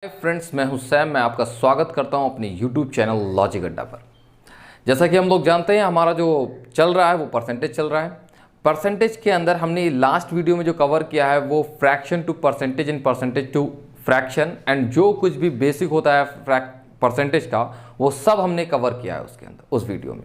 Hi friends, मैं हूं Sam. मैं आपका स्वागत करता हूं अपने यूट्यूब चैनल लॉजिक अड्डा पर। जैसा कि हम लोग जानते हैं, हमारा जो चल रहा है वो परसेंटेज चल रहा है। परसेंटेज के अंदर हमने लास्ट वीडियो में जो कवर किया है वो fraction to percentage and percentage to fraction, and जो कुछ भी बेसिक होता है परसेंटेज का वो सब हमने कवर किया है उसके अंदर उस वीडियो में।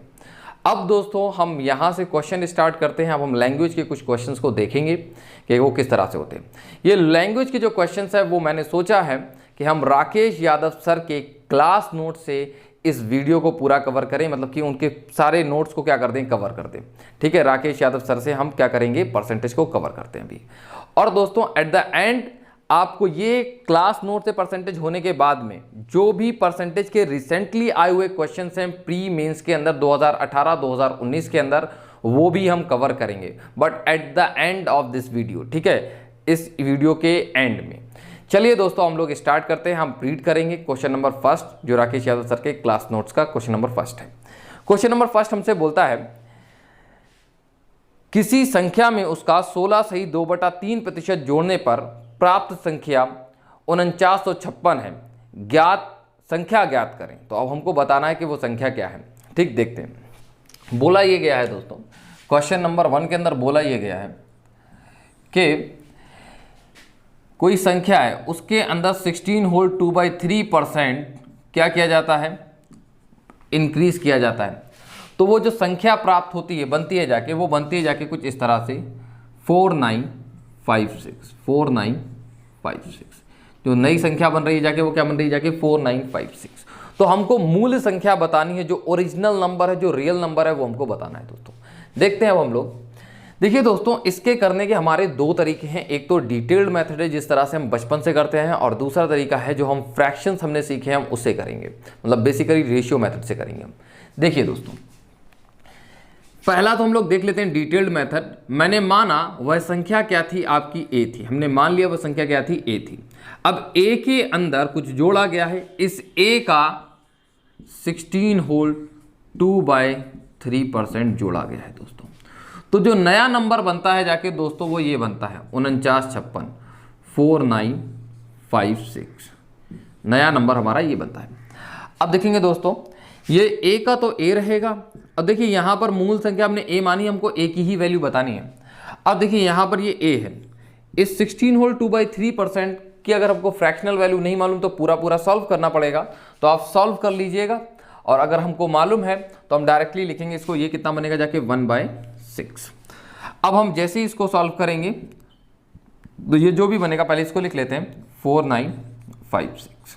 अब दोस्तों हम यहाँ से क्वेश्चन स्टार्ट करते हैं। अब हम लैंग्वेज के कुछ क्वेश्चंस को देखेंगे कि वो किस तरह से होते हैं। ये लैंग्वेज के जो क्वेश्चंस है वो मैंने सोचा है कि हम राकेश यादव सर के क्लास नोट से इस वीडियो को पूरा कवर करें, मतलब कि उनके सारे नोट्स को क्या कर दें, कवर कर दें। ठीक है, राकेश यादव सर से हम क्या करेंगे, परसेंटेज को कवर करते हैं अभी। और दोस्तों एट द एंड आपको ये क्लास नोट से परसेंटेज होने के बाद में जो भी परसेंटेज के रिसेंटली आए हुए क्वेश्चंस हैं प्री मेंस के अंदर 2018 2019 के अंदर, वो भी हम कवर करेंगे, but at the end of this video. ठीक है, इस वीडियो के एंड में। चलिए दोस्तों हम लोग स्टार्ट करते हैं। हम रीड करेंगे क्वेश्चन नंबर फर्स्ट, जो राकेश यादव सर के क्लास नोट्स का क्वेश्चन नंबर फर्स्ट है। क्वेश्चन नंबर फर्स्ट हमसे बोलता है, किसी संख्या में उसका 16 सही 2/3% जोड़ने पर प्राप्त संख्या 4956 है, संख्या ज्ञात करें। तो अब हमको बताना है कि वो संख्या क्या है। ठीक, देखते हैं। बोला ये गया है दोस्तों, क्वेश्चन नंबर 1 के अंदर बोला ये गया है कि कोई संख्या है, उसके अंदर 16 होल 2/3% क्या किया जाता है, इंक्रीज किया जाता है। तो वो जो संख्या प्राप्त होती है, बनती है जाके, वो बनती है जाके कुछ इस तरह से 4956। जो नई संख्या बन रही है जाके, वो क्या बन रही है जाके 4956। तो हमको मूल संख्या बतानी है, जो ओरिजिनल नंबर है, जो रियल नंबर है, वो हमको बताना है दोस्तों। देखते हैं अब हम लोग। देखिए दोस्तों, इसके करने के हमारे दो तरीके हैं। एक तो डिटेल्ड मेथड है, जिस तरह से हम बचपन से करते हैं, और दूसरा तरीका है जो हम फ्रैक्शंस हमने सीखे हैं हम उससे करेंगे, मतलब बेसिकली रेशियो मेथड से करेंगे हम। देखिए दोस्तों, पहला तो हम लोग देख लेते हैं डिटेल्ड मेथड। मैंने माना वह संख्या क्या थी, आपकी ए थी। हमने मान लिया वह संख्या क्या थी, ए थी। अब ए के अंदर कुछ जोड़ा गया है, इस ए का 16 होल 2/3% जोड़ा गया है दोस्तों। तो जो नया नंबर बनता है जाके दोस्तों, वो ये बनता है 4956, 4956। नया नंबर हमारा ये बनता है। अब देखेंगे दोस्तों, ये ए का तो ए रहेगा। अब देखिए यहाँ पर मूल संख्या हमने ए मानी, हमको ए की ही वैल्यू बतानी है। अब देखिए यहाँ पर ये ए है, इस 16 होल 2/3% की अगर हमको फ्रैक्शनल वैल्यू नहीं मालूम तो पूरा सॉल्व करना पड़ेगा। तो आप सॉल्व कर लीजिएगा, और अगर हमको मालूम है तो हम डायरेक्टली लिखेंगे इसको। ये कितना बनेगा जाके 1/6। अब हम जैसे ही इसको सॉल्व करेंगे तो ये जो भी बनेगा, पहले इसको लिख लेते हैं 4956।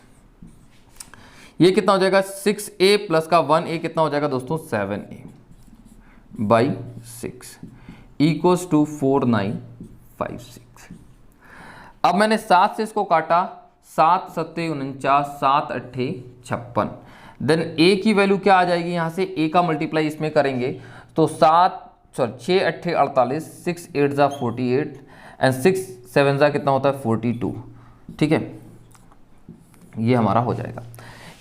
ये कितना हो जाएगा, 6a प्लस का 1a कितना हो जाएगा दोस्तों, 7a/6 इक्वल्स टू 4956। अब मैंने 7 से इसको काटा, 7 7 49, 7 8 56। देन a की वैल्यू क्या आ जाएगी, यहाँ से a का मल्टीप्लाई इसमें करेंगे तो 6 8 48, 6 8 जा 48 एंड 6 7 जा कितना होता है 42। ठीक है, ये हमारा हो जाएगा।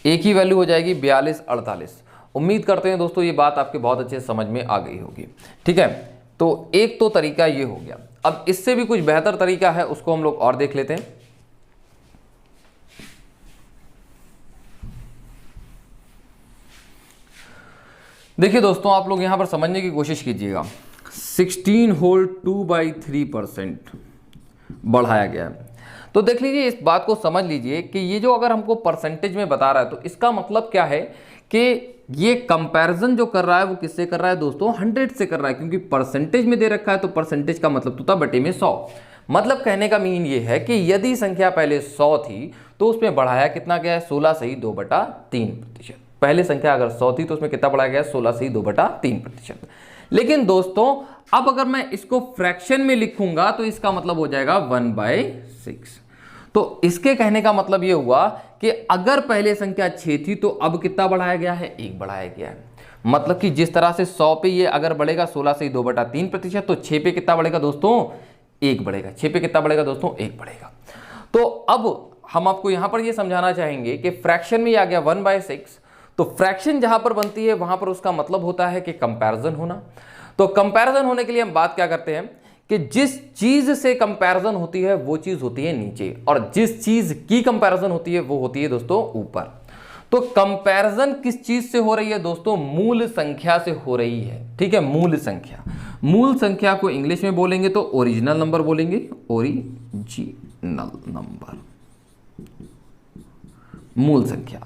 ए की वैल्यू हो जाएगी 42 48। उम्मीद करते हैं दोस्तों ये बात आपके बहुत अच्छे से समझ में आ गई होगी। ठीक है, तो एक तो तरीका ये हो गया। अब इससे भी कुछ बेहतर तरीका है, उसको हम लोग और देख लेते हैं। देखिए दोस्तों, आप लोग यहां पर समझने की कोशिश कीजिएगा। 16 होल 2/3% बढ़ाया गया है। तो देख लीजिए, इस बात को समझ लीजिए कि ये जो अगर हमको परसेंटेज में बता रहा है तो इसका मतलब क्या है कि ये कंपैरिजन जो कर रहा है वो किससे कर रहा है दोस्तों, 100 से कर रहा है। क्योंकि परसेंटेज में दे रखा है तो परसेंटेज का मतलब तो था बटे में 100। मतलब कहने का मीन ये है कि यदि संख्या पहले 100 थी तो उसमें बढ़ाया कितना गया है, 16 सही 2/3%। पहले संख्या अगर 100 थी तो उसमें कितना बढ़ाया गया, 16 सही 2/3%। लेकिन दोस्तों अब अगर मैं इसको फ्रैक्शन में लिखूंगा तो इसका मतलब हो जाएगा 1/6। तो इसके कहने का मतलब ये हुआ कि अगर पहले संख्या 6 थी तो अब कितना बढ़ाया गया है, 1 बढ़ाया गया है। मतलब कि जिस तरह से 100 पे ये अगर बढ़ेगा 16 से 2/3%, तो 6 पे कितना बढ़ेगा दोस्तों, 1 बढ़ेगा। 6 पे कितना बढ़ेगा दोस्तों, 1 बढ़ेगा। तो अब हम आपको यहां पर ये समझाना चाहेंगे कि फ्रैक्शन में आ गया 1/6। तो फ्रैक्शन जहां पर बनती है वहां पर उसका मतलब होता है कि कंपैरिजन होना। तो कंपैरिजन होने के लिए हम बात क्या करते हैं कि जिस चीज से कंपैरिजन होती है वो चीज होती है नीचे, और जिस चीज की कंपैरिजन होती है वो होती है दोस्तों ऊपर। तो कंपैरिजन किस चीज से हो रही है दोस्तों? मूल संख्या से हो रही है। ठीक है, मूल संख्या। मूल संख्या को इंग्लिश में बोलेंगे तो ओरिजिनल नंबर बोलेंगे, ओरिजिनल नंबर, मूल संख्या।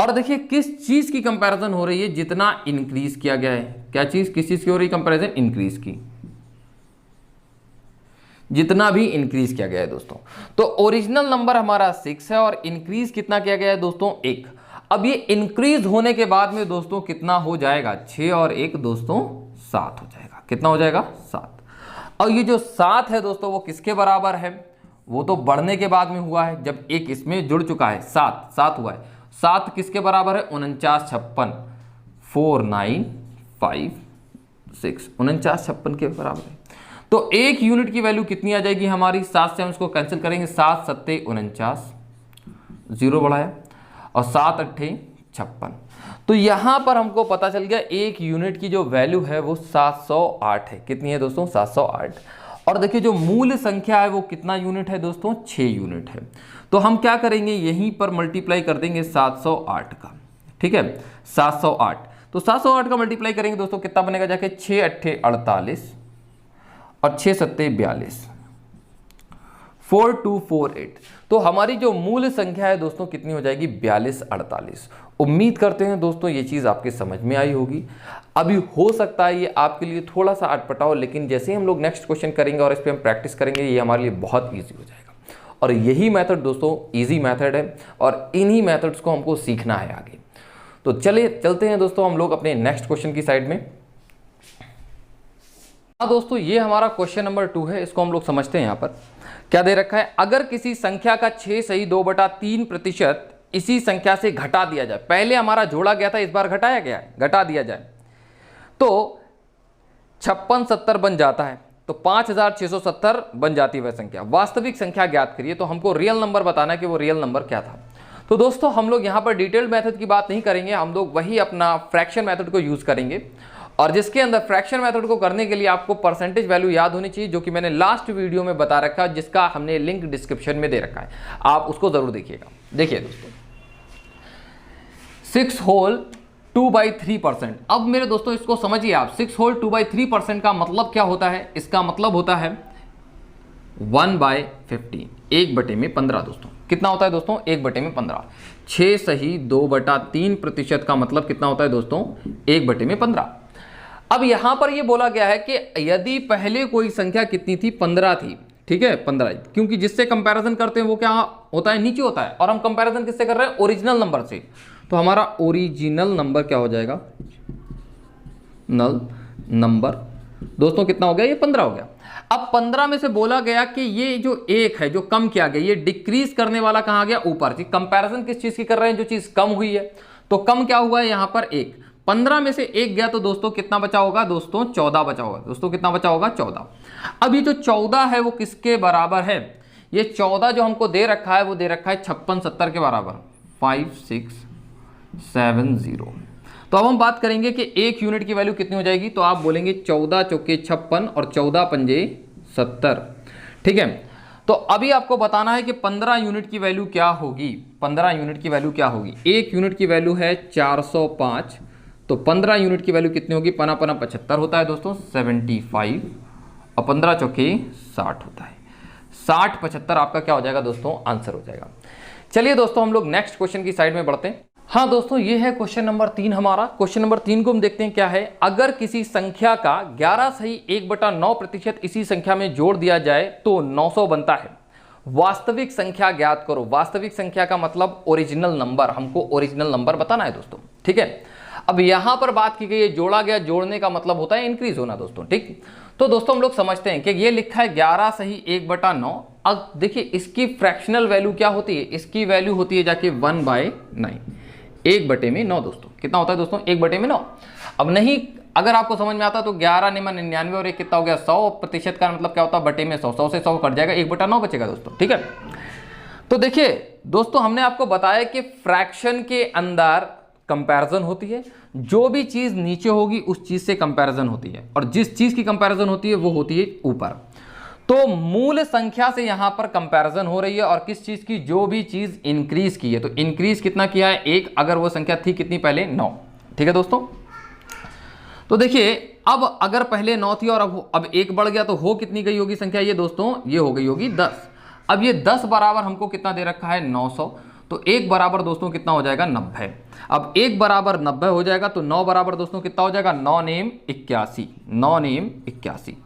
और देखिए किस चीज की कंपैरिजन हो रही है? जितना इंक्रीज किया गया है। क्या चीज, किस चीज की हो रही है कंपैरिजन? इंक्रीज की, जितना भी इंक्रीज किया गया है दोस्तों। तो ओरिजिनल नंबर हमारा 6 है और इंक्रीज कितना किया गया है दोस्तों? 1। अब ये इंक्रीज होने के बाद में दोस्तों कितना हो जाएगा? 6 और 1 दोस्तों 7 हो जाएगा। कितना हो जाएगा? 7। और ये जो 7 है दोस्तों वो किसके बराबर है? वो तो बढ़ने के बाद में हुआ है, जब एक इसमें जुड़ चुका है। 7 हुआ है। 7 किसके बराबर है? 49 56, 4 9 5 6, 49 56 के बराबर है। तो एक यूनिट की वैल्यू कितनी आ जाएगी हमारी? 7 से हम इसको कैंसिल करेंगे, 7 7 49, 0 बढ़ाया, और 7 8 56। तो यहां पर हमको पता चल गया एक यूनिट की जो वैल्यू है वो 708 है। कितनी है दोस्तों? 708। और देखिए जो मूल संख्या है वो कितना यूनिट है दोस्तों? 6 यूनिट है। तो हम क्या करेंगे, यहीं पर मल्टीप्लाई कर देंगे 708 का। ठीक है, 708। तो 708 का मल्टीप्लाई करेंगे दोस्तों, कितना बनेगा जाके? 6 8 48 और 6 7 42, 4248। तो हमारी जो मूल संख्या है दोस्तों कितनी हो जाएगी? 4248। उम्मीद करते हैं दोस्तों ये चीज़ आपके समझ में आई होगी। अभी हो सकता है ये आपके लिए थोड़ा सा अटपटा हो, लेकिन जैसे ही हम लोग नेक्स्ट क्वेश्चन करेंगे और इस पर हम प्रैक्टिस करेंगे ये हमारे लिए बहुत ईजी हो जाएगा। और यही मेथड दोस्तों ईजी मेथड है और इन्हीं मेथड्स को हमको सीखना है आगे। तो चलते हैं दोस्तों हम लोग अपने नेक्स्ट क्वेश्चन की साइड में। हाँ दोस्तों, ये हमारा क्वेश्चन नंबर 2 है। इसको हम लोग समझते हैं। यहाँ पर क्या दे रखा है? अगर किसी संख्या का 6 सही 2/3% इसी संख्या से घटा दिया जाए, पहले हमारा जोड़ा गया था, इस बार घटाया गया है, घटा दिया जाए तो 56 70 बन जाता है। तो 5670 बन जाती है वह संख्या। वास्तविक संख्या ज्ञात करिए। तो हमको रियल नंबर बताना है कि वो रियल नंबर क्या था। तो दोस्तों हम लोग यहाँ पर डिटेल्ड मेथड की बात नहीं करेंगे, हम लोग वही अपना फ्रैक्शन मेथड को यूज करेंगे। और जिसके अंदर फ्रैक्शन मेथड को करने के लिए आपको परसेंटेज वैल्यू याद होनी चाहिए, जो कि मैंने लास्ट वीडियो में बता रखा है, जिसका हमने लिंक डिस्क्रिप्शन में दे रखा है। आप उसको जरूर देखिएगा। देखिए दोस्तों 6 होल 2/3%। अब मेरे दोस्तों इसको समझिए आप, 6 होल 2/3% का मतलब क्या होता है? इसका मतलब होता है 1/15, 1/15 दोस्तों। कितना होता है दोस्तों? 1/15। 6 सही 2/3% का मतलब कितना होता है दोस्तों? 1/15। अब यहां पर यह बोला गया है कि यदि पहले कोई संख्या कितनी थी? 15 थी। ठीक है, 15, क्योंकि जिससे कंपैरिजन करते हैं वो क्या होता है? नीचे होता है। और हम कंपैरिजन किससे कर रहे हैं? ओरिजिनल नंबर से। तो हमारा ओरिजिनल नंबर क्या हो जाएगा? नल नंबर दोस्तों कितना हो गया? ये 15 हो गया। अब 15 में से बोला गया कि ये जो 1 है जो कम किया गया, ये डिक्रीज करने वाला कहां गया? ऊपर। कंपैरिजन किस चीज की कर रहे हैं? जो चीज कम हुई है। तो कम क्या हुआ है यहां पर? 1। 15 में से 1 गया तो दोस्तों कितना बचा होगा? दोस्तों 14 बचा होगा। दोस्तों कितना बचा होगा? 14। अब ये जो 14 है वो किसके बराबर है? ये 14 जो हमको दे रखा है वो दे रखा है 56 70 के बराबर, 5670। तो अब हम बात करेंगे कि एक यूनिट की वैल्यू कितनी हो जाएगी। तो आप बोलेंगे 14 चौके 56 और 14 पंजे 70। ठीक है, तो अभी आपको बताना है कि 15 यूनिट की वैल्यू क्या होगी। 15 यूनिट की वैल्यू क्या होगी? एक यूनिट की वैल्यू है 405, तो 15 यूनिट की वैल्यू कितनी होगी? पना 75 होता है दोस्तों, 75, और 15 चौके 60 होता है। 60 75 आपका क्या हो जाएगा दोस्तों? आंसर हो जाएगा। चलिए दोस्तों हम लोग नेक्स्ट क्वेश्चन की साइड में बढ़ते हैं। हाँ दोस्तों, ये है क्वेश्चन नंबर 3 हमारा। क्वेश्चन नंबर 3 को हम देखते हैं क्या है। अगर किसी संख्या का 11 सही 1/9% इसी संख्या में जोड़ दिया जाए तो 900 बनता है। वास्तविक संख्या ज्ञात करो। वास्तविक संख्या का मतलब ओरिजिनल नंबर, हमको ओरिजिनल नंबर बताना है दोस्तों। ठीक है, अब यहां पर बात की गई है जोड़ा गया, जोड़ने का मतलब होता है इंक्रीज होना दोस्तों। ठीक, तो दोस्तों हम लोग समझते हैं कि ये लिखा है 11 सही 1/9। अब देखिए इसकी फ्रैक्शनल वैल्यू क्या होती है? इसकी वैल्यू होती है जाके 1/9, 1/9 दोस्तों। कितना होता है दोस्तों? 1/9। अब नहीं अगर आपको समझ में आता तो 11 निमन 99 और 1 कितना हो गया? 100% का मतलब क्या होता है? बटे में 100, 100 से 100 कट जाएगा, 1/9 बचेगा दोस्तों। ठीक है, तो देखिए दोस्तों हमने आपको बताया कि फ्रैक्शन के अंदर कंपैरिजन होती है। जो भी चीज नीचे होगी उस चीज से कंपैरिजन होती है, और जिस चीज की कंपैरिजन होती है वो होती है ऊपर। तो मूल संख्या से यहां पर कंपैरिजन हो रही है और किस चीज की, जो भी चीज इंक्रीज की है। तो इंक्रीज कितना किया है, 1, अगर वो संख्या थी कितनी पहले, 9। ठीक है दोस्तों, तो देखिए अब अगर पहले 9 थी और अब 1 बढ़ गया तो हो कितनी गई होगी संख्या, ये दोस्तों ये हो गई होगी 10। अब ये 10 बराबर हमको कितना दे रखा है, 900। तो 1 बराबर दोस्तों कितना हो जाएगा, 90। अब 1 बराबर 90 हो जाएगा तो 9 बराबर दोस्तों कितना हो जाएगा, 9 नेम 81, 9 नेम 81,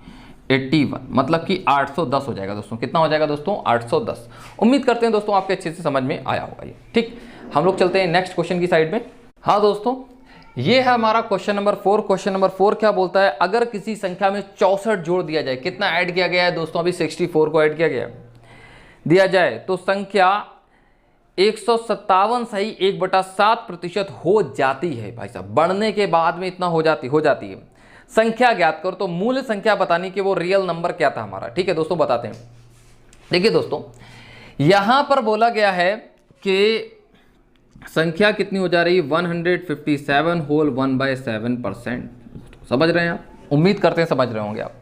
81 मतलब कि 810 हो जाएगा दोस्तों। कितना हो जाएगा दोस्तों, 810। उम्मीद करते हैं दोस्तों आपके अच्छे से समझ में आया होगा ये। ठीक, हम लोग चलते हैं नेक्स्ट क्वेश्चन की साइड में। हाँ दोस्तों, ये है हमारा क्वेश्चन नंबर 4। क्वेश्चन नंबर 4 क्या बोलता है, अगर किसी संख्या में 64 जोड़ दिया जाए, कितना ऐड किया गया है दोस्तों, अभी 64 को ऐड किया गया दिया जाए तो संख्या 157 सही 1/7% हो जाती है। भाई साहब, बढ़ने के बाद में इतना हो जाती है। संख्या ज्ञात करो। तो मूल संख्या बतानी कि वो रियल नंबर क्या था हमारा। ठीक है दोस्तों, बताते हैं। देखिए दोस्तों, यहां पर बोला गया है कि संख्या कितनी हो जा रही है, 157 होल 1/7%। समझ रहे हैं आप, उम्मीद करते हैं समझ रहे होंगे आप।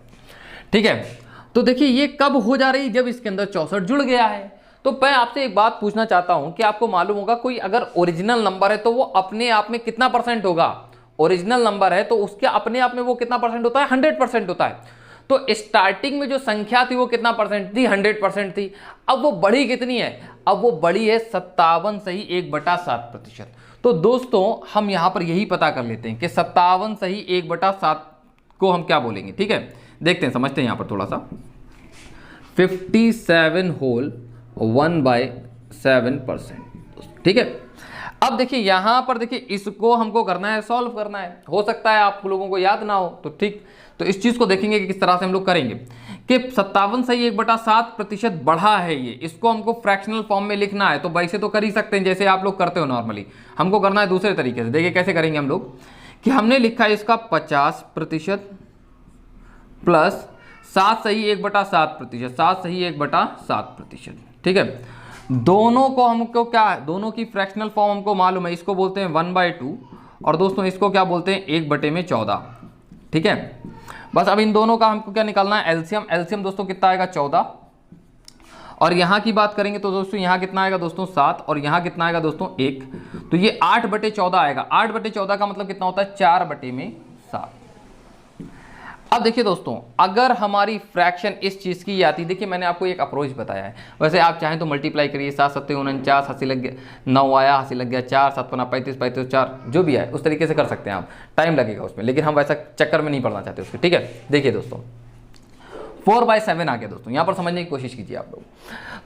ठीक है, तो देखिए ये कब हो जा रही है, जब इसके अंदर 64 जुड़ गया है। तो मैं आपसे एक बात पूछना चाहता हूं कि आपको मालूम होगा कोई अगर ओरिजिनल नंबर है तो वो अपने आप में कितना परसेंट होगा, ओरिजिनल नंबर है तो उसके अपने आप में वो कितना परसेंट होता है, 100% होता है। तो स्टार्टिंग में जो संख्या थी वो कितना परसेंट थी, 100% थी। अब वो बढ़ी कितनी है, अब वो बढ़ी है 57 सही 1/7%। तो दोस्तों हम यहां पर यही पता कर लेते हैं कि 57 सही 1/7 को हम क्या बोलेंगे। ठीक है, देखते हैं, समझते हैं यहां पर थोड़ा सा। 57 होल 1/7%। ठीक है, अब देखिए यहां पर देखिए इसको हमको करना है, सॉल्व करना है। हो सकता है आप लोगों को याद ना हो तो ठीक, तो इस चीज को देखेंगे कि किस तरह से हम लोग करेंगे कि 57 सही 1/7% बढ़ा है ये, इसको हमको फ्रैक्शनल फॉर्म में लिखना है। तो वैसे तो कर ही सकते हैं जैसे आप लोग करते हो नॉर्मली, हमको करना है दूसरे तरीके से। देखिए कैसे करेंगे हम लोग कि हमने लिखा है इसका 50% प्लस 7 सही 1/7%, 7 सही 1/7%। ठीक है, दोनों को हमको क्या है, दोनों की फ्रैक्शनल फॉर्म हमको मालूम है। इसको बोलते हैं 1/2 और दोस्तों इसको क्या बोलते हैं, 1/14। ठीक है, बस अब इन दोनों का हमको क्या निकालना है, एलसीएम। एलसीएम दोस्तों कितना आएगा, 14। और यहाँ की बात करेंगे तो दोस्तों यहाँ कितना आएगा दोस्तों, 7, और यहाँ कितना आएगा दोस्तों, 1। तो ये 8/14 आएगा। 8/14 का मतलब कितना होता है, 4/7। अब देखिए दोस्तों, अगर हमारी फ्रैक्शन इस चीज़ की आती, देखिए मैंने आपको एक अप्रोच बताया है। वैसे आप चाहें तो मल्टीप्लाई करिए, 7 7 49, हंसी लग गया 9 आया, हंसी लग गया 4, 7 5 35 35 4, जो भी आए उस तरीके से कर सकते हैं आप, टाइम लगेगा उसमें, लेकिन हम वैसा चक्कर में नहीं पड़ना चाहते उसके। ठीक है, देखिए दोस्तों 4/7 आ गया दोस्तों, यहाँ पर समझने की कोशिश कीजिए आप लोग।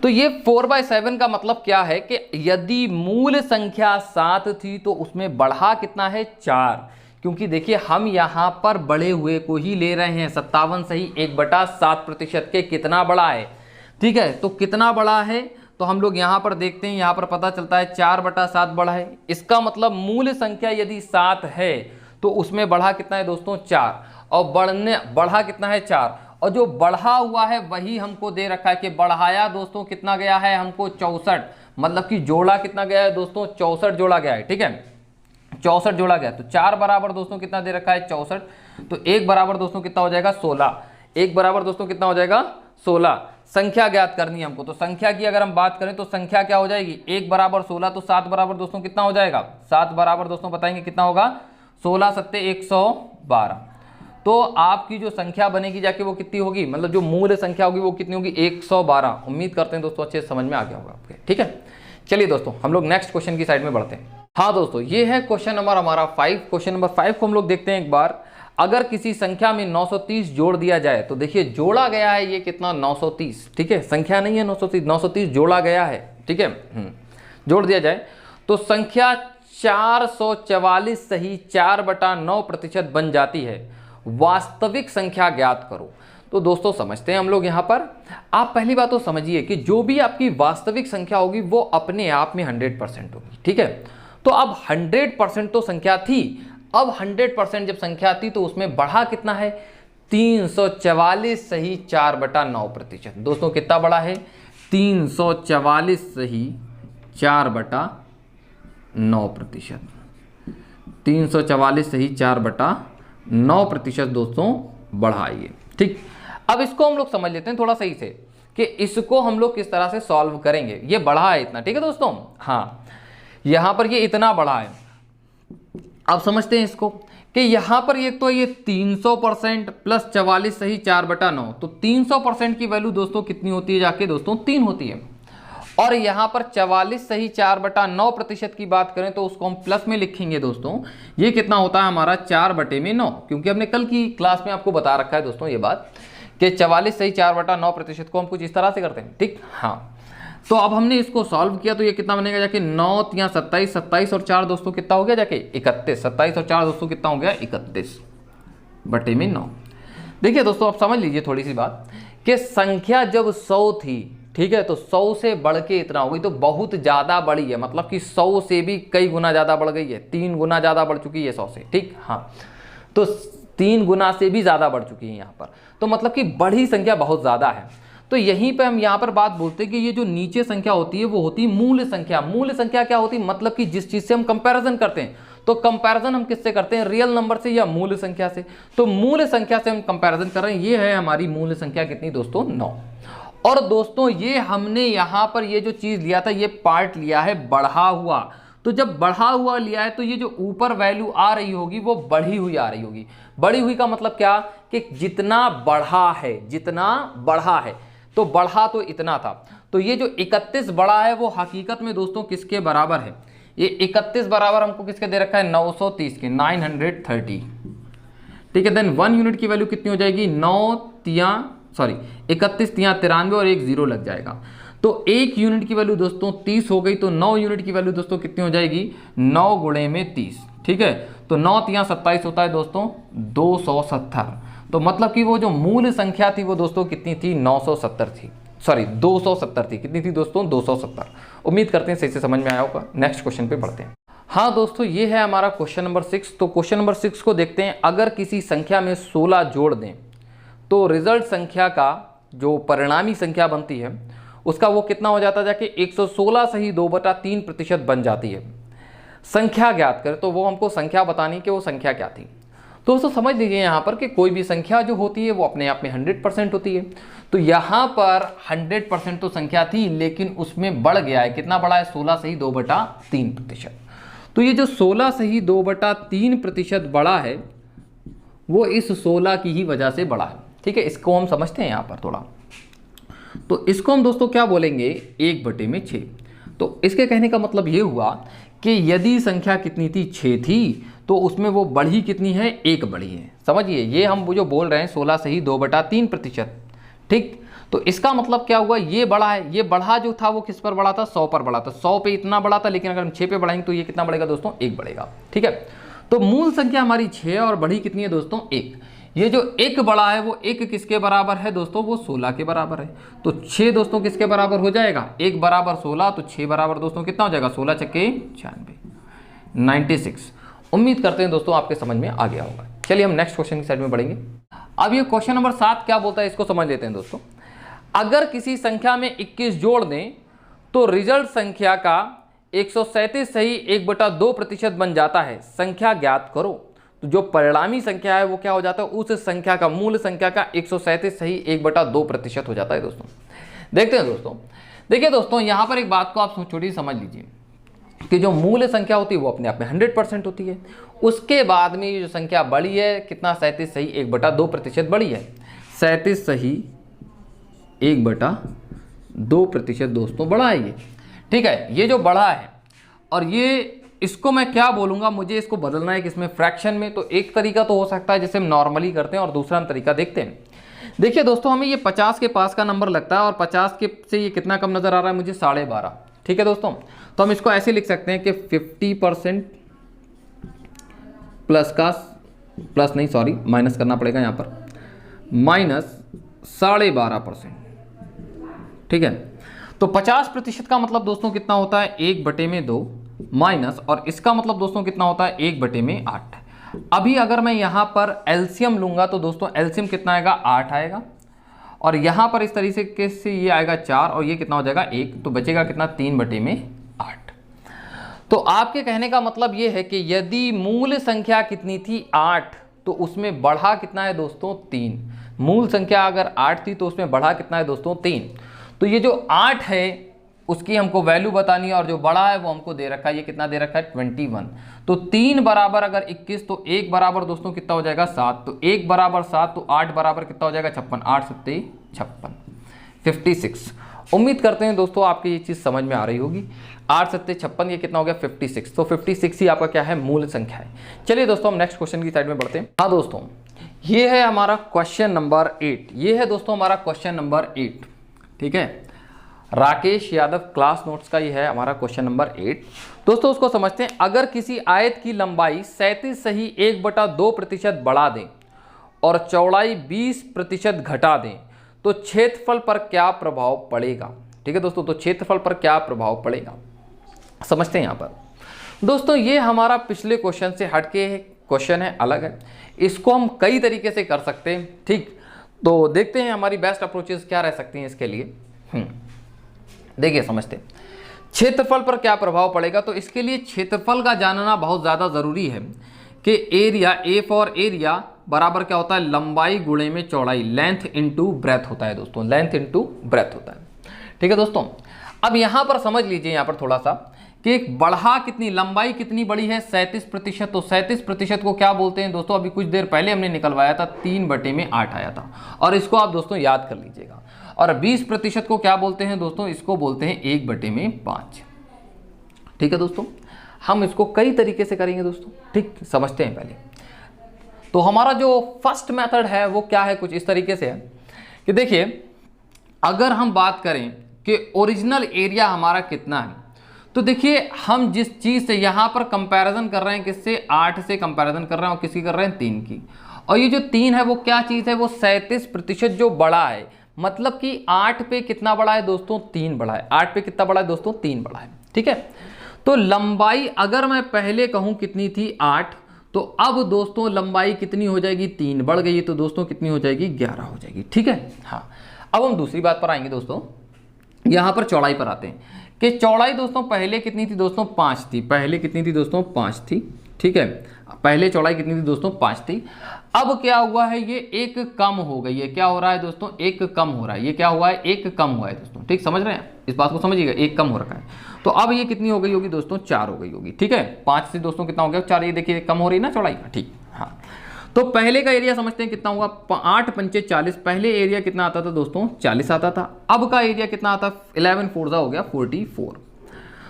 तो ये 4/7 का मतलब क्या है कि यदि मूल संख्या 7 थी तो उसमें बढ़ा कितना है, 4। क्योंकि देखिए हम यहाँ पर बढ़े हुए को ही ले रहे हैं, 57 सही 1/7% के कितना बड़ा है। ठीक है, तो कितना बड़ा है तो हम लोग यहाँ पर देखते हैं, यहाँ पर पता चलता है 4/7 बढ़ा है। इसका मतलब मूल संख्या यदि 7 है तो उसमें बढ़ा कितना है दोस्तों, 4, और बढ़ा कितना है, 4, और जो बढ़ा हुआ है वही हमको दे रखा है कि बढ़ाया दोस्तों कितना गया है हमको, 64, मतलब कि जोड़ा कितना गया है दोस्तों, 64 जोड़ा गया है। ठीक है, 64 जोड़ा गया। तो 4 बराबर दोस्तों कितना दे रखा है, 64। तो 1 बराबर दोस्तों कितना हो जाएगा, 16। 1 बराबर दोस्तों कितना हो जाएगा, 16। संख्या ज्ञात करनी है हमको, तो संख्या की अगर हम बात करें तो संख्या क्या हो जाएगी, 1 बराबर 16। तो 7 बराबर दोस्तों कितना हो जाएगा, 7 बराबर दोस्तों बताएंगे कितना होगा, 16 7 112। तो आपकी जो संख्या बनेगी जाके वो कितनी होगी, मतलब जो मूल संख्या होगी वो कितनी होगी, 112। उम्मीद करते हैं दोस्तों अच्छे से समझ में आ गया होगा आपके। ठीक है, चलिए दोस्तों हम लोग नेक्स्ट क्वेश्चन की साइड में बढ़ते हैं। हाँ दोस्तों, ये है क्वेश्चन नंबर हमारा 5। क्वेश्चन नंबर 5 को हम लोग देखते हैं एक बार। अगर किसी संख्या में 930 जोड़ दिया जाए, तो देखिए जोड़ा गया है ये कितना, 930। ठीक है, संख्या नहीं है 930, 930 जोड़ा गया है। ठीक है, जोड़ दिया जाए तो संख्या 444 सही 4/9% बन जाती है। वास्तविक संख्या ज्ञात करो। तो दोस्तों समझते हैं हम लोग यहाँ पर। आप पहली बात तो समझिए कि जो भी आपकी वास्तविक संख्या होगी वो अपने आप में 100% होगी। ठीक है, तो अब 100% तो संख्या थी, अब 100% जब संख्या थी तो उसमें बढ़ा कितना है, 344 सही 4/9%। दोस्तों कितना बड़ा है, 344 सही 4/9%। 344 सही 4/9% दोस्तों बढ़ाइए। ठीक, अब इसको हम लोग समझ लेते हैं थोड़ा सही से कि इसको हम लोग किस तरह से सॉल्व करेंगे। ये बढ़ा है इतना, ठीक है दोस्तों, हाँ यहां पर ये इतना बढ़ा है। अब समझते हैं इसको कि यहां पर ये तो ये 300% प्लस 44 सही 4/9, तो 300% की वैल्यू दोस्तों कितनी होती है जाके दोस्तों 3 होती है। और यहां पर 44 सही 4/9% की बात करें तो उसको हम प्लस में लिखेंगे दोस्तों, ये कितना होता है हमारा 4/9, क्योंकि हमने कल की क्लास में आपको बता रखा है दोस्तों ये बात कि 44 सही 4/9% को हम कुछ इस तरह से करते हैं, ठीक। हाँ, तो अब हमने इसको सॉल्व किया तो ये कितना बनेगा जाके 9 या 27, 27 और 4 दोस्तों कितना हो गया जाके 31, 27 और 4 दोस्तों कितना हो गया 31/9। देखिए दोस्तों आप समझ लीजिए थोड़ी सी बात कि संख्या जब 100 थी, ठीक है, तो 100 से बढ़ के इतना हो गई तो बहुत ज़्यादा बढ़ी है, मतलब कि 100 से भी कई गुना ज़्यादा बढ़ गई है, 3 गुना ज़्यादा बढ़ चुकी है 100 से, ठीक। हाँ, तो 3 गुना से भी ज़्यादा बढ़ चुकी है यहाँ पर, तो मतलब कि बड़ी संख्या बहुत ज़्यादा है। तो यहीं पे हम यहाँ पर बात बोलते हैं कि ये जो नीचे संख्या होती है वो होती है मूल संख्या। मूल संख्या क्या होती है, मतलब कि जिस चीज़ से हम कंपैरिजन करते हैं, तो कंपैरिजन हम किससे करते हैं, रियल नंबर से या मूल संख्या से। तो मूल संख्या से हम कंपैरिजन कर रहे हैं, ये है हमारी मूल संख्या कितनी दोस्तों 9। और दोस्तों ये हमने यहाँ पर ये जो चीज़ लिया था ये पार्ट लिया है बढ़ा हुआ, तो जब बढ़ा हुआ लिया है तो ये जो ऊपर वैल्यू आ रही होगी वो बढ़ी हुई आ रही होगी। बढ़ी हुई का मतलब क्या कि जितना बढ़ा है, जितना बढ़ा है, तो बढ़ा तो इतना था, तो ये जो 31 बढ़ा है वो हकीकत में दोस्तों किसके बराबर है, ये 31 बराबर हमको किसके दे रखा है 930 के, 930, ठीक है। देन 1 यूनिट की वैल्यू कितनी हो जाएगी 31 तियां 93 और एक जीरो लग जाएगा, तो 1 यूनिट की वैल्यू दोस्तों 30 हो गई। तो 9 यूनिट की वैल्यू दोस्तों कितनी हो जाएगी 9 गुणे में 30, ठीक है। तो 9 तियां 27 होता है दोस्तों 270, तो मतलब कि वो जो मूल संख्या थी वो दोस्तों कितनी थी 970 थी, सॉरी 270 थी। कितनी थी दोस्तों 270। उम्मीद करते हैं सही से समझ में आया होगा। नेक्स्ट क्वेश्चन पे बढ़ते हैं। हाँ दोस्तों ये है हमारा क्वेश्चन नंबर 6। तो क्वेश्चन नंबर 6 को देखते हैं। अगर किसी संख्या में 16 जोड़ दें तो रिजल्ट संख्या का जो परिणामी संख्या बनती है उसका वो कितना हो जाता है जाके 116 सही 2/3% बन जाती है। संख्या ज्ञात करें, तो वो हमको संख्या बतानी कि वो संख्या क्या थी। दोस्तों समझ लीजिए यहाँ पर कि कोई भी संख्या जो होती है वो अपने आप में 100% होती है। तो यहाँ पर 100% तो संख्या थी, लेकिन उसमें बढ़ गया है, कितना बढ़ा है 16 सही 2/3%। तो ये जो 16 सही 2/3% बढ़ा है वो इस 16 की ही वजह से बढ़ा है, ठीक है। इसको हम समझते हैं यहाँ पर थोड़ा, तो इसको हम दोस्तों क्या बोलेंगे 1/6। तो इसके कहने का मतलब ये हुआ कि यदि संख्या कितनी थी 6 थी, तो उसमें वो बढ़ी कितनी है 1 बढ़ी है। समझिए ये हम वो जो बोल रहे हैं 16 सही 2/3%, ठीक। तो इसका मतलब क्या हुआ, ये बढ़ा है, ये बढ़ा जो था वो किस पर बढ़ा था 100 पर बढ़ा था, 100 पे इतना बढ़ा था, लेकिन अगर हम 6 पे बढ़ाएंगे तो ये कितना बढ़ेगा दोस्तों 1 बढ़ेगा, ठीक है। तो मूल संख्या हमारी 6 और बढ़ी कितनी है दोस्तों 1। ये जो 1 बढ़ा है वो 1 किसके बराबर है दोस्तों, वो 16 के बराबर है। तो 6 दोस्तों किसके बराबर हो जाएगा 1 बराबर 16, तो 6 बराबर दोस्तों कितना हो जाएगा 16 छक्के 96। उम्मीद करते हैं दोस्तों आपके समझ में आ गया होगा। चलिए हम नेक्स्ट क्वेश्चन की साइड में बढ़ेंगे। अब ये क्वेश्चन नंबर 7 क्या बोलता है इसको समझ लेते हैं दोस्तों। अगर किसी संख्या में 21 जोड़ दें तो रिजल्ट संख्या का 137 सही 1/2% बन जाता है। संख्या ज्ञात करो। तो जो परिणामी संख्या है वो क्या हो जाता है, उस संख्या का मूल संख्या का 137 सही 1/2% हो जाता है दोस्तों। देखते हैं दोस्तों, देखिए दोस्तों यहाँ पर एक बात को आप छोटी समझ लीजिए कि जो मूल संख्या होती है वो अपने आप में 100% होती है। उसके बाद में ये जो संख्या बढ़ी है कितना 37 सही 1/2% बढ़ी है। 37 सही 1/2% दोस्तों बढ़ा है ये, ठीक है। ये जो बढ़ा है और ये इसको मैं क्या बोलूँगा, मुझे इसको बदलना है किसमें फ्रैक्शन में। तो एक तरीका तो हो सकता है जैसे हम नॉर्मली करते हैं और दूसरा हम तरीका देखते हैं। देखिए दोस्तों हमें ये 50 के पास का नंबर लगता है और 50 के से ये कितना कम नज़र आ रहा है मुझे 12.5, ठीक है दोस्तों। तो हम इसको ऐसे लिख सकते हैं कि 50% माइनस करना पड़ेगा यहाँ पर, माइनस 12.5%, ठीक है। तो 50% का मतलब दोस्तों कितना होता है 1/2 माइनस, और इसका मतलब दोस्तों कितना होता है 1/8। अभी अगर मैं यहाँ पर एलसीएम लूंगा तो दोस्तों एलसीएम कितना आएगा 8 आएगा, और यहाँ पर इस तरीके से ये आएगा 4 और ये कितना हो जाएगा 1, तो बचेगा कितना 3/8। तो आपके कहने का मतलब ये है कि यदि मूल संख्या कितनी थी 8 तो उसमें बढ़ा कितना है दोस्तों 3। मूल संख्या अगर 8 थी तो उसमें बढ़ा कितना है दोस्तों 3। तो ये जो 8 है उसकी हमको वैल्यू बतानी है और जो बड़ा है वो हमको दे रखा है, ये कितना दे रखा है 21। तो 3 बराबर अगर 21 तो 1 बराबर दोस्तों कितना हो जाएगा 7। तो 1 बराबर 7 तो 8 बराबर कितना हो जाएगा 56। 8 7 56 56। उम्मीद करते हैं दोस्तों आपकी ये चीज़ समझ में आ रही होगी। 8 7 56 ये कितना हो गया 56। तो 56 ही आपका क्या है मूल संख्या है। चलिए दोस्तों हम नेक्स्ट क्वेश्चन की साइड में बढ़ते हैं। हाँ दोस्तों ये है हमारा क्वेश्चन नंबर 8। ये है दोस्तों हमारा क्वेश्चन नंबर 8। ठीक है, राकेश यादव क्लास नोट्स का ये है हमारा क्वेश्चन नंबर 8। दोस्तों उसको समझते हैं। अगर किसी आयत की लंबाई 37 से ही 1/2% बढ़ा दें और चौड़ाई 20% घटा दें तो क्षेत्रफल पर क्या प्रभाव पड़ेगा। ठीक है दोस्तों, तो क्षेत्रफल पर क्या प्रभाव पड़ेगा समझते हैं यहाँ पर। दोस्तों ये हमारा पिछले क्वेश्चन से हटके क्वेश्चन है, अलग है। इसको हम कई तरीके से कर सकते हैं। ठीक, तो देखते हैं हमारी बेस्ट अप्रोचेस क्या रह सकती हैं इसके लिए। देखिए समझते हैं क्षेत्रफल पर क्या प्रभाव पड़ेगा। तो इसके लिए क्षेत्रफल का जानना बहुत ज़्यादा ज़रूरी है कि एरिया, ए फॉर एरिया बराबर क्या होता है लंबाई गुणे में चौड़ाई, लेंथ इनटू ब्रेथ होता है दोस्तों, लेंथ इनटू ब्रेथ होता है। ठीक है दोस्तों, अब यहाँ पर समझ लीजिए यहाँ पर थोड़ा सा कि बढ़ा कितनी, लंबाई कितनी बड़ी है 37%। तो 37% को क्या बोलते हैं दोस्तों, अभी कुछ देर पहले हमने निकलवाया था 3/8 आया था और इसको आप दोस्तों याद कर लीजिएगा। और 20% को क्या बोलते हैं दोस्तों, इसको बोलते हैं 1/5। ठीक है दोस्तों, हम इसको कई तरीके से करेंगे दोस्तों। ठीक, समझते हैं पहले। तो हमारा जो फर्स्ट मेथड है वो क्या है, कुछ इस तरीके से है कि देखिए अगर हम बात करें कि ओरिजिनल एरिया हमारा कितना है, तो देखिए हम जिस चीज़ से यहाँ पर कंपैरिजन कर रहे हैं, किससे 8 से कंपैरिजन कर रहे हैं और किसकी कर रहे हैं 3 की। और ये जो 3 है वो क्या चीज़ है, वो 37% जो बड़ा है, मतलब कि 8 पे कितना बड़ा है दोस्तों 3 बड़ा है। 8 पे कितना बड़ा है दोस्तों 3 बड़ा है। ठीक है, तो लंबाई अगर मैं पहले कहूँ कितनी थी 8, तो अब दोस्तों लंबाई कितनी हो जाएगी 3 बढ़ गई, तो दोस्तों कितनी हो जाएगी 11 हो जाएगी। ठीक है, हाँ अब हम दूसरी बात पर आएंगे दोस्तों। यहाँ पर चौड़ाई पर आते हैं कि चौड़ाई दोस्तों पहले कितनी थी दोस्तों 5 थी। पहले कितनी थी दोस्तों 5 थी। ठीक है, पहले चौड़ाई कितनी थी दोस्तों 5 थी। अब क्या हुआ है, ये एक कम हो गई है। क्या हो रहा है दोस्तों, एक कम हो रहा है। ये क्या हुआ है, एक कम हुआ है दोस्तों। ठीक, समझ रहे हैं, इस बात को समझिएगा, एक कम हो रखा है। तो अब ये कितनी हो गई होगी दोस्तों 4 हो गई होगी। ठीक है, 5 से दोस्तों कितना हो गया 4। ये देखिए कम हो रही है ना चौड़ाई। ठीक, हाँ तो पहले का एरिया समझते हैं कितना होगा 8 पंचे 40। पहले एरिया कितना आता था दोस्तों 40 आता था। अब का एरिया कितना आता, 11 4 हो गया 44।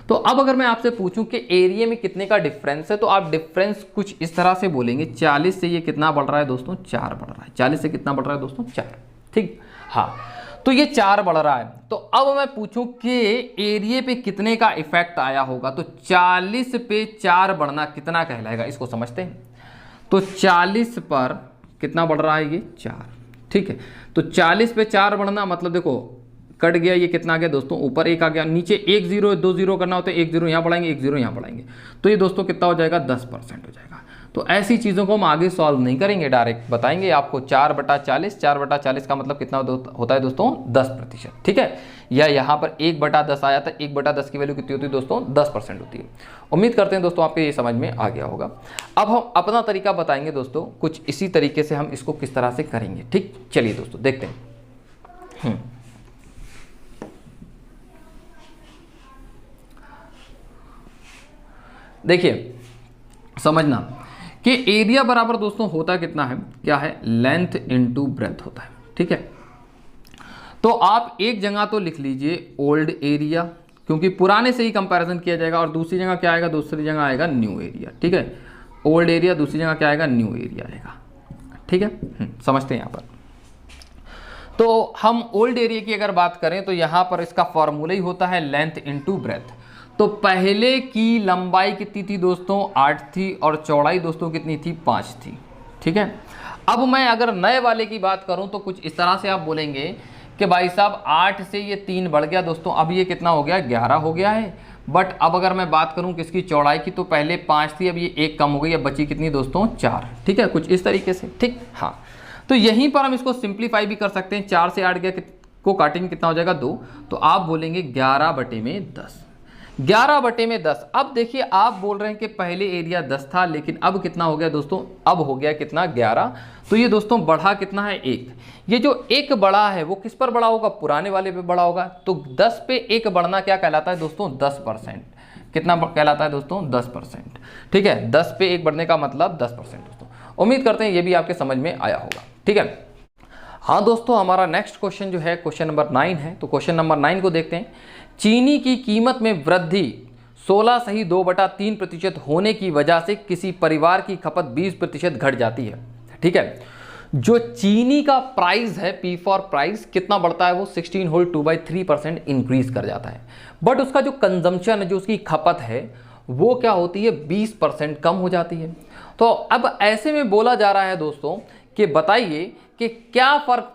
तो अब अगर मैं आपसे पूछूं कि एरिया में कितने का डिफरेंस है, तो आप डिफरेंस कुछ इस तरह से बोलेंगे, 40 से ये कितना बढ़ रहा है दोस्तों 4 बढ़ रहा है। 40 से कितना बढ़ रहा है दोस्तों 4। ठीक, हाँ तो ये 4 बढ़ रहा है। तो अब मैं पूछूं कि एरिया पे कितने का इफेक्ट आया होगा, तो 40 पे 4 बढ़ना कितना कहलाएगा, इसको समझते हैं। तो 40 पर कितना बढ़ रहा है ये 4। ठीक है, तो 40 पे 4 बढ़ना मतलब देखो कट गया, ये कितना आ गया दोस्तों ऊपर 1 आ गया, नीचे 1 0 2 0 करना होता है, 1 0 यहाँ बढ़ाएंगे 1 0 यहाँ बढ़ाएंगे, तो ये दोस्तों कितना हो जाएगा 10% हो जाएगा। तो ऐसी चीज़ों को हम आगे सॉल्व नहीं करेंगे, डायरेक्ट बताएंगे आपको 4/40। 4/40 का मतलब कितना होता है दोस्तों 10%। ठीक है, या यहाँ पर 1/10 आया था, 1/10 की वैल्यू कितनी होती है दोस्तों 10% होती है। उम्मीद करते हैं दोस्तों आपको ये समझ में आ गया होगा। अब हम अपना तरीका बताएंगे दोस्तों, कुछ इसी तरीके से हम इसको किस तरह से करेंगे। ठीक, चलिए दोस्तों देखते हैं। देखिए समझना कि एरिया बराबर दोस्तों होता कितना है, क्या है लेंथ इनटू ब्रेथ होता है। ठीक है, तो आप एक जगह तो लिख लीजिए ओल्ड एरिया, क्योंकि पुराने से ही कंपैरिजन किया जाएगा, और दूसरी जगह क्या आएगा, दूसरी जगह आएगा न्यू एरिया। ठीक है, ओल्ड एरिया, दूसरी जगह क्या आएगा न्यू एरिया आएगा। ठीक है, समझते हैं यहाँ पर। तो हम ओल्ड एरिया की अगर बात करें तो यहाँ पर इसका फॉर्मूला ही होता है लेंथ इनटू ब्रेथ। तो पहले की लंबाई कितनी थी दोस्तों 8 थी, और चौड़ाई दोस्तों कितनी थी 5 थी। ठीक है, अब मैं अगर नए वाले की बात करूं तो कुछ इस तरह से आप बोलेंगे कि भाई साहब 8 से ये 3 बढ़ गया दोस्तों, अब ये कितना हो गया 11 हो गया है। बट अब अगर मैं बात करूं किसकी चौड़ाई की, तो पहले 5 थी, अब ये 1 कम हो गई, अब बची कितनी दोस्तों 4। ठीक है, कुछ इस तरीके से। ठीक, हाँ तो यहीं पर हम इसको सिंप्लीफाई भी कर सकते हैं। 4 से 8 को काटेंगे कितना हो जाएगा 2, तो आप बोलेंगे 11/10। 11/10। अब देखिए आप बोल रहे हैं कि पहले एरिया 10 था, लेकिन अब कितना हो गया दोस्तों, अब हो गया कितना 11। तो ये दोस्तों बढ़ा कितना है 1। ये जो 1 बढ़ा है वो किस पर बढ़ा होगा, पुराने वाले पे बढ़ा होगा। तो 10 पे 1 बढ़ना क्या कहलाता है दोस्तों, 10%। कितना कहलाता है दोस्तों, 10%। ठीक है, 10 पे 1 बढ़ने का मतलब 10% दोस्तों। उम्मीद करते हैं ये भी आपके समझ में आया होगा। ठीक है, हाँ दोस्तों, हमारा नेक्स्ट क्वेश्चन जो है क्वेश्चन नंबर 9 है। तो क्वेश्चन नंबर 9 को देखते हैं। चीनी की कीमत में वृद्धि 16.2% होने की वजह से किसी परिवार की खपत 20% घट जाती है। ठीक है, जो चीनी का प्राइस है, पी फॉर प्राइस कितना बढ़ता है, वो 16/2/3% इंक्रीज कर जाता है। बट उसका जो कंजम्पशन है, जो उसकी खपत है, वो क्या होती है, 20% कम हो जाती है। तो अब ऐसे में बोला जा रहा है दोस्तों कि बताइए कि क्या फर्क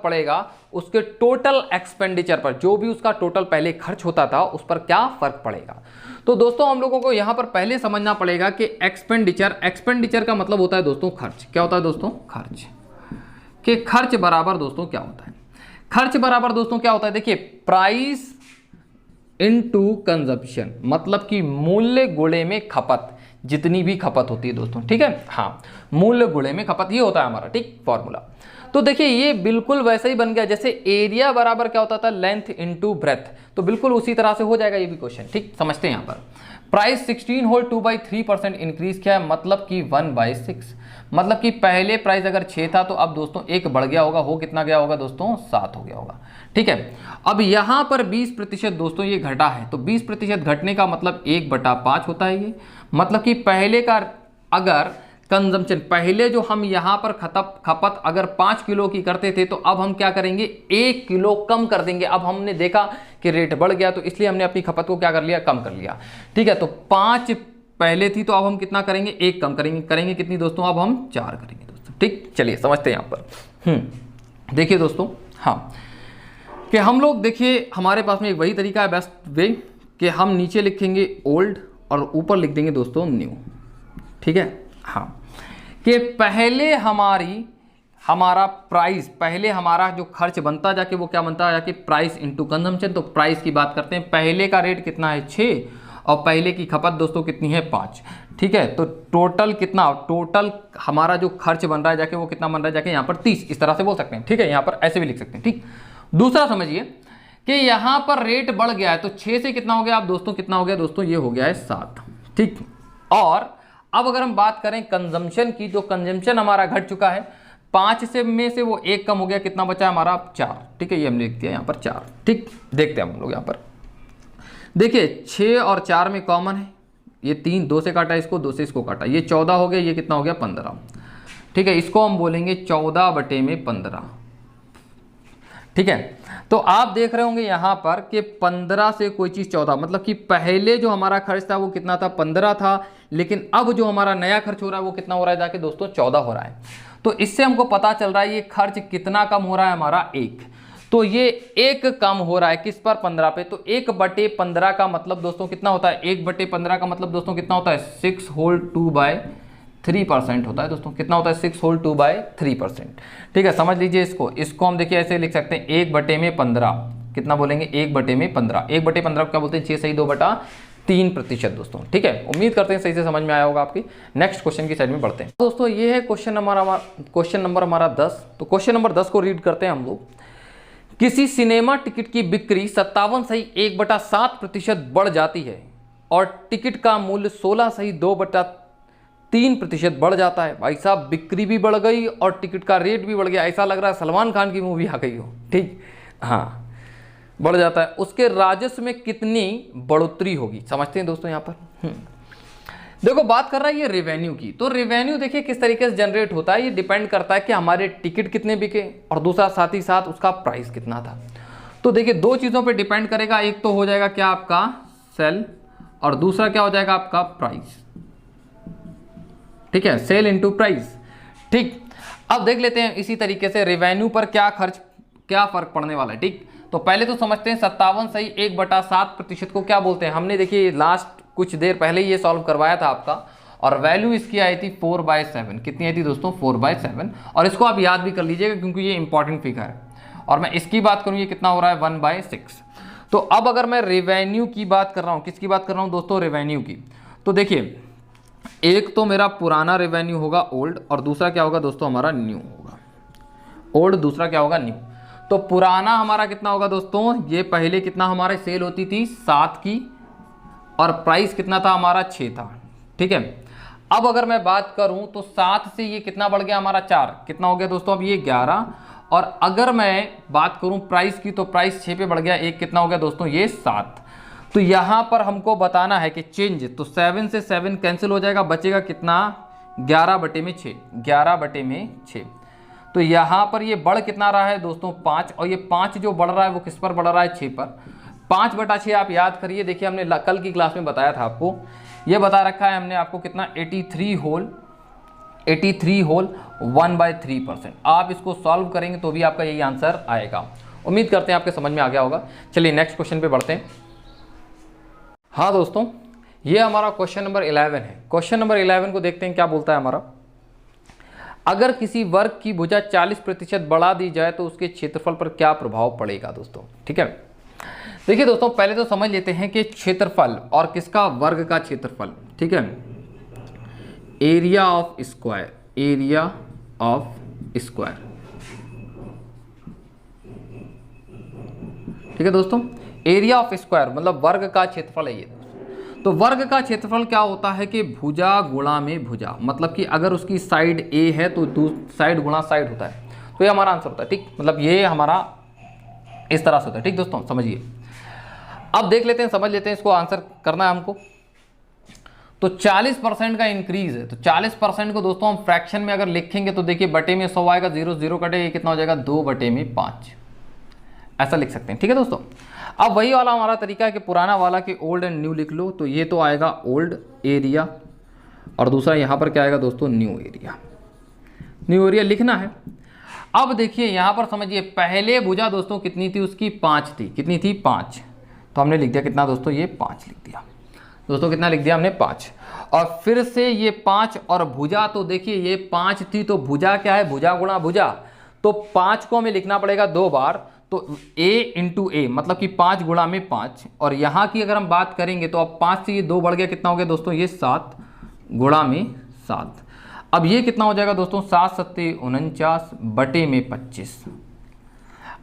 पड़ेगा, उसके टोटल एक्सपेंडिचर पर, जो भी उसका टोटल पहले खर्च होता था उस पर क्या फर्क पड़ेगा। तो दोस्तों हम लोगों को यहां पर पहले समझना पड़ेगा कि एक्सपेंडिचर का मतलब होता है दोस्तों खर्च। क्या होता है दोस्तों, खर्च। कि खर्च बराबर दोस्तों क्या होता है, खर्च बराबर दोस्तों क्या होता है, देखिए प्राइस इनटू कंजप्शन, मतलब कि मूल्य गुणे में खपत, जितनी भी खपत होती है दोस्तों। ठीक है, हाँ, मूल्य गुणे में खपत, ये होता है हमारा ठीक फॉर्मूला। तो देखिए ये बिल्कुल वैसे ही बन गया जैसे एरिया बराबर क्या होता था, लेंथ इनटू ब्रेथ। तो बिल्कुल उसी तरह से हो जाएगा ये भी क्वेश्चन। ठीक, समझते हैं यहाँ पर। प्राइस 16/2/3% इंक्रीज किया है, मतलब कि 1/6। मतलब कि पहले प्राइस अगर 6 था तो अब दोस्तों 1 बढ़ गया होगा, हो कितना गया होगा दोस्तों, 7 हो गया होगा। ठीक है, अब यहाँ पर 20% दोस्तों ये घटा है। तो 20% घटने का मतलब 1/5 होता है ये। मतलब कि पहले का अगर कंजम्पशन, पहले जो हम यहाँ पर खपत अगर 5 किलो की करते थे, तो अब हम क्या करेंगे, 1 किलो कम कर देंगे। अब हमने देखा कि रेट बढ़ गया, तो इसलिए हमने अपनी खपत को क्या कर लिया, कम कर लिया। ठीक है, तो 5 पहले थी, तो अब हम कितना करेंगे, 1 कम करेंगे कितनी दोस्तों, अब हम 4 करेंगे दोस्तों। ठीक, चलिए समझते हैं यहाँ पर। देखिए दोस्तों, हाँ, कि हम लोग देखिए हमारे पास में एक वही तरीका है, बेस्ट वे, कि हम नीचे लिखेंगे ओल्ड और ऊपर लिख देंगे दोस्तों न्यू। ठीक है, हाँ, कि पहले हमारा प्राइस, पहले हमारा जो खर्च बनता जाके वो क्या बनता है, जाके प्राइस इनटू कंजम्पशन। तो प्राइस की बात करते हैं, पहले का रेट कितना है 6 और पहले की खपत दोस्तों कितनी है 5। ठीक है, तो टोटल कितना, टोटल हमारा जो खर्च बन रहा है जाके वो कितना बन रहा है, जाके यहाँ पर 30, इस तरह से बोल सकते हैं। ठीक है, यहाँ पर ऐसे भी लिख सकते हैं। ठीक, दूसरा समझिए कि यहाँ पर रेट बढ़ गया है, तो 6 से कितना हो गया, अब दोस्तों कितना हो गया दोस्तों, ये हो गया है 7। ठीक, और अब अगर हम बात करें कंजम्पशन की, तो कंजम्पशन हमारा घट चुका है, 5 से में से वो 1 कम हो गया, कितना बचा हमारा 4। ठीक है, ये हमने लिख दिया यहाँ पर 4। ठीक, देखते हैं हम लोग यहाँ पर। देखिए 6 और 4 में कॉमन है, ये 3, 2 से काटा इसको, 2 से इसको काटा, ये 14 हो गया, ये कितना हो गया 15। ठीक है, इसको हम बोलेंगे 14/15। ठीक है, तो आप देख रहे होंगे यहाँ पर कि 15 से कोई चीज़ 14, मतलब कि पहले जो हमारा खर्च था वो कितना था, 15 था, लेकिन अब जो हमारा नया खर्च हो रहा है वो कितना हो रहा है, जाके दोस्तों 14 हो रहा है। तो इससे हमको पता चल रहा है ये खर्च कितना कम हो रहा है हमारा, 1। तो ये 1 कम हो रहा है किस पर, 15 पे। तो 1/15 का मतलब दोस्तों कितना होता है, 1/15 का मतलब दोस्तों कितना होता है, 6/2/3% होता है दोस्तों। कितना होता है, 6/2/3%। ठीक है, समझ लीजिए इसको हम देखिए ऐसे लिख सकते हैं, 1/15 कितना बोलेंगे, 1/15। 1/15 क्या बोलते हैं, 6 सही 2/3% दोस्तों। ठीक है, उम्मीद करते हैं सही से समझ में आया होगा आपकी। नेक्स्ट क्वेश्चन की साइड में बढ़ते हैं दोस्तों। ये है क्वेश्चन नंबर हमारा 10। तो क्वेश्चन नंबर 10 को रीड करते हैं हम लोग। किसी सिनेमा टिकट की बिक्री 57 सही 1/7% बढ़ जाती है और टिकट का मूल्य 16 सही 2/3% बढ़ जाता है। भाई साहब, बिक्री भी बढ़ गई और टिकट का रेट भी बढ़ गया, ऐसा लग रहा है सलमान खान की मूवी आ गई हो। ठीक, हाँ, बढ़ जाता है। उसके राजस्व में कितनी बढ़ोतरी होगी, समझते हैं दोस्तों यहाँ पर। देखो बात कर रहा है ये रेवेन्यू की। तो रेवेन्यू देखिए किस तरीके से जनरेट होता है, ये डिपेंड करता है कि हमारे टिकट कितने बिके और दूसरा साथ ही साथ उसका प्राइस कितना था। तो देखिए 2 चीज़ों पे डिपेंड करेगा, एक तो हो जाएगा क्या आपका सेल और दूसरा क्या हो जाएगा आपका प्राइस। ठीक है, सेल इनटू प्राइस। ठीक, अब देख लेते हैं इसी तरीके से रेवेन्यू पर क्या फर्क पड़ने वाला है। ठीक, तो पहले तो समझते हैं 57 सही 1/7% को क्या बोलते हैं। हमने देखिए लास्ट कुछ देर पहले ये सॉल्व करवाया था आपका, और वैल्यू इसकी आई थी 4/7। कितनी आई थी दोस्तों, 4/7। और इसको आप याद भी कर लीजिएगा क्योंकि ये इंपॉर्टेंट फिगर है। और मैं इसकी बात करूँ, ये कितना हो रहा है 1/6। तो अब अगर मैं रेवेन्यू की बात कर रहा हूँ, किसकी बात कर रहा हूँ दोस्तों, रेवेन्यू की, तो देखिए एक तो मेरा पुराना रेवेन्यू होगा ओल्ड, और दूसरा क्या होगा दोस्तों हमारा न्यू होगा। ओल्ड, दूसरा क्या होगा न्यू। तो पुराना हमारा कितना होगा दोस्तों, ये पहले कितना हमारे सेल होती थी 7 की, और प्राइस कितना था हमारा 6 था, ठीक है। अब अगर मैं बात करूं तो 7 से ये कितना बढ़ गया हमारा 4, कितना हो गया दोस्तों अब ये 11, और अगर मैं बात करूं प्राइस की तो प्राइस 6 पे बढ़ गया, एक कितना हो गया दोस्तों ये 7। तो यहां पर हमको बताना है कि चेंज, तो 7 से 7 कैंसिल हो जाएगा, बचेगा कितना 11/6, 11/6। तो यहां पर ये बढ़ कितना रहा है दोस्तों 5, और ये 5 जो बढ़ रहा है वो किस पर बढ़ रहा है 6 पर। 5/6 आप याद करिए, देखिए हमने कल की क्लास में बताया था आपको, ये बता रखा है हमने आपको कितना 83 होल 1/3%। आप इसको सॉल्व करेंगे तो भी आपका यही आंसर आएगा। उम्मीद करते हैं आपके समझ में आ गया होगा। चलिए नेक्स्ट क्वेश्चन पे बढ़ते हैं। हाँ दोस्तों, ये हमारा क्वेश्चन नंबर 11 है। क्वेश्चन नंबर 11 को देखते हैं क्या बोलता है हमारा। अगर किसी वर्ग की भुजा 40% बढ़ा दी जाए तो उसके क्षेत्रफल पर क्या प्रभाव पड़ेगा दोस्तों, ठीक है। देखिए दोस्तों, पहले तो समझ लेते हैं कि क्षेत्रफल और किसका, वर्ग का क्षेत्रफल, ठीक है। Area of square, area of square, ठीक है दोस्तों। एरिया ऑफ स्क्वायर मतलब वर्ग का क्षेत्रफल है ये। तो वर्ग का क्षेत्रफल क्या होता है कि भुजा गुणा में भुजा, मतलब कि अगर उसकी साइड ए है तो साइड गुणा साइड होता है, तो ये हमारा आंसर होता है, ठीक। मतलब ये हमारा इस तरह से होता है, ठीक दोस्तों, समझिए। अब देख लेते हैं, समझ लेते हैं, इसको आंसर करना है हमको। तो 40% का इंक्रीज है, तो 40% को दोस्तों हम फ्रैक्शन में अगर लिखेंगे तो देखिए बटे में 100 आएगा, 0 0 कटेगा, ये कितना हो जाएगा 2/5, ऐसा लिख सकते हैं, ठीक है दोस्तों। अब वही वाला हमारा तरीका है कि पुराना वाला कि ओल्ड एंड न्यू लिख लो, तो ये तो आएगा ओल्ड एरिया, और दूसरा यहाँ पर क्या आएगा दोस्तों न्यू एरिया। न्यू एरिया लिखना है। अब देखिए यहाँ पर समझिए, पहले भुजा दोस्तों कितनी थी उसकी 5 थी, कितनी थी 5, तो हमने लिख दिया कितना दोस्तों ये 5 लिख दिया दोस्तों, कितना लिख दिया हमने 5, और फिर से ये 5 और भुजा, तो देखिए ये 5 थी तो भुजा क्या है, भुजा गुणा भुजा, तो 5 को हमें लिखना पड़ेगा 2 बार, तो a इंटू ए मतलब कि 5 गुणा में 5, और यहाँ की अगर हम बात करेंगे तो अब 5 से ये 2 बढ़ गया, कितना हो गया दोस्तों ये 7 गुणा में 7। अब ये कितना हो जाएगा दोस्तों 7 7 49 बटे में 25।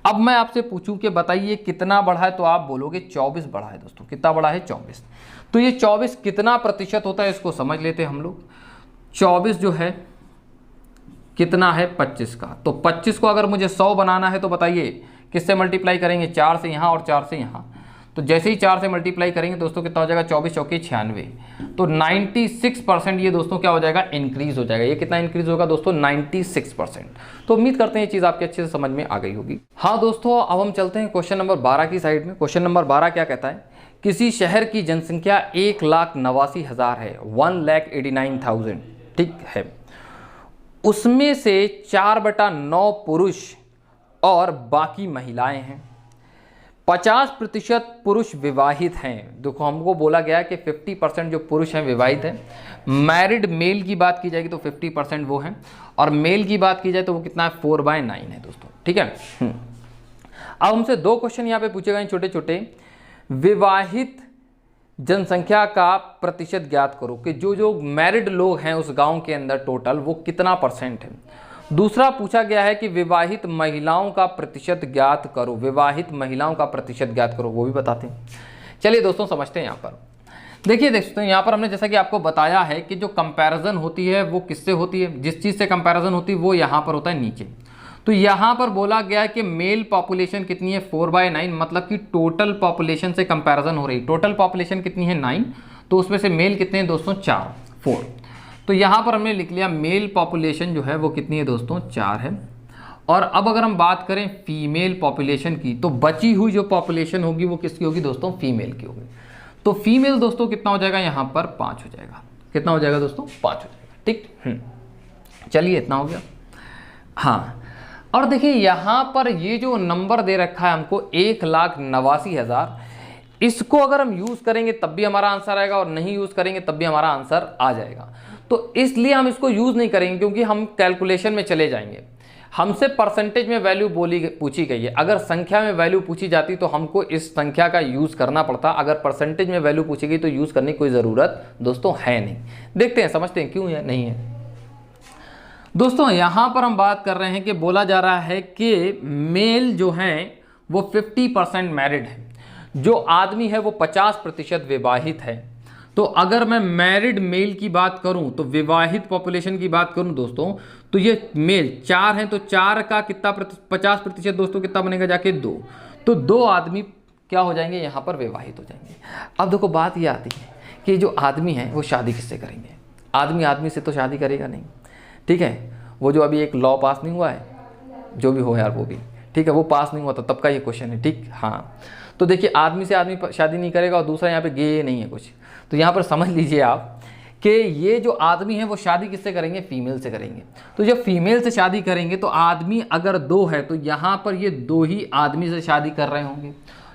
अब मैं आपसे पूछूं कि बताइए कितना बढ़ा है, तो आप बोलोगे 24 बढ़ा है दोस्तों। कितना बढ़ा है 24। तो ये 24 कितना प्रतिशत होता है इसको समझ लेते हैं हम लोग। 24 जो है कितना है 25 का, तो 25 को अगर मुझे 100 बनाना है तो बताइए किससे मल्टीप्लाई करेंगे, 4 से यहाँ और 4 से यहाँ। तो जैसे ही 4 से मल्टीप्लाई करेंगे दोस्तों कितना हो जाएगा 24 चौके 96, तो 96% ये दोस्तों क्या हो जाएगा इंक्रीज हो जाएगा। ये कितना इंक्रीज होगा दोस्तों 96%। तो उम्मीद करते हैं ये चीज़ आपके अच्छे से समझ में आ गई होगी। हाँ दोस्तों, अब हम चलते हैं क्वेश्चन नंबर 12 की साइड में। क्वेश्चन नंबर 12 क्या कहता है, किसी शहर की जनसंख्या 1,89,000 है, 1,89,000 ठीक है, उसमें से 4/9 पुरुष और बाकी महिलाएं हैं, 50% पुरुष विवाहित हैं। देखो हमको बोला गया है कि 50% जो पुरुष हैं विवाहित हैं। मैरिड मेल की बात की जाएगी तो 50% वो हैं, और मेल की बात की जाए तो वो कितना है 4/9 है दोस्तों, ठीक है। अब हमसे 2 क्वेश्चन यहाँ पे पूछे गए छोटे छोटे। विवाहित जनसंख्या का प्रतिशत ज्ञात करो कि जो मैरिड लोग हैं उस गांव के अंदर टोटल वो कितना % है। दूसरा पूछा गया है कि विवाहित महिलाओं का प्रतिशत ज्ञात करो, विवाहित महिलाओं का प्रतिशत ज्ञात करो, वो भी बताते हैं। चलिए दोस्तों समझते हैं। यहाँ पर देखिए दोस्तों, यहाँ पर हमने जैसा कि आपको बताया है कि जो कंपैरिजन होती है वो किससे होती है, जिस चीज़ से कंपैरिजन होती है वो यहाँ पर होता है नीचे। तो यहाँ पर बोला गया है कि मेल पॉपुलेशन कितनी है 4/9, मतलब कि टोटल पॉपुलेशन से कंपैरिजन हो रही है। टोटल पॉपुलेशन कितनी है 9, तो उसमें से मेल कितने हैं दोस्तों 4। तो यहाँ पर हमने लिख लिया मेल पॉपुलेशन जो है वो कितनी है दोस्तों 4 है। और अब अगर हम बात करें फीमेल पॉपुलेशन की, तो बची हुई जो पॉपुलेशन होगी वो किसकी होगी दोस्तों फीमेल की होगी। तो फीमेल दोस्तों कितना हो जाएगा यहाँ पर 5 हो जाएगा। कितना हो जाएगा दोस्तों 5 हो जाएगा, ठीक। चलिए इतना हो गया। हाँ, और देखिए यहाँ पर ये जो नंबर दे रखा है हमको 1,89,000, इसको अगर हम यूज़ करेंगे तब भी हमारा आंसर आएगा और नहीं यूज़ करेंगे तब भी हमारा आंसर आ जाएगा। तो इसलिए हम इसको यूज़ नहीं करेंगे क्योंकि हम कैलकुलेशन में चले जाएंगे। हमसे परसेंटेज में वैल्यू पूछी गई है। अगर संख्या में वैल्यू पूछी जाती तो हमको इस संख्या का यूज़ करना पड़ता। अगर परसेंटेज में वैल्यू पूछी गई तो यूज़ करने की कोई ज़रूरत दोस्तों है नहीं। देखते हैं, समझते हैं क्यों है नहीं है। दोस्तों यहाँ पर हम बात कर रहे हैं कि बोला जा रहा है कि मेल जो हैं वो 50% मैरिड है, जो आदमी है वो 50% विवाहित है। तो अगर मैं मैरिड मेल की बात करूं तो विवाहित पॉपुलेशन की बात करूं दोस्तों, तो ये मेल 4 हैं, तो 4 का कितना 50% दोस्तों कितना बनेगा जाके 2। तो 2 आदमी क्या हो जाएंगे यहाँ पर विवाहित हो जाएंगे। अब देखो बात ये आती है कि जो आदमी है वो शादी किससे करेंगे। आदमी आदमी से तो शादी करेगा नहीं, ठीक है। वो जो अभी एक लॉ पास नहीं हुआ है, जो भी हो यार वो भी ठीक है, वो पास नहीं हुआ था तब का ये क्वेश्चन है, ठीक। हाँ, तो देखिए आदमी से आदमी शादी नहीं करेगा और दूसरा यहाँ पे गे नहीं है कुछ। तो यहाँ पर समझ लीजिए आप कि ये जो आदमी है वो शादी किससे करेंगे, फीमेल से करेंगे। तो जब फीमेल से शादी करेंगे तो आदमी अगर 2 है तो यहाँ पर ये 2 ही आदमी से शादी कर रहे होंगे।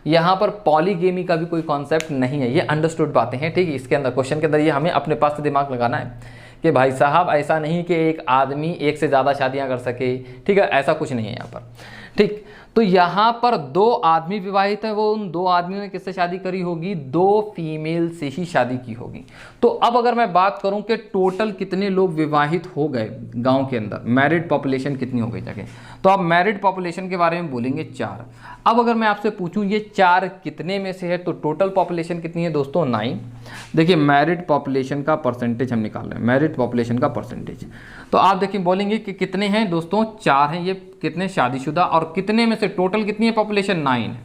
यहाँ पर पॉलीगेमी का भी कोई कॉन्सेप्ट नहीं है, ये अंडरस्टूड बातें हैं, ठीक है। इसके अंदर क्वेश्चन के अंदर ये हमें अपने पास से दिमाग लगाना है कि भाई साहब ऐसा नहीं कि एक आदमी एक से ज़्यादा शादियां कर सके, ठीक है, ऐसा कुछ नहीं है यहाँ पर, ठीक। तो यहाँ पर 2 आदमी विवाहित है, वो उन 2 आदमियों ने किससे शादी करी होगी, 2 फीमेल से ही शादी की होगी। तो अब अगर मैं बात करूं कि टोटल कितने लोग विवाहित हो गए गांव के अंदर, मैरिड पॉपुलेशन कितनी हो गई जगह, तो आप मैरिड पॉपुलेशन के बारे में बोलेंगे 4। अब अगर मैं आपसे पूछूं ये 4 कितने में से है, तो टोटल पॉपुलेशन कितनी है दोस्तों 9। देखिए मैरिड पॉपुलेशन का परसेंटेज हम निकाल रहे हैं, मैरिड पॉपुलेशन का परसेंटेज। तो आप देखिए बोलेंगे कि कितने हैं दोस्तों, 4 हैं। ये कितने शादीशुदा और कितने में से टोटल कितनी है पॉपुलेशन, 9 है,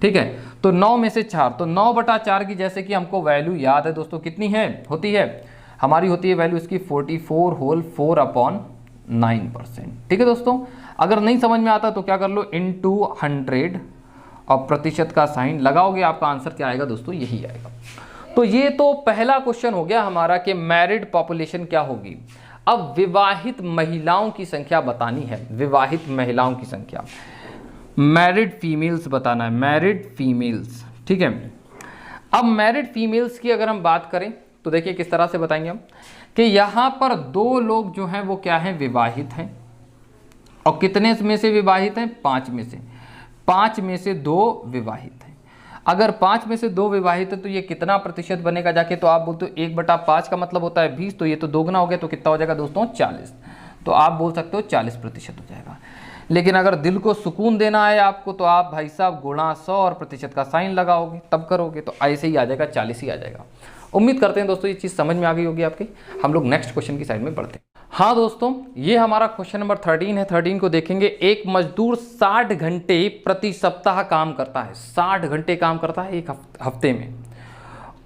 ठीक है। तो 9 में से 4, तो 9/4 की जैसे कि हमको वैल्यू याद है दोस्तों कितनी है, होती है हमारी, होती है वैल्यू इसकी 44 होल 4/9%, ठीक है दोस्तों। अगर नहीं समझ में आता तो क्या कर लो, इनटू 100 और प्रतिशत का साइन लगाओगे, आपका आंसर क्या आएगा दोस्तों, यही आएगा। तो ये तो पहला क्वेश्चन हो गया हमारा कि मैरिड पॉपुलेशन क्या होगी। अब विवाहित महिलाओं की संख्या बतानी है, विवाहित महिलाओं की संख्या, मैरिड फीमेल्स बताना है, मैरिड फीमेल्स, ठीक है। अब मैरिड फीमेल्स की अगर हम बात करें तो देखिए किस तरह से बताएंगे हम कि यहाँ पर 2 लोग जो हैं वो क्या हैं, विवाहित हैं। और कितने में से विवाहित हैं, 5 में से, 5 में से 2 विवाहित हैं। अगर 5 में से 2 विवाहित है तो ये कितना प्रतिशत बनेगा जाके, तो आप बोलते हो 1/5 का मतलब होता है 20, तो ये तो दोगुना हो गया, तो कितना हो जाएगा दोस्तों 40। तो आप बोल सकते हो 40% हो जाएगा। लेकिन अगर दिल को सुकून देना है आपको तो आप भाई साहब गुणा 100 और प्रतिशत का साइन लगाओगे, तब करोगे तो ऐसे ही आ जाएगा, 40 ही आ जाएगा। उम्मीद करते हैं दोस्तों ये चीज़ समझ में आ गई होगी आपकी। हम लोग नेक्स्ट क्वेश्चन की साइड में बढ़ते हैं। हाँ दोस्तों, ये हमारा क्वेश्चन नंबर 13 है। 13 को देखेंगे। एक मजदूर 60 घंटे प्रति सप्ताह काम करता है, 60 घंटे काम करता है एक हफ्ते में,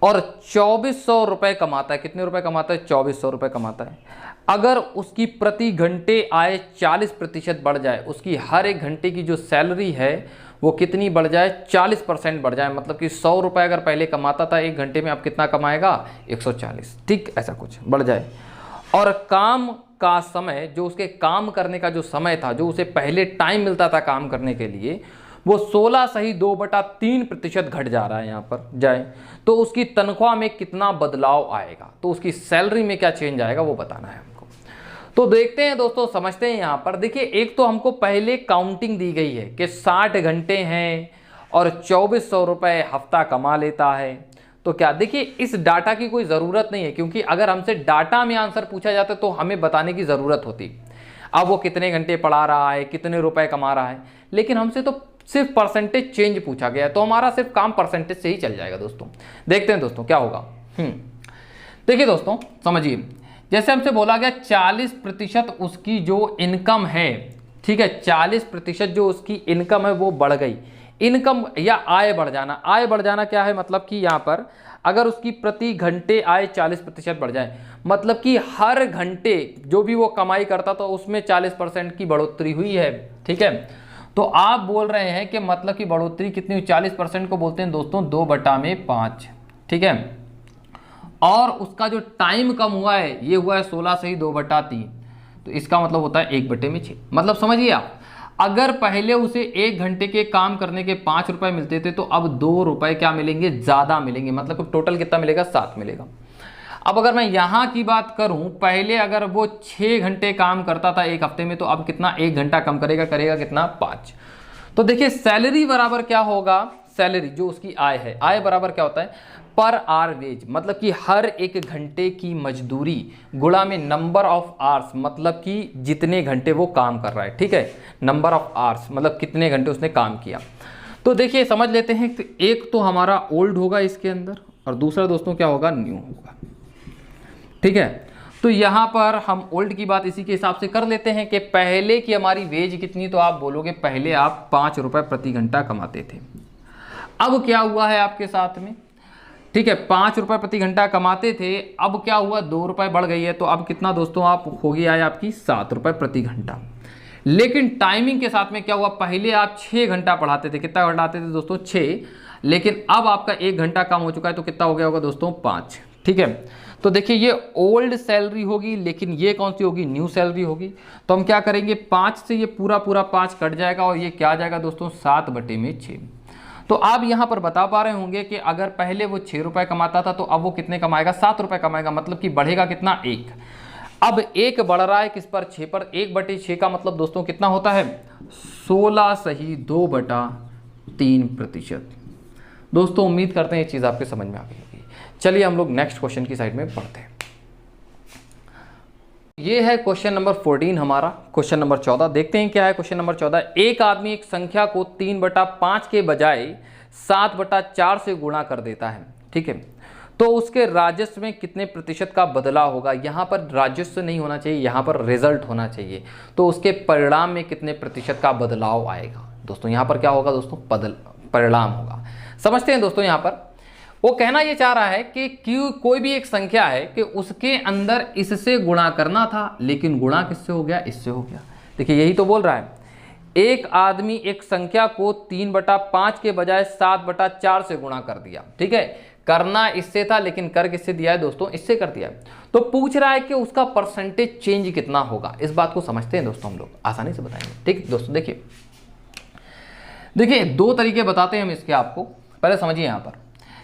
और 2400 रुपये कमाता है। कितने रुपए कमाता है, 2400 रुपये कमाता है। अगर उसकी प्रति घंटे आय 40% बढ़ जाए, उसकी हर एक घंटे की जो सैलरी है वो कितनी बढ़ जाए, 40% बढ़ जाए, मतलब कि 100 रुपये अगर पहले कमाता था एक घंटे में, अब कितना कमाएगा, 140, ठीक, ऐसा कुछ बढ़ जाए। और काम का समय, जो उसके काम करने का जो समय था, जो उसे पहले टाइम मिलता था काम करने के लिए, वो 16 सही 2/3% घट जा रहा है यहाँ पर जाए, तो उसकी तनख्वाह में कितना बदलाव आएगा, तो उसकी सैलरी में क्या चेंज आएगा वो बताना है हमको। तो देखते हैं दोस्तों, समझते हैं। यहाँ पर देखिए, एक तो हमको पहले काउंटिंग दी गई है कि 60 घंटे हैं और 2400 रुपये हफ्ता कमा लेता है। तो क्या देखिए, इस डाटा की कोई ज़रूरत नहीं है, क्योंकि अगर हमसे डाटा में आंसर पूछा जाता तो हमें बताने की ज़रूरत होती, अब वो कितने घंटे पढ़ा रहा है, कितने रुपए कमा रहा है। लेकिन हमसे तो सिर्फ परसेंटेज चेंज पूछा गया है, तो हमारा सिर्फ काम परसेंटेज से ही चल जाएगा दोस्तों। देखते हैं दोस्तों क्या होगा। देखिए दोस्तों, समझिए, जैसे हमसे बोला गया 40% उसकी जो इनकम है, ठीक है, 40% जो उसकी इनकम है वो बढ़ गई। इनकम या आय बढ़ जाना, आय बढ़ जाना क्या है, मतलब कि यहाँ पर अगर उसकी प्रति घंटे आय 40% बढ़ जाए, मतलब कि हर घंटे जो भी वो कमाई करता था उसमें 40% की बढ़ोतरी हुई है, ठीक है। तो आप बोल रहे हैं कि मतलब कि बढ़ोतरी कितनी हुई, 40% को बोलते हैं दोस्तों 2/5, ठीक है। और उसका जो टाइम कम हुआ है, ये हुआ है 16 से ही 2/3, तो इसका मतलब होता है 1/6। मतलब समझिए आप, अगर पहले उसे 1 घंटे के काम करने के 5 रुपए मिलते थे, तो अब 2 रुपए क्या मिलेंगे, ज़्यादा मिलेंगे, मतलब टोटल कितना मिलेगा, 7 मिलेगा। अब अगर मैं यहाँ की बात करूँ, पहले अगर वो 6 घंटे काम करता था एक हफ्ते में, तो अब कितना 1 घंटा कम करेगा, करेगा कितना 5। तो देखिए सैलरी बराबर क्या होगा, सैलरी जो उसकी आय है, आय बराबर क्या होता है पर आवर वेज, मतलब कि हर 1 घंटे की मजदूरी गुणा में नंबर ऑफ आवर्स, मतलब कि जितने घंटे वो काम कर रहा है, ठीक है, नंबर ऑफ आवर्स मतलब कितने घंटे उसने काम किया। तो देखिए समझ लेते हैं कि एक तो हमारा ओल्ड होगा इसके अंदर, और दूसरा दोस्तों क्या होगा, न्यू होगा, ठीक है। तो यहाँ पर हम ओल्ड की बात इसी के हिसाब से कर लेते हैं कि पहले की हमारी वेज कितनी, तो आप बोलोगे पहले आप 5 रुपये प्रति घंटा कमाते थे। अब क्या हुआ है आपके साथ में, ठीक है, 5 रुपये प्रति घंटा कमाते थे, अब क्या हुआ 2 रुपये बढ़ गई है, तो अब कितना दोस्तों आप होगी आय आपकी 7 रुपये प्रति घंटा। लेकिन टाइमिंग के साथ में क्या हुआ, पहले आप 6 घंटा पढ़ाते थे, कितना पढ़ाते थे दोस्तों 6, लेकिन अब आपका 1 घंटा कम हो चुका है, तो कितना हो गया होगा दोस्तों 5, ठीक है। तो देखिए ये ओल्ड सैलरी होगी, लेकिन ये कौन सी होगी, न्यू सैलरी होगी। तो हम क्या करेंगे, 5 से ये पूरा 5 कट जाएगा, और ये क्या आ जाएगा दोस्तों 7/6। तो आप यहाँ पर बता पा रहे होंगे कि अगर पहले वो 6 रुपये कमाता था, तो अब वो कितने कमाएगा, 7 रुपये कमाएगा, मतलब कि बढ़ेगा कितना 1। अब 1 बढ़ रहा है किस पर, 6 पर, 1/6 का मतलब दोस्तों कितना होता है 16 सही 2/3%। दोस्तों उम्मीद करते हैं ये चीज़ आपके समझ में आ गई होगी। चलिए हम लोग नेक्स्ट क्वेश्चन की साइड में पढ़ते हैं। ये है क्वेश्चन नंबर 14 हमारा। क्वेश्चन नंबर 14 देखते हैं क्या है। क्वेश्चन नंबर 14, एक आदमी एक संख्या को 3/5 के बजाय 7/4 से गुणा कर देता है, ठीक है, तो उसके राजस्व में कितने प्रतिशत का बदलाव होगा। यहाँ पर राजस्व नहीं होना चाहिए, यहाँ पर रिजल्ट होना चाहिए। तो उसके परिणाम में कितने प्रतिशत का बदलाव आएगा। दोस्तों यहाँ पर क्या होगा दोस्तों, परिणाम होगा। समझते हैं दोस्तों, यहाँ पर वो कहना ये चाह रहा है कि कोई भी एक संख्या है कि उसके अंदर इससे गुणा करना था, लेकिन गुणा किससे हो गया, इससे हो गया। देखिए यही तो बोल रहा है, एक आदमी एक संख्या को 3/5 के बजाय 7/4 से गुणा कर दिया, ठीक है, करना इससे था लेकिन कर किससे दिया है दोस्तों, इससे कर दिया है। तो पूछ रहा है कि उसका परसेंटेज चेंज कितना होगा। इस बात को समझते हैं दोस्तों, हम लोग आसानी से बताएंगे, ठीक है दोस्तों। देखिए 2 तरीके बताते हैं हम इसके आपको, पहले समझिए यहाँ पर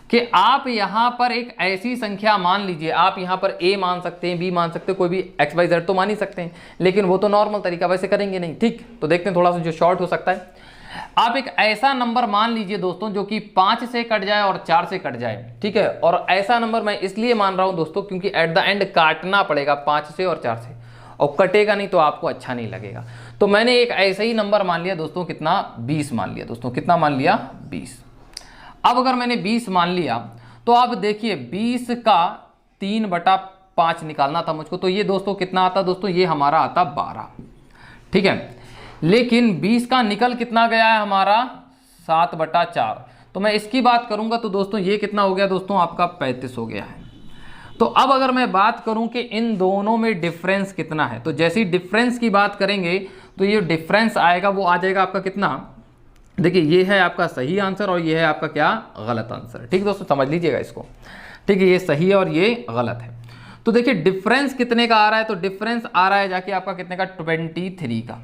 कि आप यहाँ पर एक ऐसी संख्या मान लीजिए, आप यहाँ पर a मान सकते हैं, b मान सकते हैं, कोई भी XYZ तो मान ही सकते हैं, लेकिन वो तो नॉर्मल तरीका, वैसे करेंगे नहीं, ठीक। तो देखते हैं थोड़ा सा जो शॉर्ट हो सकता है। आप एक ऐसा नंबर मान लीजिए दोस्तों जो कि 5 से कट जाए और 4 से कट जाए, ठीक है। और ऐसा नंबर मैं इसलिए मान रहा हूँ दोस्तों क्योंकि एट द एंड काटना पड़ेगा 5 से और 4 से, और कटेगा नहीं तो आपको अच्छा नहीं लगेगा। तो मैंने एक ऐसा ही नंबर मान लिया दोस्तों, कितना 20 मान लिया दोस्तों, कितना मान लिया 20। अब अगर मैंने 20 मान लिया तो आप देखिए 20 का 3/5 निकालना था मुझको, तो ये दोस्तों कितना आता दोस्तों, ये हमारा आता 12, ठीक है। लेकिन 20 का निकल कितना गया है हमारा 7/4। तो मैं इसकी बात करूंगा तो दोस्तों ये कितना हो गया दोस्तों, आपका 35 हो गया है। तो अब अगर मैं बात करूं कि इन दोनों में डिफरेंस कितना है, तो जैसे ही डिफरेंस की बात करेंगे तो ये डिफरेंस आएगा वो आ जाएगा आपका कितना, देखिए ये है आपका सही आंसर और ये है आपका क्या, गलत आंसर, ठीक दोस्तों, समझ लीजिएगा इसको, ठीक है। ये सही है और ये गलत है। तो देखिए डिफरेंस कितने का आ रहा है, तो डिफरेंस आ रहा है जाके आपका कितने का, 23 का,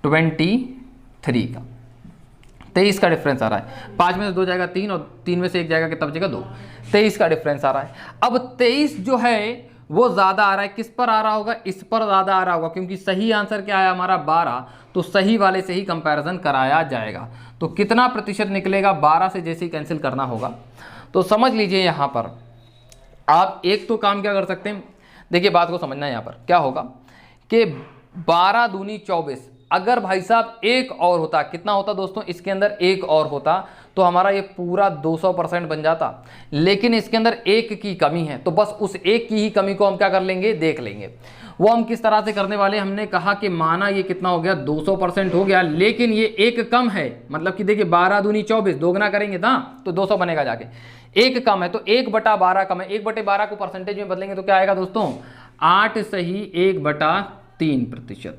23 का, 23 का डिफरेंस आ रहा है। 5 में से 2 जाएगा 3 और 3 में से 1 जाएगा कितना बचेगा 2, 23 का डिफरेंस आ रहा है। अब 23 जो है वो ज़्यादा आ रहा है, किस पर आ रहा होगा, इस पर ज़्यादा आ रहा होगा, क्योंकि सही आंसर क्या है हमारा 12, तो सही वाले से ही कंपैरिजन कराया जाएगा। तो कितना प्रतिशत निकलेगा, 12 से जैसे ही कैंसिल करना होगा। तो समझ लीजिए यहाँ पर आप एक तो काम क्या कर सकते हैं, देखिए बात को समझना है यहाँ पर क्या होगा कि 12 दूनी 24, अगर भाई साहब एक और होता, कितना होता दोस्तों, इसके अंदर एक और होता तो हमारा ये पूरा 200% बन जाता, लेकिन इसके अंदर एक की कमी है, तो बस उस एक की ही कमी को हम क्या कर लेंगे, देख लेंगे। वो हम किस तरह से करने वाले, हमने कहा कि माना ये कितना हो गया 200% हो गया, लेकिन ये एक कम है, मतलब कि देखिए 12 दूनी 24, दोगुना करेंगे ना तो 200 बनेगा जाके, एक कम है तो 1/12 कम है, 1/12 को परसेंटेज में बदलेंगे तो क्या आएगा दोस्तों, 8 सही 1/3%।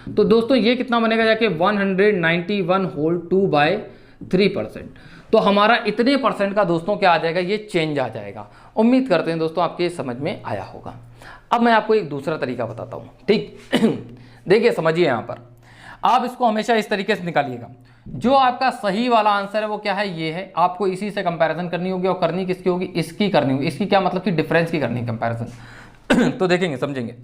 तो दोस्तों ये कितना बनेगा जाके 191 होल 2/3%। तो हमारा इतने परसेंट का दोस्तों क्या आ जाएगा, ये चेंज आ जाएगा। उम्मीद करते हैं दोस्तों आपके समझ में आया होगा। अब मैं आपको एक दूसरा तरीका बताता हूँ, ठीक देखिए समझिए, यहाँ पर आप इसको हमेशा इस तरीके से निकालिएगा। जो आपका सही वाला आंसर है वो क्या है, ये है। आपको इसी से कंपैरिजन करनी होगी, और करनी किसकी होगी, इसकी करनी होगी। इसकी क्या मतलब कि डिफरेंस की करनी कंपैरिजन। तो देखेंगे, समझेंगे।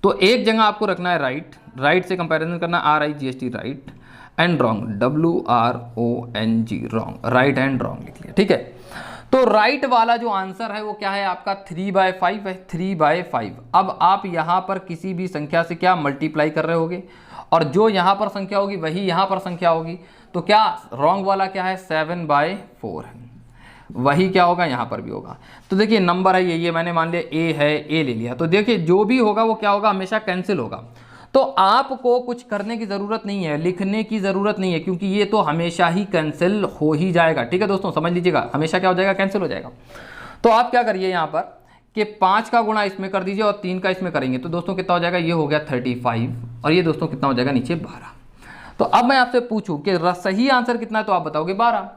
तो एक जगह आपको रखना है राइट, राइट से कंपैरिजन करना, RIGHT right, and wrong WRONG wrong, right and wrong लिख लिया, ठीक है। तो राइट वाला जो आंसर है वो क्या है आपका 3/5 है, 3/5। अब आप यहां पर किसी भी संख्या से क्या मल्टीप्लाई कर रहे होगे, और जो यहां पर संख्या होगी वही यहां पर संख्या होगी। तो क्या रॉन्ग वाला क्या है 7/4 है, वही क्या होगा यहां पर भी होगा। तो देखिए नंबर है ये मैंने मान लिया A है, A ले लिया। तो देखिए जो भी होगा वो क्या होगा, हमेशा कैंसिल होगा। तो आपको कुछ करने की ज़रूरत नहीं है, लिखने की ज़रूरत नहीं है, क्योंकि ये तो हमेशा ही कैंसिल हो ही जाएगा, ठीक है दोस्तों, समझ लीजिएगा, हमेशा क्या हो जाएगा, कैंसिल हो जाएगा। तो आप क्या करिए यहाँ पर कि 5 का गुणा इसमें कर दीजिए और 3 का इसमें करेंगे, तो दोस्तों कितना हो जाएगा, ये हो गया 35, और ये दोस्तों कितना हो जाएगा नीचे 12। तो अब मैं आपसे पूछूं कि सही आंसर कितना है, तो आप बताओगे 12,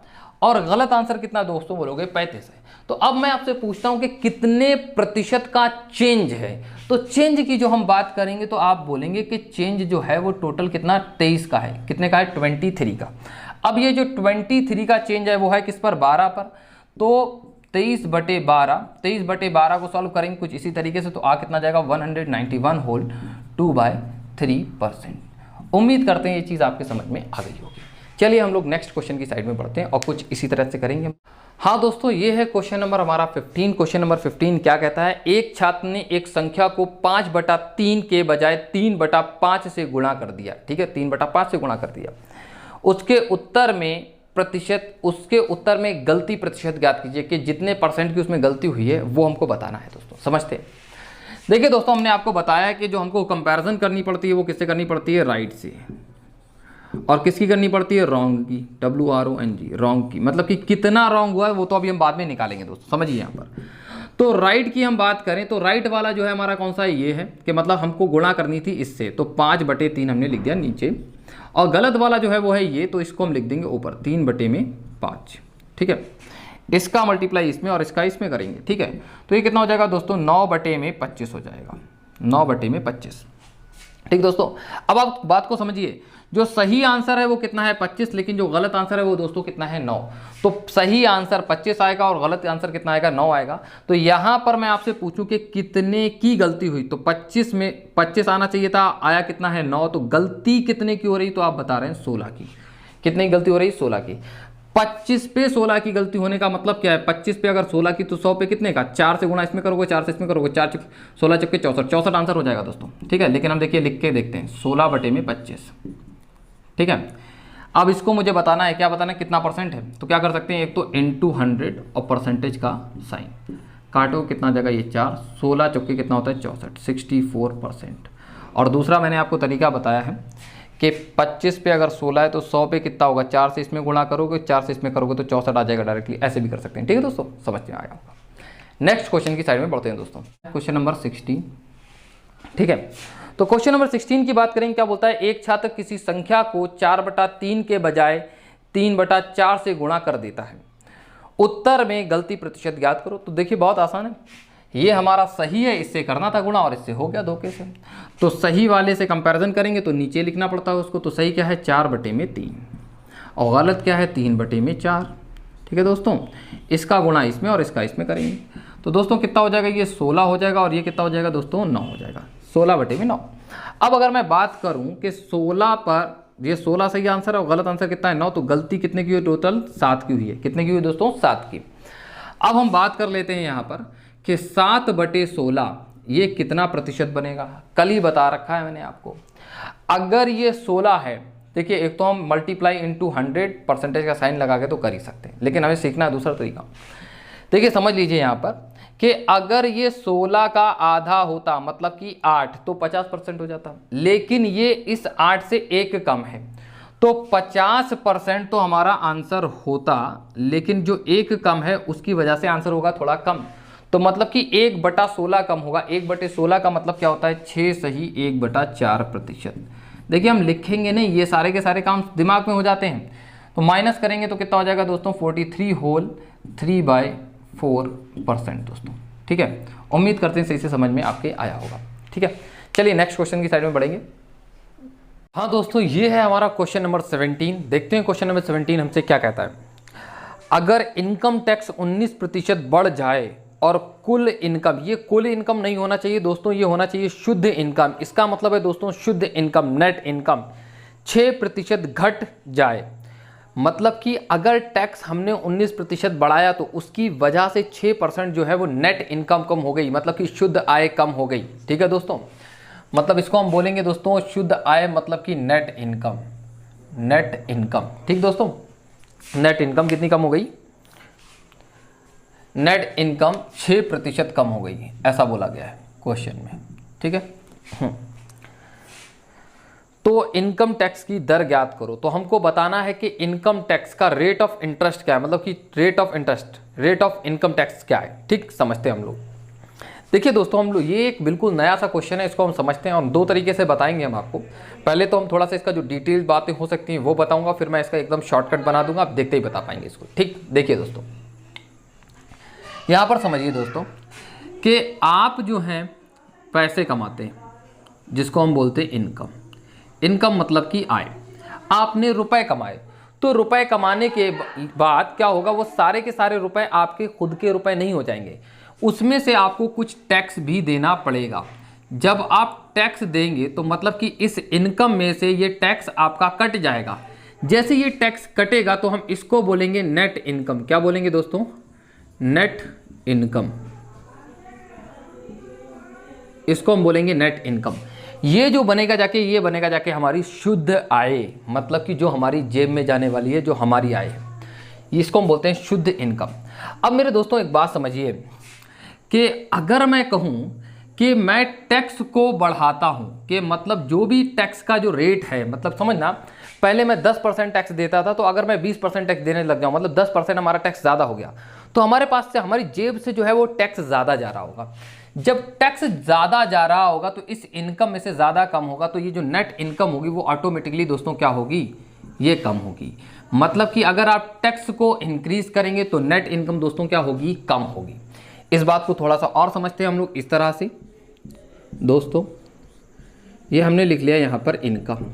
और गलत आंसर कितना है दोस्तों, बोलोगे 35 है। तो अब मैं आपसे पूछता हूं कि कितने प्रतिशत का चेंज है। तो चेंज की जो हम बात करेंगे तो आप बोलेंगे कि चेंज जो है वो टोटल कितना 23 का है, कितने का है 23 का। अब ये जो 23 का चेंज है वो है किस पर, 12 पर। तो 23/12, 23/12 को सॉल्व करेंगे कुछ इसी तरीके से, तो आ कितना जाएगा 191 होल 2/3%। उम्मीद करते हैं ये चीज़ आपके समझ में आ गई होगी। चलिए हम लोग नेक्स्ट क्वेश्चन की साइड में बढ़ते हैं और कुछ इसी तरह से करेंगे। हाँ दोस्तों, ये है क्वेश्चन नंबर हमारा 15। क्वेश्चन नंबर 15 क्या कहता है, एक छात्र ने एक संख्या को 5/3 के बजाय 3/5 से गुणा कर दिया, ठीक है, 3/5 से गुणा कर दिया। उसके उत्तर में गलती प्रतिशत ज्ञात कीजिए, कि जितने परसेंट की उसमें गलती हुई है वो हमको बताना है दोस्तों, समझते हैं। देखिए दोस्तों, हमने आपको बताया कि जो हमको कंपैरिजन करनी पड़ती है वो किससे करनी पड़ती है, राइट से, और किसकी करनी पड़ती है, रॉन्ग की, WRONG रॉन्ग की। मतलब कि कितना रॉन्ग हुआ है वो तो अभी हम बाद में निकालेंगे दोस्तों, समझिए यहाँ पर। तो राइट की हम बात करें तो राइट वाला जो है हमारा कौन सा है, ये है कि मतलब हमको गुणा करनी थी इससे, तो 5/3 हमने लिख दिया नीचे। और गलत वाला जो है वो है ये, तो इसको हम लिख देंगे ऊपर 3/5, ठीक है। इसका मल्टीप्लाई इसमें और इसका इसमें करेंगे, ठीक है। तो ये कितना हो जाएगा दोस्तों, 9/25 हो जाएगा, 9/25, ठीक दोस्तों। अब आप बात को समझिए, जो सही आंसर है वो कितना है 25, लेकिन जो गलत आंसर है वो दोस्तों कितना है 9। तो सही आंसर 25 आएगा और गलत आंसर कितना आएगा, 9 आएगा। तो यहां पर मैं आपसे पूछूं कि कितने की गलती हुई, तो 25 में 25 आना चाहिए था, आया कितना है 9। तो गलती कितने की हो रही, तो आप बता रहे हैं 16 की। कितनी गलती हो रही, 16 की। 25 पे 16 की गलती होने का मतलब क्या है, 25 पे अगर 16 की तो 100 पे कितने का, 4 से गुणा इसमें करोगे, 4 से इसमें करोगे, 4 16 चक्के 64 आंसर हो जाएगा दोस्तों, ठीक है। लेकिन हम देखिए लिख के देखते हैं 16/25, ठीक है। अब इसको मुझे बताना है, क्या बताना है, कितना परसेंट है। तो क्या कर सकते हैं, एक तो इंटू 100 और परसेंटेज का साइन काटो, कितना जगह ये 4, 16 चौके कितना होता है 64, 64%। और दूसरा मैंने आपको तरीका बताया है कि 25 पे अगर 16 है तो 100 पे कितना होगा, 4 से इसमें गुणा करोगे, 4 से इसमें करोगे तो 64 आ जाएगा डायरेक्टली। ऐसे भी कर सकते हैं, ठीक है दोस्तों, समझ में आया होगा। नेक्स्ट क्वेश्चन की साइड में बढ़ते हैं दोस्तों, क्वेश्चन नंबर 16, ठीक है। तो क्वेश्चन नंबर 16 की बात करेंगे, क्या बोलता है, एक छात्र किसी संख्या को 4/3 के बजाय 3/4 से गुणा कर देता है, उत्तर में गलती प्रतिशत ज्ञात करो। तो देखिए बहुत आसान है, ये हमारा सही है, इससे करना था गुणा और इससे हो गया धोखे से। तो सही वाले से कंपैरिजन करेंगे तो नीचे लिखना पड़ता है उसको। तो सही क्या है 4/3 और गलत क्या है 3/4, ठीक है दोस्तों। इसका गुणा इसमें और इसका इसमें करेंगे तो दोस्तों कितना हो जाएगा, ये 16 हो जाएगा, और ये कितना हो जाएगा दोस्तों 9 हो जाएगा, 16/9। अब अगर मैं बात करूं कि 16 पर, ये 16 सही आंसर है और गलत आंसर कितना है 9, तो गलती कितने की हुई, टोटल 7 की हुई है। कितने की हुई दोस्तों, 7 की। अब हम बात कर लेते हैं यहाँ पर कि 7/16 ये कितना प्रतिशत बनेगा, कल ही बता रखा है मैंने आपको। अगर ये 16 है, देखिए एक तो हम मल्टीप्लाई इंटू 100 परसेंटेज का साइन लगा के तो कर ही सकते हैं, लेकिन हमें सीखना है दूसरा तरीका। देखिए समझ लीजिए यहाँ पर कि अगर ये 16 का आधा होता, मतलब कि 8, तो 50% हो जाता, लेकिन ये इस 8 से 1 कम है, तो 50% तो हमारा आंसर होता, लेकिन जो 1 कम है उसकी वजह से आंसर होगा थोड़ा कम। तो मतलब कि 1/16 कम होगा। 1/16 का मतलब क्या होता है, 6 सही 1/4%। देखिए हम लिखेंगे नहीं, ये सारे के सारे काम दिमाग में हो जाते हैं। तो माइनस करेंगे तो कितना हो जाएगा दोस्तों, 43 होल 3/4% दोस्तों, ठीक है। उम्मीद करते हैं सही से समझ में आपके आया होगा, ठीक है। चलिए नेक्स्ट क्वेश्चन की साइड में बढ़ेंगे। हाँ दोस्तों, ये है हमारा क्वेश्चन नंबर 17। देखते हैं क्वेश्चन नंबर 17 हमसे क्या कहता है। अगर इनकम टैक्स 19% बढ़ जाए और कुल इनकम, ये कुल इनकम नहीं होना चाहिए दोस्तों, ये होना चाहिए शुद्ध इनकम। इसका मतलब है दोस्तों शुद्ध इनकम, नेट इनकम 6% घट जाए। मतलब कि अगर टैक्स हमने 19% बढ़ाया तो उसकी वजह से 6% जो है वो नेट इनकम कम हो गई, मतलब कि शुद्ध आय कम हो गई। ठीक है दोस्तों, मतलब इसको हम बोलेंगे दोस्तों शुद्ध आय, मतलब कि नेट इनकम। नेट इनकम, ठीक दोस्तों, नेट इनकम कितनी कम हो गई? नेट इनकम 6% कम हो गई, ऐसा बोला गया है क्वेश्चन में। ठीक है, तो इनकम टैक्स की दर ज्ञात करो। तो हमको बताना है कि इनकम टैक्स का रेट ऑफ इंटरेस्ट क्या है, मतलब कि rate of interest, rate of income tax क्या है। ठीक, समझते हैं हम लोग। देखिए दोस्तों, हम लोग ये एक बिल्कुल नया सा क्वेश्चन है, इसको हम समझते हैं और दो तरीके से बताएंगे हम आपको। पहले तो हम थोड़ा सा इसका जो डिटेल बातें हो सकती हैं वो बताऊंगा, फिर मैं इसका एकदम शॉर्टकट बना दूंगा, आप देखते ही बता पाएंगे इसको। ठीक, देखिए दोस्तों, यहाँ पर समझिए दोस्तों कि आप जो हैं पैसे कमाते हैं, जिसको हम बोलते हैं इनकम। इनकम मतलब कि आय। आपने रुपए कमाए, तो रुपए कमाने के बाद क्या होगा, वो सारे के सारे रुपए आपके खुद के रुपए नहीं हो जाएंगे, उसमें से आपको कुछ टैक्स भी देना पड़ेगा। जब आप टैक्स देंगे तो मतलब कि इस इनकम में से ये टैक्स आपका कट जाएगा। जैसे ये टैक्स कटेगा तो हम इसको बोलेंगे नेट इनकम। क्या बोलेंगे दोस्तों? Net income. इसको हम बोलेंगे नेट इनकम। ये जो बनेगा जाके, ये बनेगा जाके हमारी शुद्ध आय, मतलब कि जो हमारी जेब में जाने वाली है, जो हमारी आय है, इसको हम बोलते हैं शुद्ध इनकम। अब मेरे दोस्तों एक बात समझिए कि अगर मैं कहूं कि मैं टैक्स को बढ़ाता हूं, कि मतलब जो भी टैक्स का जो रेट है, मतलब समझना, पहले मैं 10% टैक्स देता था, तो अगर मैं 20% टैक्स देने लग जाऊं, मतलब 10% हमारा टैक्स ज़्यादा हो गया, तो हमारे पास से, हमारी जेब से जो है वो टैक्स ज़्यादा जा रहा होगा। जब टैक्स ज़्यादा जा रहा होगा तो इस इनकम में से ज़्यादा कम होगा, तो ये जो नेट इनकम होगी वो ऑटोमेटिकली दोस्तों क्या होगी? ये कम होगी। मतलब कि अगर आप टैक्स को इंक्रीज करेंगे तो नेट इनकम दोस्तों क्या होगी? कम होगी। इस बात को थोड़ा सा और समझते हैं हम लोग इस तरह से दोस्तों। ये हमने लिख लिया यहाँ पर इनकम।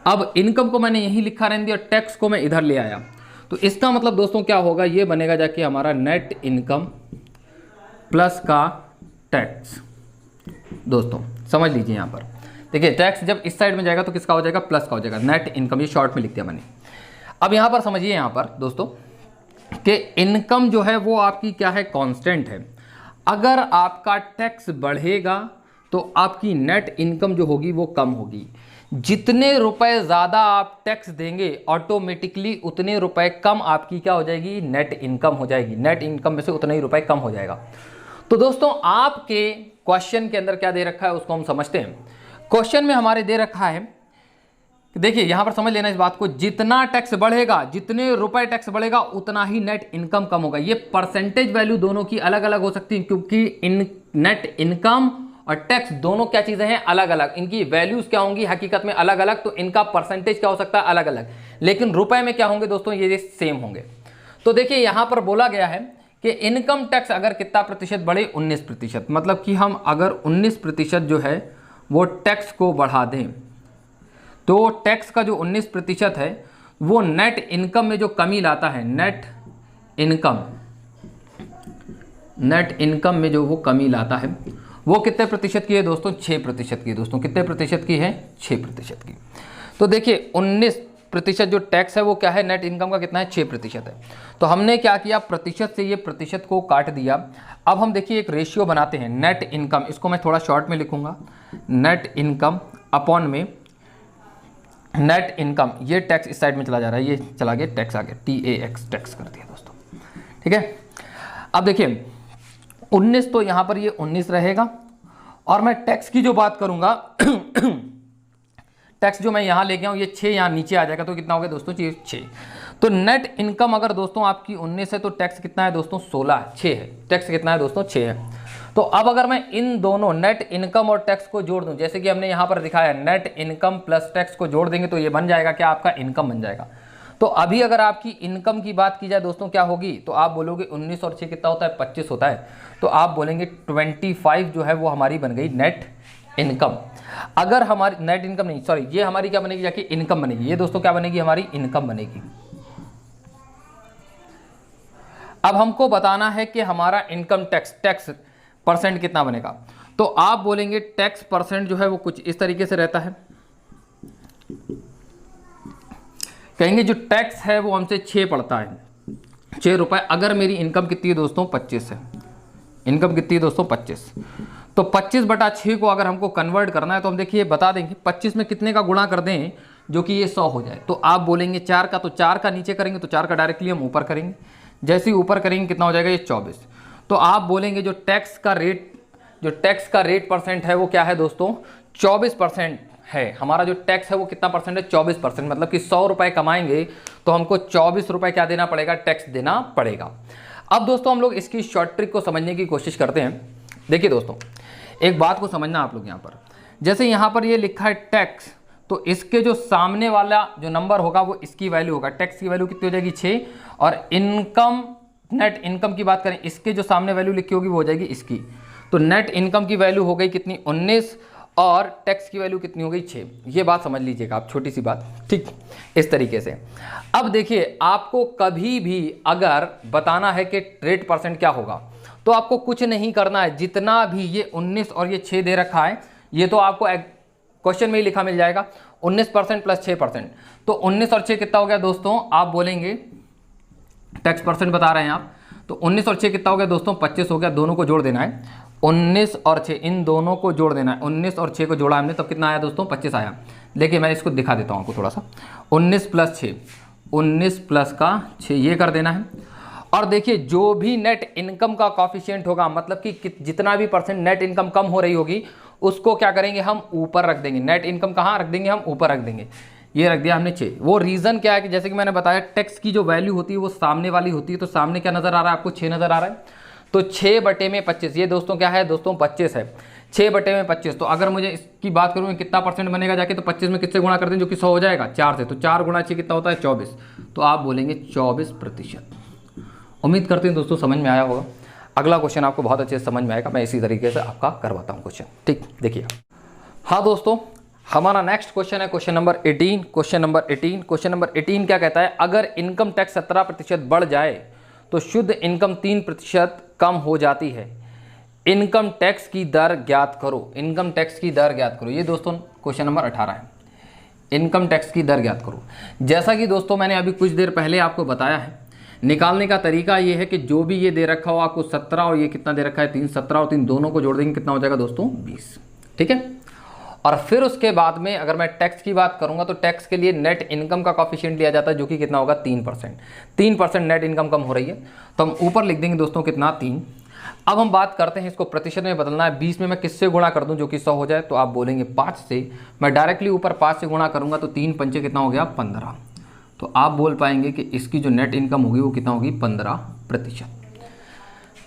अब इनकम को मैंने यहीं लिखा रहने दिया, टैक्स को मैं इधर ले आया, तो इसका मतलब दोस्तों क्या होगा? ये बनेगा जाके हमारा नेट इनकम प्लस का टैक्स। दोस्तों समझ लीजिए, यहाँ पर देखिए टैक्स जब इस साइड में जाएगा तो किसका हो जाएगा? प्लस का हो जाएगा, नेट इनकम। ये शॉर्ट में लिख दिया मैंने। अब यहाँ पर समझिए यहाँ पर दोस्तों कि इनकम जो है वो आपकी क्या है? कांस्टेंट है। अगर आपका टैक्स बढ़ेगा तो आपकी नेट इनकम जो होगी वो कम होगी। जितने रुपए ज़्यादा आप टैक्स देंगे ऑटोमेटिकली उतने रुपए कम आपकी क्या हो जाएगी? नेट इनकम हो जाएगी। नेट इनकम में से उतने ही रुपए कम हो जाएगा। तो दोस्तों आपके क्वेश्चन के अंदर क्या दे रखा है उसको हम समझते हैं। क्वेश्चन में हमारे दे रखा है, देखिए यहां पर समझ लेना इस बात को, जितना टैक्स बढ़ेगा, जितने रुपए टैक्स बढ़ेगा उतना ही नेट इनकम कम होगा। ये परसेंटेज वैल्यू दोनों की अलग अलग हो सकती है, क्योंकि नेट इनकम और टैक्स दोनों क्या चीजें हैं? अलग अलग। इनकी वैल्यूज क्या होंगी हकीकत में? अलग अलग। तो इनका परसेंटेज क्या हो सकता है? अलग अलग। लेकिन रुपए में क्या होंगे दोस्तों? ये सेम होंगे। तो देखिए यहां पर बोला गया है कि इनकम टैक्स अगर कितना प्रतिशत बढ़े? 19%। मतलब कि हम अगर 19% जो है वो टैक्स को बढ़ा दें, तो टैक्स का जो 19% है वो नेट इनकम में जो कमी लाता है, नेट इनकम में जो वो कमी लाता है, वो कितने प्रतिशत की है दोस्तों? 6% की है दोस्तों। कितने प्रतिशत की है? 6% की। तो देखिए 19% जो टैक्स है वो क्या है? नेट इनकम का कितना है? 6% है। तो हमने क्या किया? प्रतिशत से ये प्रतिशत को काट दिया। अब हम देखिए एक रेशियो बनाते हैं, नेट इनकम, इसको मैं थोड़ा शॉर्ट में लिखूंगा, नेट इनकम अपॉन में नेट इनकम। ये टैक्स इस साइड में चला जा रहा है, ये चला गया टैक्स आगे, TAX, टैक्स कर दिया दोस्तों। ठीक है, अब देखिए 19, तो यहाँ पर ये 19 रहेगा। और मैं टैक्स की जो बात करूंगा टैक्स जो मैं यहाँ लेके आऊँ, ये 6 यहाँ नीचे आ जाएगा, तो कितना हो गया दोस्तों? 6। तो नेट इनकम अगर दोस्तों आपकी 19 है तो टैक्स कितना है दोस्तों? 16 है। 6 है। टैक्स कितना है दोस्तों? 6 है। तो अब अगर मैं इन दोनों नेट इनकम और टैक्स को जोड़ दूं, जैसे कि हमने यहाँ पर दिखाया, नेट इनकम प्लस टैक्स को जोड़ देंगे तो ये बन जाएगा क्या? आपका इनकम बन जाएगा। तो अभी अगर आपकी इनकम की बात की जाए दोस्तों क्या होगी? तो आप बोलोगे 19 और 6 कितना होता है? 25 होता है। तो आप बोलेंगे 25 जो है वो हमारी बन गई नेट इनकम, अगर हमारी नेट इनकम नहीं, सॉरी, ये हमारी क्या बनेगी, जाके इनकम बनेगी। ये दोस्तों क्या बनेगी, हमारी इनकम बनेगी। अब हमको बताना है कि हमारा इनकम टैक्स परसेंट कितना बनेगा। तो आप बोलेंगे टैक्स परसेंट जो है वो कुछ इस तरीके से रहता है। कहेंगे जो टैक्स है वो हमसे 6 पड़ता है, 6 रुपए। अगर मेरी इनकम कितनी है दोस्तों, 25 है। इनकम कितनी है दोस्तों, 25। तो 25/6 को अगर हमको कन्वर्ट करना है तो हम देखिए बता देंगे 25 में कितने का गुणा कर दें जो कि ये 100 हो जाए। तो आप बोलेंगे 4 का, तो 4 का नीचे करेंगे तो 4 का डायरेक्टली हम ऊपर करेंगे। जैसे ही ऊपर करेंगे कितना हो जाएगा, ये 24। तो आप बोलेंगे जो टैक्स का रेट परसेंट है वो क्या है दोस्तों, 24% है। हमारा जो टैक्स है वो कितना परसेंट है, 24%। मतलब कि 100 रुपए कमाएंगे तो हमको 24 रुपए क्या देना पड़ेगा, टैक्स देना पड़ेगा। अब दोस्तों हम लोग इसकी शॉर्ट ट्रिक को समझने की कोशिश करते हैं। देखिए दोस्तों, एक बात को समझना आप लोग, यहाँ पर जैसे यहाँ पर ये लिखा है टैक्स, तो इसके जो सामने वाला जो नंबर होगा वो इसकी वैल्यू होगा। टैक्स की वैल्यू कितनी हो जाएगी, 6। और इनकम, नेट इनकम की बात करें, इसके जो सामने वैल्यू लिखी होगी वो हो जाएगी इसकी। तो नेट इनकम की वैल्यू हो गई कितनी, 19, और टैक्स की वैल्यू कितनी हो गई, 6। ये बात समझ लीजिएगा आप, छोटी सी बात, ठीक, इस तरीके से। अब देखिए, आपको कभी भी अगर बताना है कि रेट परसेंट क्या होगा तो आपको कुछ नहीं करना है। जितना भी ये 19 और ये 6 दे रखा है, ये तो आपको क्वेश्चन में ही लिखा मिल जाएगा, 19% प्लस 6%। तो 19 और 6 कितना हो गया दोस्तों, आप बोलेंगे टैक्स परसेंट बता रहे हैं आप, तो 19 और 6 कितना हो गया दोस्तों, 25 हो गया। दोनों को जोड़ देना है, 19 और 6, इन दोनों को जोड़ देना है। 19 और 6 को जोड़ा हमने, तब कितना आया दोस्तों, 25 आया। देखिए मैं इसको दिखा देता हूँ आपको थोड़ा सा। 19 प्लस 6, 19 प्लस का 6, ये कर देना है। और देखिए जो भी नेट इनकम का कॉफिशिएंट होगा, मतलब कि जितना भी परसेंट नेट इनकम कम हो रही होगी, उसको क्या करेंगे, हम ऊपर रख देंगे। नेट इनकम कहाँ रख देंगे, हम ऊपर रख देंगे। ये रख दिया हमने 6। वो रीज़न क्या है कि जैसे कि मैंने बताया, टैक्स की जो वैल्यू होती है वो सामने वाली होती है। तो सामने क्या नज़र आ रहा है आपको, 6 नज़र आ रहा है। तो 6/25, ये दोस्तों क्या है दोस्तों, 25 है। 6/25। तो अगर मुझे इसकी बात करूँ कितना परसेंट बनेगा जाके, तो 25 में किससे गुणा कर दें, जो कि 100 हो जाएगा, 4 से। तो 4 गुणा 6 कितना होता है, 24। तो आप बोलेंगे 24%। उम्मीद करते हैं दोस्तों समझ में आया होगा। अगला क्वेश्चन आपको बहुत अच्छे से समझ में आएगा, मैं इसी तरीके से आपका करवाता हूँ क्वेश्चन, ठीक। देखिए, हाँ दोस्तों, हमारा नेक्स्ट क्वेश्चन है क्वेश्चन नंबर 18। क्वेश्चन नंबर 18 क्या कहता है, अगर इनकम टैक्स 17% बढ़ जाए तो शुद्ध इनकम 3% कम हो जाती है। इनकम टैक्स की दर ज्ञात करो। इनकम टैक्स की दर ज्ञात करो, ये दोस्तों क्वेश्चन नंबर 18 है। इनकम टैक्स की दर ज्ञात करो। जैसा कि दोस्तों मैंने अभी कुछ देर पहले आपको बताया है, निकालने का तरीका ये है कि जो भी ये दे रखा हो आपको 17, और ये कितना दे रखा है 3, 17 और 3 दोनों को जोड़ देंगे, कितना हो जाएगा दोस्तों, 20, ठीक है। और फिर उसके बाद में अगर मैं टैक्स की बात करूंगा, तो टैक्स के लिए नेट इनकम का कॉफिशिएंट लिया जाता है, जो कि कितना होगा, 3%। 3% नेट इनकम कम हो रही है, तो हम ऊपर लिख देंगे दोस्तों कितना, 3। अब हम बात करते हैं इसको प्रतिशत में बदलना है। 20 में मैं किससे गुणा कर दूं जो कि 100 हो जाए, तो आप बोलेंगे 5 से। मैं डायरेक्टली ऊपर 5 से गुणा करूंगा तो 3 पंचे कितना हो गया, 15। तो आप बोल पाएंगे कि इसकी जो नेट इनकम होगी वो कितना होगी, 15%।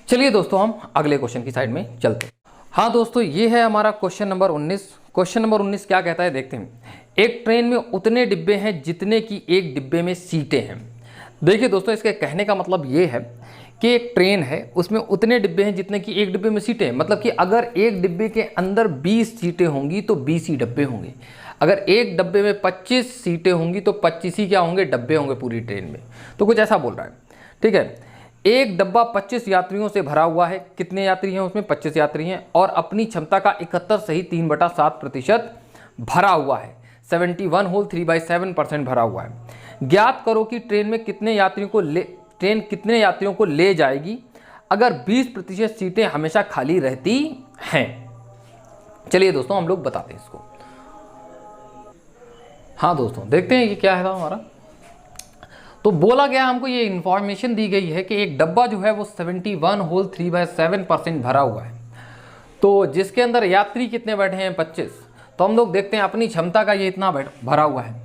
चलिए दोस्तों हम अगले क्वेश्चन की साइड में चलते हैं। हाँ दोस्तों, ये है हमारा क्वेश्चन नंबर 19। क्वेश्चन नंबर 19 क्या कहता है, देखते हैं। एक ट्रेन में उतने डिब्बे हैं जितने की एक डिब्बे में सीटें हैं। देखिए दोस्तों, इसके कहने का मतलब ये है कि एक ट्रेन है, उसमें उतने डिब्बे हैं जितने की एक डिब्बे में सीटें हैं। मतलब कि अगर एक डिब्बे के अंदर 20 सीटें होंगी तो 20 ही डब्बे होंगे। अगर एक डब्बे में 25 सीटें होंगी तो 25 ही क्या होंगे, डब्बे होंगे पूरी ट्रेन में। तो कुछ ऐसा बोल रहा है, ठीक है। एक डब्बा 25 यात्रियों से भरा हुआ है। कितने यात्री हैं उसमें, 25 यात्री हैं, और अपनी क्षमता का 71 सही 3/7% भरा हुआ है। 71 होल 3/7% भरा हुआ है। ज्ञात करो कि ट्रेन कितने यात्रियों को ले जाएगी अगर 20% सीटें हमेशा खाली रहती हैं। चलिए दोस्तों हम लोग बताते हैं इसको। हाँ दोस्तों, देखते हैं ये क्या है हमारा। तो बोला गया, हमको ये इंफॉर्मेशन दी गई है कि एक डब्बा जो है वो 71 होल 3/7% भरा हुआ है। तो जिसके अंदर यात्री कितने बैठे हैं, 25। तो हम लोग देखते हैं अपनी क्षमता का ये इतना भरा हुआ है।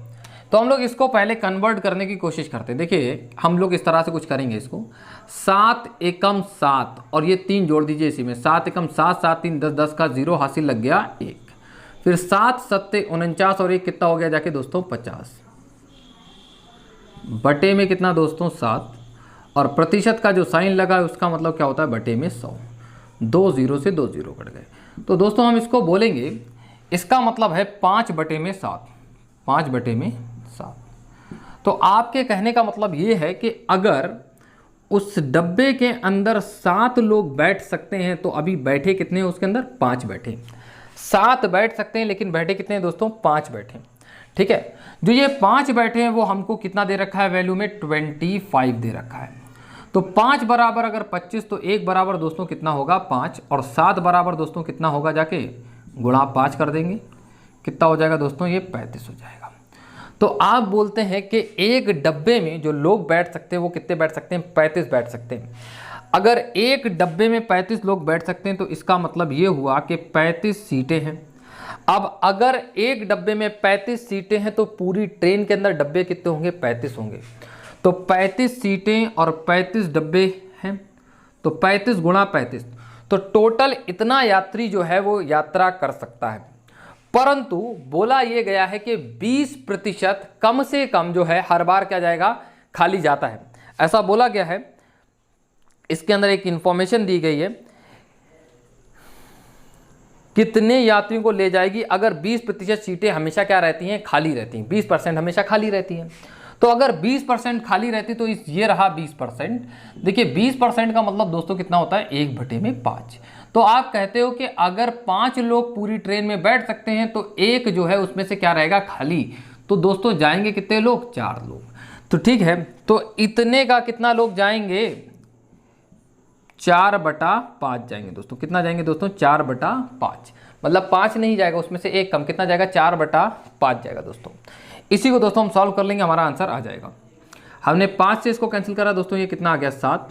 तो हम लोग इसको पहले कन्वर्ट करने की कोशिश करते हैं। देखिए हम लोग इस तरह से कुछ करेंगे इसको, 7 एकम 7 और ये 3 जोड़ दीजिए इसी में, 7 एकम 7, 7 3 10, 10 का 0 हासिल लग गया 1। फिर 7 7 49 और 1 कितना हो गया जाके दोस्तों, 50 बटे में कितना दोस्तों, 7। और प्रतिशत का जो साइन लगा है उसका मतलब क्या होता है, बटे में 100। 2 0 से 2 0 कट गए। तो दोस्तों हम इसको बोलेंगे इसका मतलब है 5/7, 5/7। तो आपके कहने का मतलब ये है कि अगर उस डब्बे के अंदर 7 लोग बैठ सकते हैं तो अभी बैठे कितने हैं उसके अंदर? 5 बैठे। 7 बैठ सकते हैं लेकिन बैठे कितने हैं दोस्तों? 5 बैठे। ठीक है, जो ये 5 बैठे हैं वो हमको कितना दे रखा है वैल्यू में? 25 दे रखा है। तो 5 बराबर अगर 25 तो 1 बराबर दोस्तों कितना होगा? 5, और 7 बराबर दोस्तों कितना होगा? जाके गुणा 5 कर देंगे, कितना हो जाएगा दोस्तों? ये 35 हो जाएगा। तो आप बोलते हैं कि एक डब्बे में जो लोग बैठ सकते हैं वो कितने बैठ सकते हैं? 35 बैठ सकते हैं। अगर एक डब्बे में 35 लोग बैठ सकते हैं तो इसका मतलब ये हुआ कि 35 सीटें हैं। अब अगर एक डब्बे में 35 सीटें हैं तो पूरी ट्रेन के अंदर डब्बे कितने होंगे? 35 होंगे। तो 35 सीटें और 35 डब्बे हैं, तो 35 गुणा 35, तो टोटल इतना यात्री जो है वो यात्रा कर सकता है। परंतु बोला ये गया है कि 20% कम से कम जो है हर बार क्या जाएगा? खाली जाता है, ऐसा बोला गया है। इसके अंदर एक इंफॉर्मेशन दी गई है, कितने यात्रियों को ले जाएगी अगर 20% सीटें हमेशा क्या रहती हैं? खाली रहती हैं। 20% हमेशा खाली रहती हैं। तो अगर 20% खाली रहती तो ये रहा 20%। देखिए 20% का मतलब दोस्तों कितना होता है? 1/5। तो आप कहते हो कि अगर 5 लोग पूरी ट्रेन में बैठ सकते हैं तो एक जो है उसमें से क्या रहेगा? खाली। तो दोस्तों जाएंगे कितने लोग? 4 लोग। तो ठीक है, तो इतने का कितना लोग जाएंगे? 4/5 जाएंगे दोस्तों। कितना जाएंगे दोस्तों? 4/5। मतलब 5 नहीं जाएगा, उसमें से एक कम। कितना जाएगा? 4/5 जाएगा दोस्तों। इसी को दोस्तों हम सॉल्व कर लेंगे, हमारा आंसर आ जाएगा। हमने 5 से इसको कैंसिल करा दोस्तों, ये कितना आ गया? 7।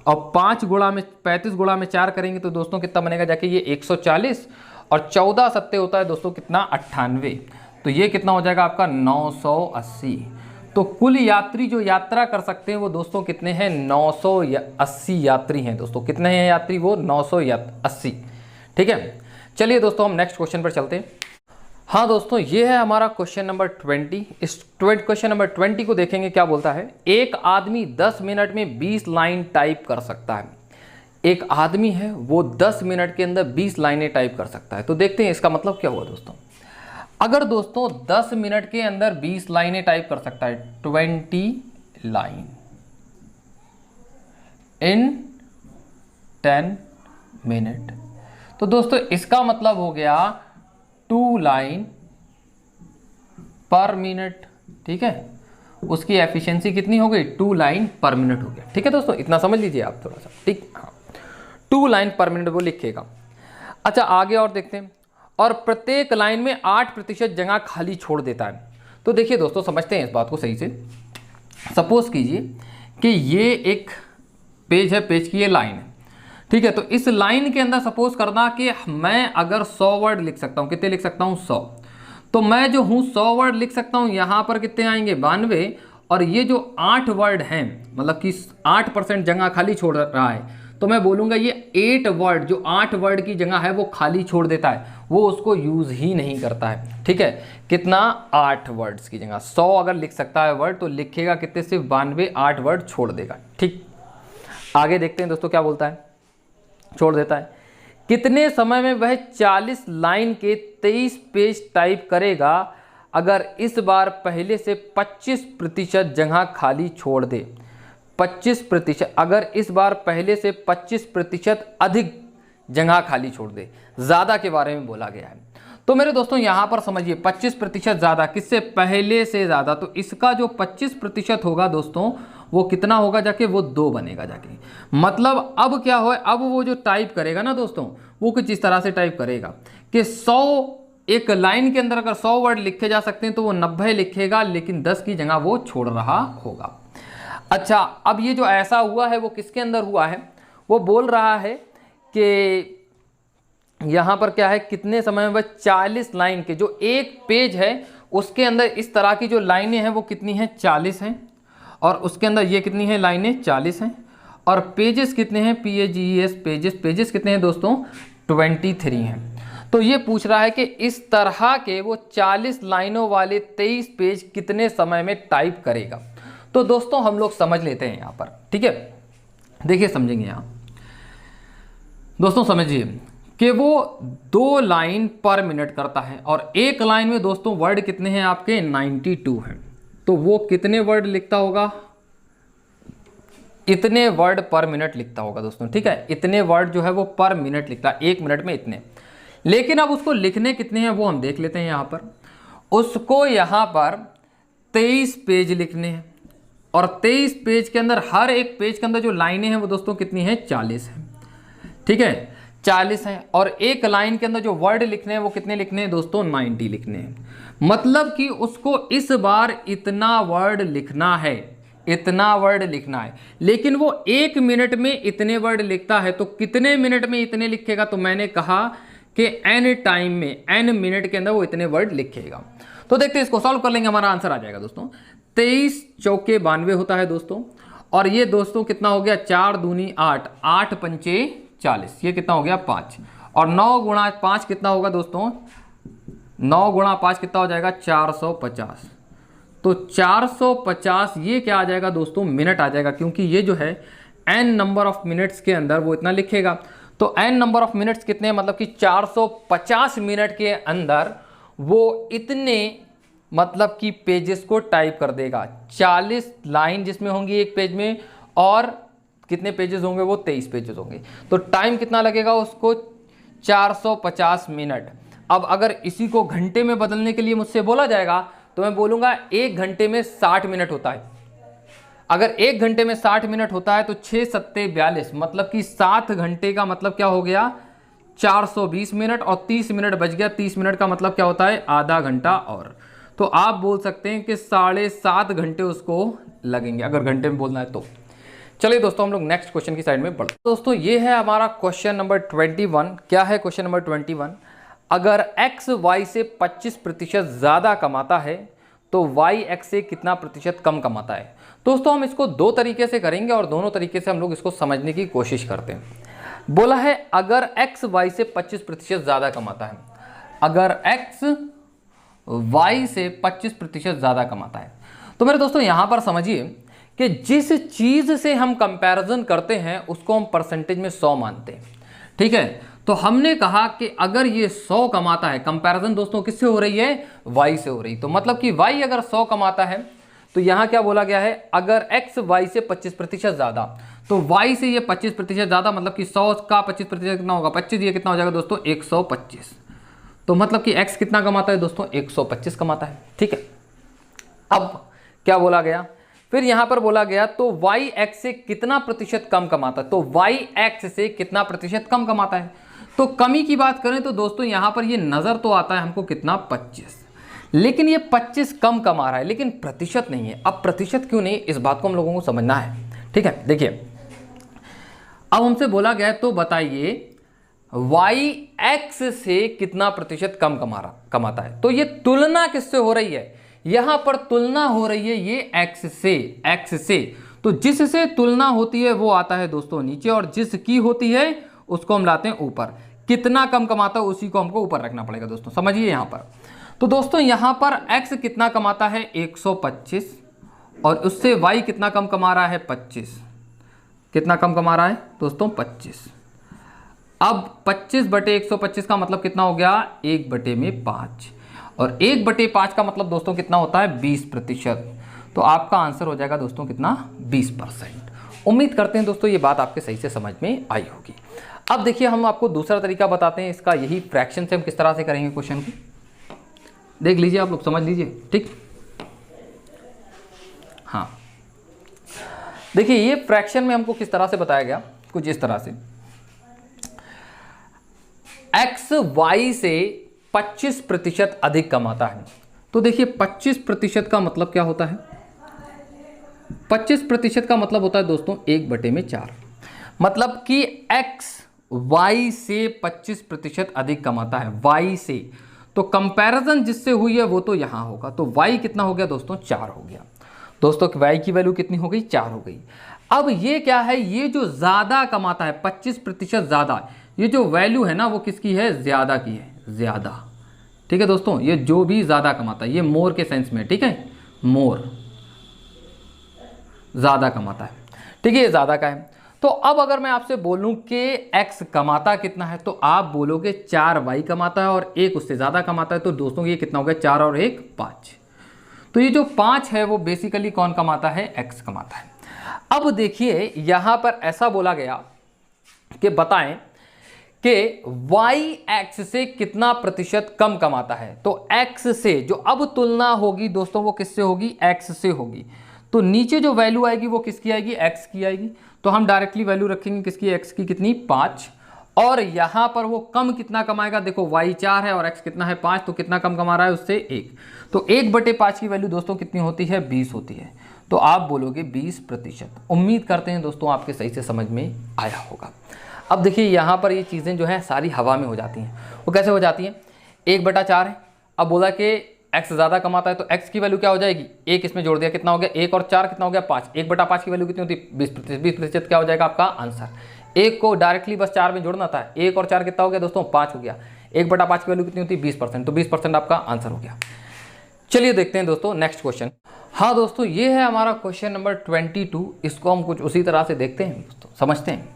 और 5 गुणा में 35 गुणा में 4 करेंगे तो दोस्तों कितना बनेगा? जाके ये 140, और 14 सत्ते होता है दोस्तों कितना? 98। तो ये कितना हो जाएगा आपका? 980। तो कुल यात्री जो यात्रा कर सकते हैं वो दोस्तों कितने हैं? 980 यात्री हैं दोस्तों। कितने हैं यात्री? वो 980। ठीक है, चलिए दोस्तों हम नेक्स्ट क्वेश्चन पर चलते हैं। हाँ दोस्तों, ये है हमारा क्वेश्चन नंबर 20। इस क्वेश्चन नंबर 20 को देखेंगे क्या बोलता है। एक आदमी 10 मिनट में 20 लाइन टाइप कर सकता है। एक आदमी है वो 10 मिनट के अंदर 20 लाइनें टाइप कर सकता है। तो देखते हैं इसका मतलब क्या हुआ दोस्तों। अगर दोस्तों 10 मिनट के अंदर 20 लाइनें टाइप कर सकता है, 20 लाइन इन 10 मिनट, तो दोस्तों इसका मतलब हो गया 2 लाइन पर मिनट। ठीक है, उसकी एफिशिएंसी कितनी हो गई? 2 लाइन पर मिनट हो गया। ठीक है दोस्तों, इतना समझ लीजिए आप थोड़ा सा। ठीक, हाँ, 2 लाइन पर मिनट वो लिखेगा। अच्छा आगे और देखते हैं। और प्रत्येक लाइन में 8% जगह खाली छोड़ देता है। तो देखिए दोस्तों, समझते हैं इस बात को सही से। सपोज कीजिए कि ये एक पेज है, पेज की ये लाइन है। ठीक है, तो इस लाइन के अंदर सपोज करना कि मैं अगर 100 वर्ड लिख सकता हूँ। कितने लिख सकता हूँ? 100। तो मैं जो हूँ 100 वर्ड लिख सकता हूँ। यहाँ पर कितने आएंगे? 92। और ये जो 8 वर्ड हैं, मतलब कि 8% जगह खाली छोड़ रहा है, तो मैं बोलूँगा ये 8 वर्ड, जो 8 वर्ड की जगह है वो खाली छोड़ देता है, वो उसको यूज़ ही नहीं करता है। ठीक है, कितना? 8 वर्ड्स की जगह 100 अगर लिख सकता है वर्ड तो लिखेगा कितने? सिर्फ 92, 8 वर्ड छोड़ देगा। ठीक, आगे देखते हैं दोस्तों क्या बोलता है। छोड़ देता है। कितने समय में वह 40 लाइन के 23 पेज टाइप करेगा अगर इस बार पहले से 25% जगह खाली छोड़ दे? 25%, अगर इस बार पहले से 25% अधिक जगह खाली छोड़ दे। ज़्यादा के बारे में बोला गया है। तो मेरे दोस्तों यहाँ पर समझिए, 25% ज़्यादा, किससे? पहले से ज़्यादा। तो इसका जो 25% होगा दोस्तों वो कितना होगा? जाके वो 2 बनेगा जाके। मतलब अब क्या हो, अब वो जो टाइप करेगा ना दोस्तों, वो कुछ इस तरह से टाइप करेगा कि 100, एक लाइन के अंदर अगर 100 वर्ड लिखे जा सकते हैं तो वो 90 लिखेगा, लेकिन 10 की जगह वो छोड़ रहा होगा। अच्छा, अब ये जो ऐसा हुआ है वो किसके अंदर हुआ है? वो बोल रहा है कि यहाँ पर क्या है, कितने समय में 40 लाइन के, जो एक पेज है उसके अंदर इस तरह की जो लाइनें हैं वो कितनी हैं? 40 हैं। और उसके अंदर ये कितनी है? लाइनें 40 हैं। और पेजेस कितने हैं? PAGES, पेजेस कितने हैं दोस्तों? 23 हैं। तो ये पूछ रहा है कि इस तरह के वो 40 लाइनों वाले 23 पेज कितने समय में टाइप करेगा। तो दोस्तों हम लोग समझ लेते हैं यहाँ पर। ठीक है, देखिए समझेंगे यहाँ दोस्तों, समझिए कि वो 2 लाइन पर मिनट करता है और एक लाइन में दोस्तों वर्ड कितने हैं आपके 92 हैं, तो वो कितने वर्ड लिखता होगा, इतने वर्ड पर मिनट लिखता होगा दोस्तों। ठीक है, इतने वर्ड जो है वो पर मिनट लिखता है, 1 मिनट में इतने। लेकिन अब उसको लिखने कितने हैं वो हम देख लेते हैं। यहाँ पर उसको यहाँ पर 23 पेज लिखने हैं और 23 पेज के अंदर, हर एक पेज के अंदर जो लाइनें हैं वो दोस्तों कितनी हैं 40 हैं। ठीक है, 40 हैं और एक लाइन के अंदर जो वर्ड लिखने हैं वो कितने लिखने हैं दोस्तों 90 लिखने हैं। मतलब कि उसको इस बार इतना वर्ड लिखना है, इतना वर्ड लिखना है। लेकिन वो 1 मिनट में इतने वर्ड लिखता है, तो कितने मिनट में इतने लिखेगा, तो मैंने कहा कि n टाइम में, n मिनट के अंदर वो इतने वर्ड लिखेगा। तो देखते हैं, इसको सॉल्व कर लेंगे, हमारा आंसर आ जाएगा दोस्तों 23 चौके 92 होता है दोस्तों। और ये दोस्तों कितना हो गया 4 दूनी 8, 8 पंचे 40, ये कितना हो गया 5। और 9 गुणा 5 कितना होगा दोस्तों, 9 गुणा 5 कितना हो जाएगा 450। तो 450 ये क्या आ जाएगा दोस्तों मिनट आ जाएगा, क्योंकि ये जो है n नंबर ऑफ मिनट्स के अंदर वो इतना लिखेगा। तो n नंबर ऑफ मिनट्स कितने हैं, मतलब कि 450 मिनट के अंदर वो इतने मतलब कि पेजेस को टाइप कर देगा। 40 लाइन जिसमें होंगी एक पेज में, और कितने पेजेस होंगे वो 23 पेजेस होंगे। तो टाइम कितना लगेगा उसको 450 मिनट। अब अगर इसी को घंटे में बदलने के लिए मुझसे बोला जाएगा तो मैं बोलूँगा 1 घंटे में 60 मिनट होता है। अगर 1 घंटे में 60 मिनट होता है तो 6 सत्ते 42, मतलब कि 7 घंटे का मतलब क्या हो गया 420 मिनट, और 30 मिनट बच गया। 30 मिनट का मतलब क्या होता है आधा घंटा। और तो आप बोल सकते हैं कि 7.5 घंटे उसको लगेंगे, अगर घंटे में बोलना है तो। चलिए दोस्तों, हम लोग नेक्स्ट क्वेश्चन की साइड में बढ़ते हैं। दोस्तों ये है हमारा क्वेश्चन नंबर 21। क्या है क्वेश्चन नंबर 21, अगर x y से 25% ज़्यादा कमाता है तो y x से कितना प्रतिशत कम कमाता है। दोस्तों हम इसको 2 तरीके से करेंगे और दोनों तरीके से हम लोग इसको समझने की कोशिश करते हैं। बोला है अगर x y से 25% ज़्यादा कमाता है, अगर x y से 25% ज़्यादा कमाता है, तो मेरे दोस्तों यहाँ पर समझिए कि जिस चीज़ से हम कंपैरिजन करते हैं उसको हम परसेंटेज में 100 मानते हैं। ठीक है, तो हमने कहा कि अगर ये 100 कमाता है, कंपैरिजन दोस्तों किससे हो रही है y से हो रही, तो मतलब कि y अगर 100 कमाता है तो यहाँ क्या बोला गया है, अगर x y से 25% ज़्यादा, तो y से ये 25% ज़्यादा, मतलब कि 100 का 25% कितना होगा 25, ये कितना हो जाएगा दोस्तों 125। तो मतलब कि x कितना कमाता है दोस्तों 125 कमाता है। ठीक है, अब क्या बोला गया, फिर यहाँ पर बोला गया तो y x से कितना प्रतिशत कम कमाता है, तो y x से कितना प्रतिशत कम कमाता है। तो कमी की बात करें तो दोस्तों यहाँ पर ये नज़र तो आता है हमको कितना 25, लेकिन ये 25 कम कमा रहा है, लेकिन प्रतिशत नहीं है। अब प्रतिशत क्यों नहीं, इस बात को हम लोगों को समझना है। ठीक है, देखिए अब हमसे बोला गया है तो बताइए y x से कितना प्रतिशत कम कमाता है। तो ये तुलना किससे हो रही है, यहाँ पर तुलना हो रही है ये x से। तो जिससे तुलना होती है वो आता है दोस्तों नीचे, और जिसकी होती है उसको हम लाते हैं ऊपर। कितना कम कमाता है उसी को हमको ऊपर रखना पड़ेगा दोस्तों, समझिए यहाँ पर। तो दोस्तों यहाँ पर x कितना कमाता है 125, और उससे y कितना कम कमा रहा है 25। कितना कम कमा रहा है दोस्तों 25। अब 25/125 का मतलब कितना हो गया 1/5, और 1/5 का मतलब दोस्तों कितना होता है 20%। तो आपका आंसर हो जाएगा दोस्तों कितना 20%। उम्मीद करते हैं दोस्तों ये बात आपके सही से समझ में आई होगी। अब देखिए हम आपको दूसरा तरीका बताते हैं इसका, यही फ्रैक्शन से हम किस तरह से करेंगे क्वेश्चन को, देख लीजिए आप लोग, समझ लीजिए। ठीक, हाँ देखिए ये फ्रैक्शन में हमको किस तरह से बताया गया, कुछ इस तरह से, x y से 25% अधिक कमाता है। तो देखिए 25% का मतलब क्या होता है, 25% का मतलब होता है दोस्तों 1/4, मतलब कि x y से 25% अधिक कमाता है, y से। तो कंपैरिजन जिससे हुई है वो तो यहाँ होगा, तो y कितना हो गया दोस्तों 4 हो गया। दोस्तों y की वैल्यू कितनी हो गई 4 हो गई। अब ये क्या है, ये जो ज़्यादा कमाता है 25% ज़्यादा, ये जो वैल्यू है ना वो किसकी है, ज़्यादा की है, ज़्यादा। ठीक है दोस्तों, ये जो भी ज़्यादा कमाता है, ये मोर के सेंस में, ठीक है, मोर ज़्यादा कमाता है। ठीक है, ये ज़्यादा का है। तो अब अगर मैं आपसे बोलूं कि x कमाता कितना है, तो आप बोलोगे 4y कमाता है और 1 उससे ज़्यादा कमाता है। तो दोस्तों ये कितना हो गया, 4 और 1 5। तो ये जो 5 है वो बेसिकली कौन कमाता है, x कमाता है। अब देखिए यहाँ पर ऐसा बोला गया कि बताएं कि y x से कितना प्रतिशत कम कमाता है। तो x से जो अब तुलना होगी दोस्तों वो किससे होगी, x से होगी। तो नीचे जो वैल्यू आएगी वो किसकी आएगी, x की आएगी। तो हम डायरेक्टली वैल्यू रखेंगे किसकी, x की, कितनी 5। और यहां पर वो कम कितना कमाएगा, देखो y 4 है और x कितना है 5, तो कितना कम कमा रहा है उससे 1। तो 1/5 की वैल्यू दोस्तों कितनी होती है, 20 होती है। तो आप बोलोगे 20%। उम्मीद करते हैं दोस्तों आपके सही से समझ में आया होगा। अब देखिए यहाँ पर ये चीज़ें जो है सारी हवा में हो जाती हैं। वो कैसे हो जाती हैं, 1/4 है। अब बोला कि x ज़्यादा कमाता है तो x की वैल्यू क्या हो जाएगी, 1 इसमें जोड़ दिया, कितना हो गया 1 और 4 कितना हो गया 5। 1/5 की वैल्यू कितनी होती है, 20%। 20% क्या हो जाएगा आपका आंसर। 1 को डायरेक्टली बस 4 में जोड़ना था, 1 और 4 कितना हो गया दोस्तों, 5 हो गया। 1/5 की वैल्यू कितनी होती है, 20%। तो 20% आपका आंसर हो गया। चलिए देखते हैं दोस्तों नेक्स्ट क्वेश्चन। हाँ दोस्तों, ये है हमारा क्वेश्चन नंबर 22। इसको हम कुछ उसी तरह से देखते हैं दोस्तों, समझते हैं।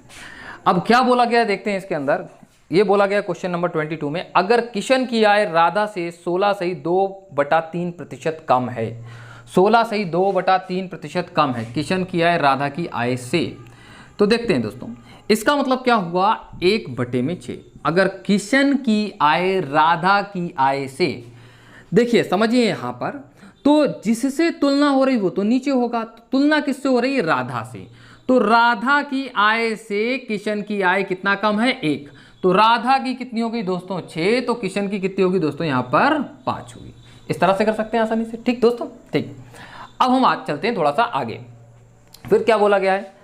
अब क्या बोला गया है देखते हैं इसके अंदर। ये बोला गया क्वेश्चन नंबर 22 में, अगर किशन की आय राधा से 16.2/3% कम है। 16.2/3% कम है किशन की आय राधा की आय से। तो देखते हैं दोस्तों इसका मतलब क्या हुआ, 1/6। अगर किशन की आय राधा की आय से, देखिए समझिए यहाँ पर, तो जिससे तुलना हो रही वो तो नीचे होगा। तो तुलना किससे हो रही है, राधा से। तो राधा की आय से किशन की आय कितना कम है, 1। तो राधा की कितनी होगी दोस्तों, 6। तो किशन की कितनी होगी दोस्तों, यहाँ पर 5 होगी। इस तरह से कर सकते हैं आसानी से, ठीक दोस्तों, ठीक। अब हम आज चलते हैं थोड़ा सा आगे। फिर क्या बोला गया है,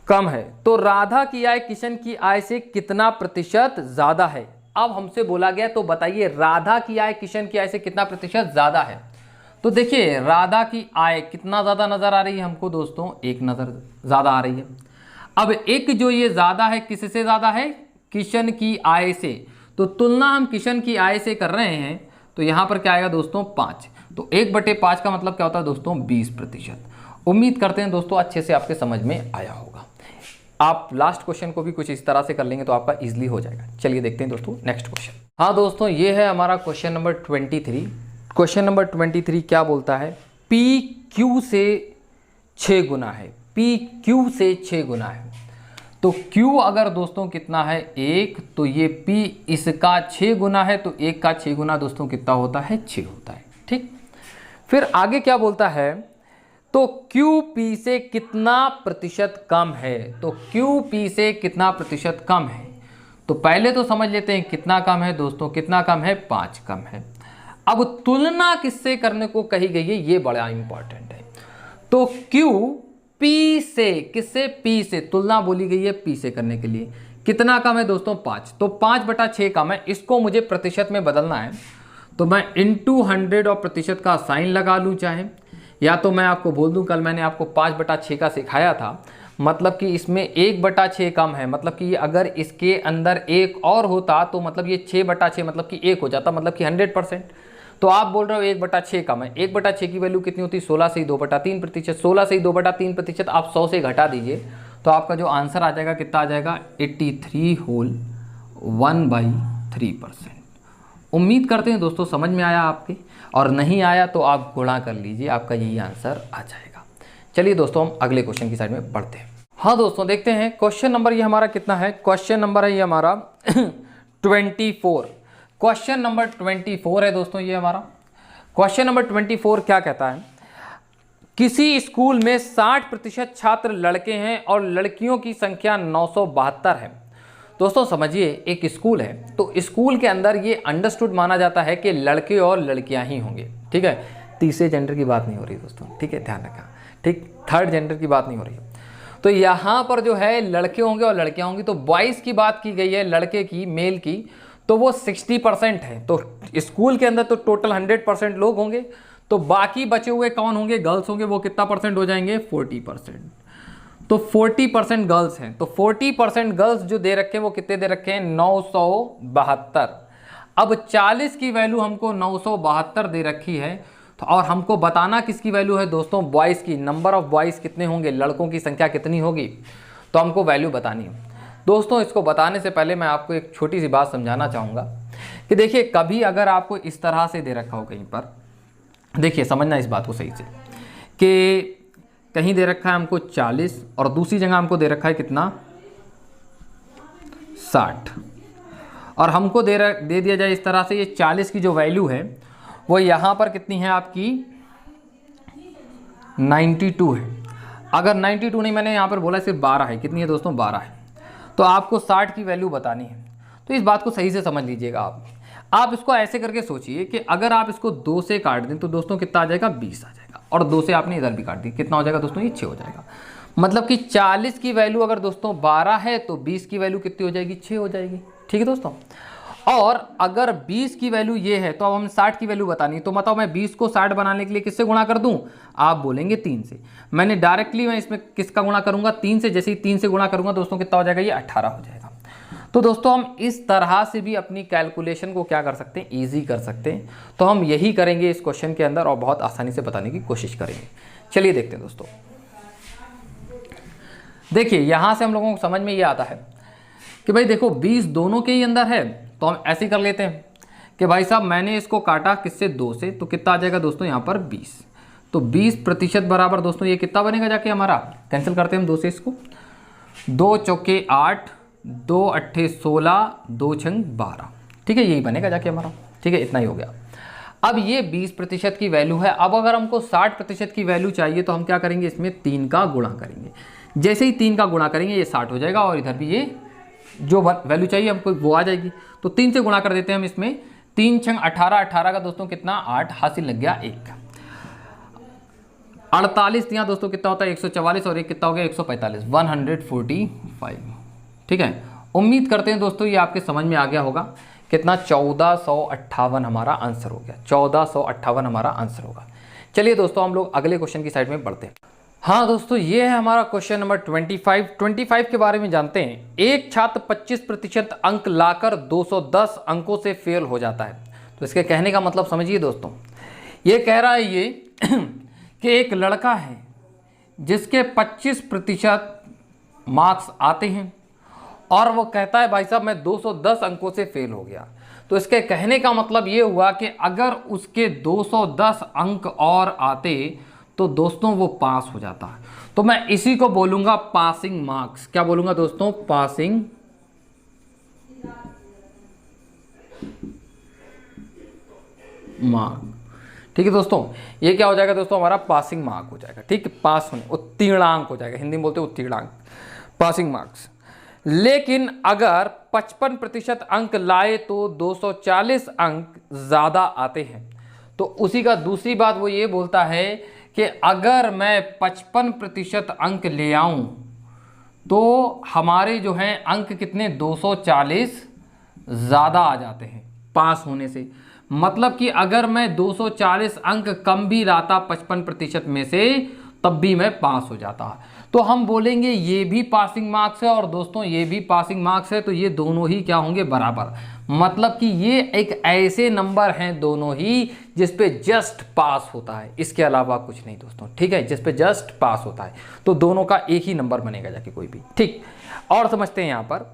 कम है तो राधा की आय किशन की आय से कितना प्रतिशत ज्यादा है। अब हमसे बोला गया तो बताइए राधा की आय किशन की आय से कितना प्रतिशत ज्यादा है। तो देखिए राधा की आय कितना ज़्यादा नज़र आ रही है हमको दोस्तों, 1 नज़र ज़्यादा आ रही है। अब एक जो ये ज़्यादा है किससे ज़्यादा है, किशन की आय से। तो तुलना हम किशन की आय से कर रहे हैं, तो यहाँ पर क्या आएगा दोस्तों, 5। तो 1/5 का मतलब क्या होता है दोस्तों, 20%। उम्मीद करते हैं दोस्तों अच्छे से आपके समझ में आया होगा। आप लास्ट क्वेश्चन को भी कुछ इस तरह से कर लेंगे तो आपका ईजिली हो जाएगा। चलिए देखते हैं दोस्तों नेक्स्ट क्वेश्चन। हाँ दोस्तों, ये है हमारा क्वेश्चन नंबर 23। क्वेश्चन नंबर 23 क्या बोलता है, P Q से 6 गुना है। P Q से 6 गुना है। तो Q अगर दोस्तों कितना है, 1, तो ये P इसका 6 गुना है। तो 1 का 6 गुना दोस्तों कितना होता है, 6 होता है, ठीक। फिर आगे क्या बोलता है, तो Q P से कितना प्रतिशत कम है। तो Q P से कितना प्रतिशत कम है। तो पहले तो समझ लेते हैं कितना कम है दोस्तों, कितना कम है, 5 कम है। अब तुलना किससे करने को कही गई है, ये बड़ा इंपॉर्टेंट है। तो Q P से, किससे, P से, तुलना बोली गई है P से करने के लिए। कितना कम है दोस्तों, 5। तो 5/6 कम है। इसको मुझे प्रतिशत में बदलना है, तो मैं इंटू 100 और प्रतिशत का साइन लगा लूँ चाहे, या तो मैं आपको बोल दूँ, कल मैंने आपको 5/6 का सिखाया था। मतलब कि इसमें 1/6 कम है, मतलब कि अगर इसके अंदर 1 और होता तो मतलब ये 6/6 मतलब कि 1 हो जाता, मतलब कि 100%। तो आप बोल रहे हो 1/6 कम है। 1/6 की वैल्यू कितनी होती है, 16 से 2/3%। 16 से 2/3% आप 100 से घटा दीजिए, तो आपका जो आंसर आ जाएगा कितना आ जाएगा, 83 होल 1/3%। उम्मीद करते हैं दोस्तों समझ में आया आपके, और नहीं आया तो आप गुणा कर लीजिए, आपका यही आंसर आ जाएगा। चलिए दोस्तों हम अगले क्वेश्चन की साइड में बढ़ते हैं। हाँ दोस्तों देखते हैं क्वेश्चन नंबर ये हमारा कितना है, क्वेश्चन नंबर है ये हमारा 24। क्वेश्चन नंबर 24 है दोस्तों ये हमारा। क्वेश्चन नंबर 24 क्या कहता है, किसी स्कूल में 60% छात्र लड़के हैं और लड़कियों की संख्या 972 है। दोस्तों समझिए एक स्कूल है, तो स्कूल के अंदर ये अंडरस्टूड माना जाता है कि लड़के और लड़कियां ही होंगे, ठीक है। तीसरे जेंडर की बात नहीं हो रही दोस्तों, ठीक है, ध्यान रखना, ठीक। थर्ड जेंडर की बात नहीं हो रही है। तो यहाँ पर जो है लड़के होंगे और लड़कियां होंगी। तो बॉयज़ की बात की गई है, लड़के की, मेल की, तो वो 60% है। तो स्कूल के अंदर तो टोटल 100% लोग होंगे, तो बाकी बचे हुए कौन होंगे, गर्ल्स होंगे, वो कितना परसेंट हो जाएंगे, 40%। तो 40% गर्ल्स हैं। तो 40% गर्ल्स जो दे रखे हैं वो कितने दे रखे हैं, 972। अब 40 की वैल्यू हमको 972 दे रखी है, तो और हमको बताना किसकी वैल्यू है दोस्तों, बॉयज़ की। नंबर ऑफ बॉयज़ कितने होंगे, लड़कों की संख्या कितनी होगी, तो हमको वैल्यू बतानी है दोस्तों। इसको बताने से पहले मैं आपको एक छोटी सी बात समझाना चाहूँगा कि देखिए, कभी अगर आपको इस तरह से दे रखा हो कहीं पर, देखिए समझना इस बात को सही से, कि कहीं दे रखा है हमको 40 और दूसरी जगह हमको दे रखा है कितना 60, और हमको दे दिया जाए इस तरह से, ये 40 की जो वैल्यू है वो यहाँ पर कितनी है आपकी 92 है। अगर 92 नहीं, मैंने यहाँ पर बोला सिर्फ 12 है, कितनी है दोस्तों 12 है, तो आपको 60 की वैल्यू बतानी है। तो इस बात को सही से समझ लीजिएगा आप इसको ऐसे करके सोचिए कि अगर आप इसको 2 से काट दें तो दोस्तों कितना आ जाएगा 20 आ जाएगा, और 2 से आपने इधर भी काट दी, कितना हो जाएगा दोस्तों, ये 6 हो जाएगा। मतलब कि 40 की वैल्यू अगर दोस्तों 12 है तो 20 की वैल्यू कितनी हो जाएगी, 6 हो जाएगी। ठीक है दोस्तों, और अगर 20 की वैल्यू ये है तो अब हमें 60 की वैल्यू बतानी है। तो बताओ मैं 20 को 60 बनाने के लिए किससे गुणा कर दूं, आप बोलेंगे 3 से। मैं इसमें किसका गुणा करूंगा, 3 से। जैसे ही 3 से गुणा करूंगा दोस्तों कितना हो जाएगा, ये 18 हो जाएगा। तो दोस्तों हम इस तरह से भी अपनी कैलकुलेशन को क्या कर सकते हैं, ईजी कर सकते हैं। तो हम यही करेंगे इस क्वेश्चन के अंदर और बहुत आसानी से बताने की कोशिश करेंगे। चलिए देखते हैं दोस्तों। देखिए यहां से हम लोगों को समझ में ये आता है कि भाई देखो 20 दोनों के ही अंदर है, तो हम ऐसे कर लेते हैं कि भाई साहब मैंने इसको काटा किससे 2 से, तो कितना आ जाएगा दोस्तों यहाँ पर 20। तो 20% बराबर दोस्तों ये कितना बनेगा जाके हमारा, कैंसिल करते हैं हम 2 से इसको, 2 चौके 8, 2 अट्ठे 16, 2 छंग 12। ठीक है, यही बनेगा जाके हमारा। ठीक है, इतना ही हो गया। अब ये 20% की वैल्यू है। अब अगर हमको 60% की वैल्यू चाहिए तो हम क्या करेंगे, इसमें 3 का गुणा करेंगे। जैसे ही 3 का गुणा करेंगे ये 60 हो जाएगा, और इधर भी ये जो वैल्यू चाहिए हमको वो आ जाएगी। तो 3 से गुणा कर देते हैं हम इसमें, 3 छंग 18, 18 का दोस्तों कितना 8, हासिल लग गया 1। 48 यहाँ दोस्तों कितना होता है 144, और एक कितना हो गया 145, 145। ठीक है, उम्मीद करते हैं दोस्तों ये आपके समझ में आ गया होगा। कितना 1458 हमारा आंसर हो गया, 1458 हमारा आंसर होगा। चलिए दोस्तों हम लोग अगले क्वेश्चन की साइड में बढ़ते हैं। हाँ दोस्तों, ये है हमारा क्वेश्चन नंबर 25 के बारे में जानते हैं। एक छात्र 25% अंक लाकर 210 अंकों से फेल हो जाता है। तो इसके कहने का मतलब समझिए दोस्तों, ये कह रहा है ये कि एक लड़का है जिसके 25% मार्क्स आते हैं और वो कहता है भाई साहब मैं 210 अंकों से फेल हो गया। तो इसके कहने का मतलब ये हुआ कि अगर उसके 210 अंक और आते तो दोस्तों वो पास हो जाता है। तो मैं इसी को बोलूंगा पासिंग मार्क्स। क्या बोलूंगा दोस्तों, पासिंग मार्क। ठीक है दोस्तों, ये क्या हो जाएगा दोस्तों, हमारा पासिंग मार्क हो जाएगा। ठीक है, पास होने, उत्तीर्णांक हो जाएगा, हिंदी में बोलते हैं उत्तीर्णांक, पासिंग मार्क्स। लेकिन अगर 55% अंक लाए तो 240 अंक ज़्यादा आते हैं। तो उसी का दूसरी बात वो ये बोलता है कि अगर मैं 55% अंक ले आऊं तो हमारे जो हैं अंक कितने 240 ज़्यादा आ जाते हैं पास होने से। मतलब कि अगर मैं 240 अंक कम भी लाता 55% में से तब भी मैं पास हो जाता। तो हम बोलेंगे ये भी पासिंग मार्क्स है और दोस्तों ये भी पासिंग मार्क्स है, तो ये दोनों ही क्या होंगे, बराबर। मतलब कि ये एक ऐसे नंबर हैं दोनों ही जिस पे जस्ट पास होता है, इसके अलावा कुछ नहीं दोस्तों। ठीक है, जिस पे जस्ट पास होता है, तो दोनों का एक ही नंबर बनेगा जाके कोई भी। ठीक, और समझते हैं यहाँ पर।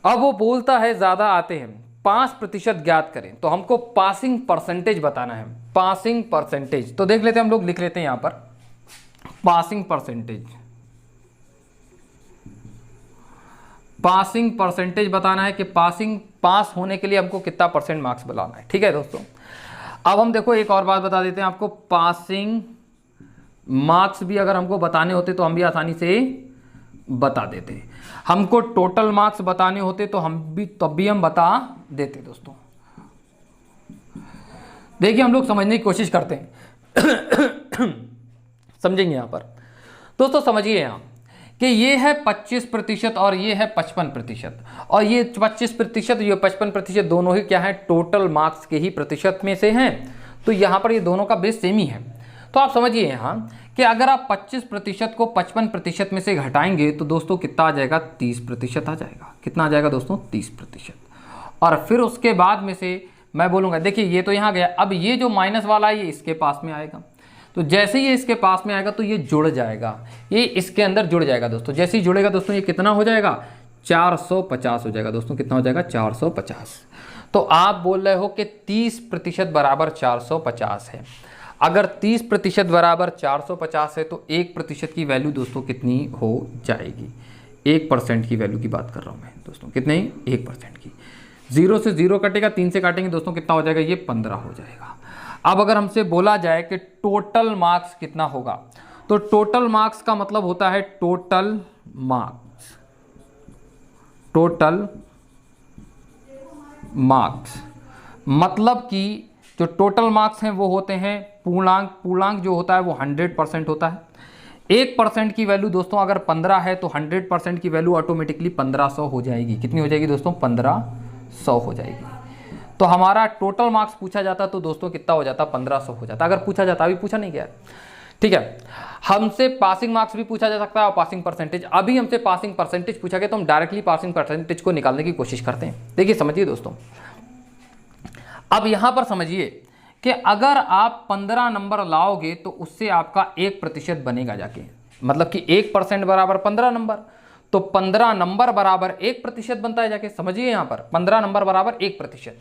अब वो बोलता है ज़्यादा आते हैं, 5% ज्ञात करें। तो हमको पासिंग परसेंटेज बताना है, पासिंग परसेंटेज। तो देख लेते हैं, हम लोग लिख लेते हैं यहाँ पर पासिंग परसेंटेज। पासिंग परसेंटेज बताना है कि पास होने के लिए हमको कितना % मार्क्स बनाना है। ठीक है दोस्तों, अब हम देखो एक और बात बता देते हैं आपको। पासिंग मार्क्स भी अगर हमको बताने होते तो हम भी आसानी से बता देते। हमको टोटल मार्क्स बताने होते तो तब भी हम बता देते दोस्तों। देखिए हम लोग समझने की कोशिश करते हैं समझेंगे यहाँ पर दोस्तों। समझिए यहाँ कि ये है 25% और ये है 55%, और ये 25% ये 55% दोनों ही क्या है, टोटल मार्क्स के ही प्रतिशत में से हैं। तो यहाँ पर ये दोनों का बेस सेम ही है। तो आप समझिए यहाँ कि अगर आप 25% को 55% में से घटाएंगे तो दोस्तों कितना आ जाएगा, 30% आ जाएगा। कितना आ जाएगा दोस्तों, 30%। और फिर उसके बाद में से मैं बोलूँगा देखिए ये तो यहाँ गया, अब ये जो माइनस वाला है ये इसके पास में आएगा, तो जैसे ही ये इसके पास में आएगा तो ये जुड़ जाएगा, ये इसके अंदर जुड़ जाएगा दोस्तों। जैसे ही जुड़ेगा दोस्तों ये कितना हो जाएगा, 450 हो जाएगा दोस्तों। कितना हो जाएगा, 450। तो आप बोल रहे हो कि 30% बराबर 450 है। अगर 30% बराबर 450 है तो 1% की वैल्यू दोस्तों कितनी हो जाएगी, 1% की वैल्यू की बात कर रहा हूँ मैं दोस्तों। कितने, 1% की। 0 से 0 कटेगा, 3 से काटेंगे दोस्तों, कितना हो जाएगा, ये 15 हो जाएगा। अब अगर हमसे बोला जाए कि टोटल मार्क्स कितना होगा, तो टोटल मार्क्स का मतलब होता है टोटल मार्क्स, टोटल मार्क्स मतलब कि जो टोटल मार्क्स हैं वो होते हैं पूर्णांक, पूर्णांक जो होता है वो 100% होता है। 1% की वैल्यू दोस्तों अगर 15 है तो 100% की वैल्यू ऑटोमेटिकली 1500 हो जाएगी। कितनी हो जाएगी दोस्तों, 1500 हो जाएगी। तो हमारा टोटल मार्क्स पूछा जाता तो दोस्तों कितना हो जाता, 1500 हो जाता। अगर पूछा जाता, अभी पूछा नहीं गया, ठीक है। हमसे पासिंग मार्क्स भी पूछा जा सकता है और पासिंग परसेंटेज। अभी हमसे पासिंग परसेंटेज पूछा गया तो हम डायरेक्टली पासिंग परसेंटेज को निकालने की कोशिश करते हैं। देखिए समझिए दोस्तों, अब यहां पर समझिए कि अगर आप 15 नंबर लाओगे तो उससे आपका 1% बनेगा जाके, मतलब कि 1% बराबर 15 नंबर, तो 15 नंबर बराबर 1% बनता है जाके। समझिए यहां पर 15 नंबर बराबर 1%।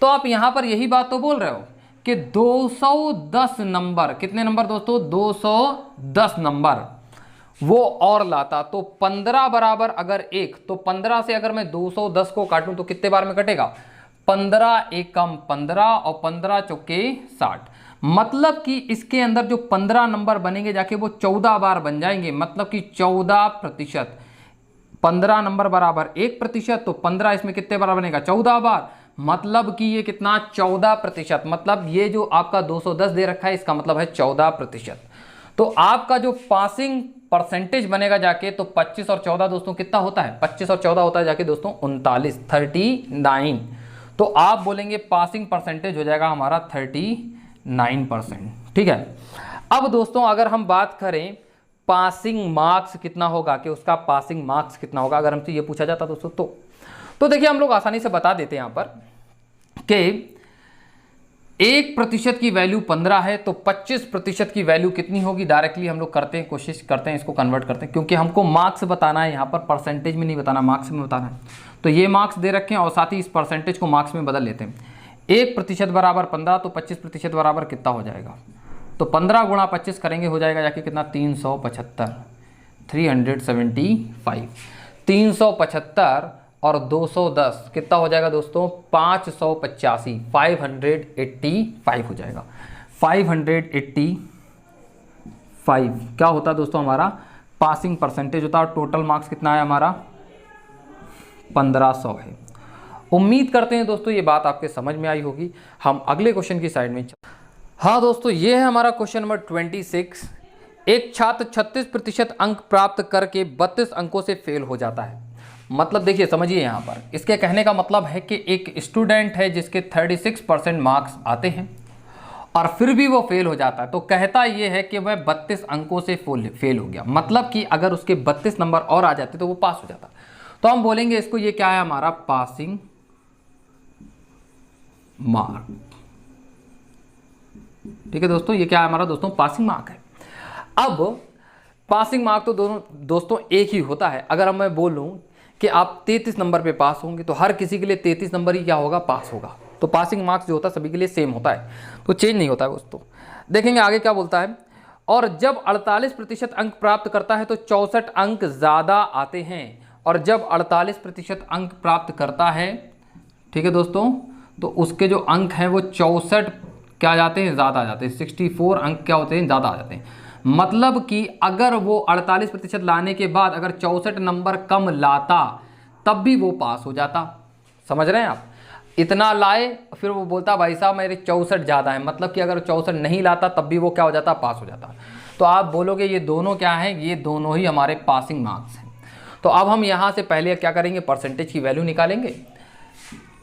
तो आप यहां पर यही बात तो बोल रहे हो कि 210 नंबर, कितने नंबर दोस्तों, 210 नंबर वो और लाता, तो 15 बराबर अगर 1, तो 15 से अगर मैं 210 को काटूं तो कितने बार में कटेगा, 15 एकम 15 और 15 चौके 60। मतलब कि इसके अंदर जो 15 नंबर बनेंगे जाके वो 14 बार बन जाएंगे, मतलब कि 14%। 15 नंबर बराबर 1%, तो 15 इसमें कितने बार बनेगा, 14 बार। मतलब कि ये कितना, 14%। मतलब ये जो आपका 210 दे रखा है इसका मतलब है 14%। तो आपका जो पासिंग परसेंटेज बनेगा जाके, तो 25 और 14 दोस्तों कितना होता है, 25 और 14 होता है जाके दोस्तों 39, 39। तो आप बोलेंगे पासिंग परसेंटेज हो जाएगा हमारा 39%, ठीक है। अब दोस्तों अगर हम बात करें पासिंग मार्क्स कितना होगा, कि उसका पासिंग मार्क्स कितना होगा, अगर हमसे ये पूछा जाता दोस्तों तो देखिए हम लोग आसानी से बता देते हैं यहाँ पर कि 1% की वैल्यू 15 है तो 25% की वैल्यू कितनी होगी। डायरेक्टली हम लोग करते हैं, कोशिश करते हैं इसको कन्वर्ट करते हैं, क्योंकि हमको मार्क्स बताना है यहाँ पर, परसेंटेज में नहीं बताना, मार्क्स में बताना है। तो ये मार्क्स दे रखे हैं और साथ ही इस परसेंटेज को मार्क्स में बदल लेते हैं। 1% बराबर 15, तो 25% बराबर कितना हो जाएगा, तो 15 गुणा 25 करेंगे हो जाएगा जाके कितना, 375, 375, 375 और 210 कितना हो जाएगा दोस्तों, 585, 585 हो जाएगा। 585 क्या होता है दोस्तों, हमारा पासिंग परसेंटेज होता है। और टोटल मार्क्स कितना है हमारा, 1500 है। उम्मीद करते हैं दोस्तों ये बात आपके समझ में आई होगी। हम अगले क्वेश्चन की साइड में हाँ दोस्तों, ये है हमारा क्वेश्चन नंबर 26। एक छात्र 36% अंक प्राप्त करके 32 अंकों से फेल हो जाता है। मतलब देखिए समझिए यहाँ पर, इसके कहने का मतलब है कि एक स्टूडेंट है जिसके 36% मार्क्स आते हैं और फिर भी वो फेल हो जाता है। तो कहता ये है कि वह 32 अंकों से फेल हो गया, मतलब कि अगर उसके 32 नंबर और आ जाते तो वो पास हो जाता। तो हम बोलेंगे इसको, ये क्या है हमारा पासिंग मार्क, ठीक है दोस्तों। ये क्या है हमारा दोस्तों, पासिंग मार्क है। अब पासिंग मार्क तो दोनों दोस्तों एक ही होता है। अगर मैं बोलूं कि आप 33 नंबर पे पास होंगे तो हर किसी के लिए 33 नंबर ही क्या होगा, पास होगा। तो पासिंग मार्क्स जो होता है सभी के लिए सेम होता है, तो चेंज नहीं होता है दोस्तों। देखेंगे आगे क्या बोलता है। और जब 48% अंक प्राप्त करता है तो 64 अंक ज़्यादा आते हैं, और जब 48% अंक प्राप्त करता है, ठीक है दोस्तों, तो उसके जो अंक हैं वो 64 क्या जाते हैं, ज़्यादा आ जाते हैं। 64 अंक क्या होते हैं, ज़्यादा आ जाते हैं। मतलब कि अगर वो 48% लाने के बाद अगर 64 नंबर कम लाता तब भी वो पास हो जाता। समझ रहे हैं आप, इतना लाए फिर वो बोलता भाई साहब मेरे 64 ज़्यादा है, मतलब कि अगर 64 नहीं लाता तब भी वो क्या हो जाता, पास हो जाता। तो आप बोलोगे ये दोनों क्या हैं, ये दोनों ही हमारे पासिंग मार्क्स हैं। तो अब हम यहाँ से पहले क्या करेंगे, परसेंटेज की वैल्यू निकालेंगे।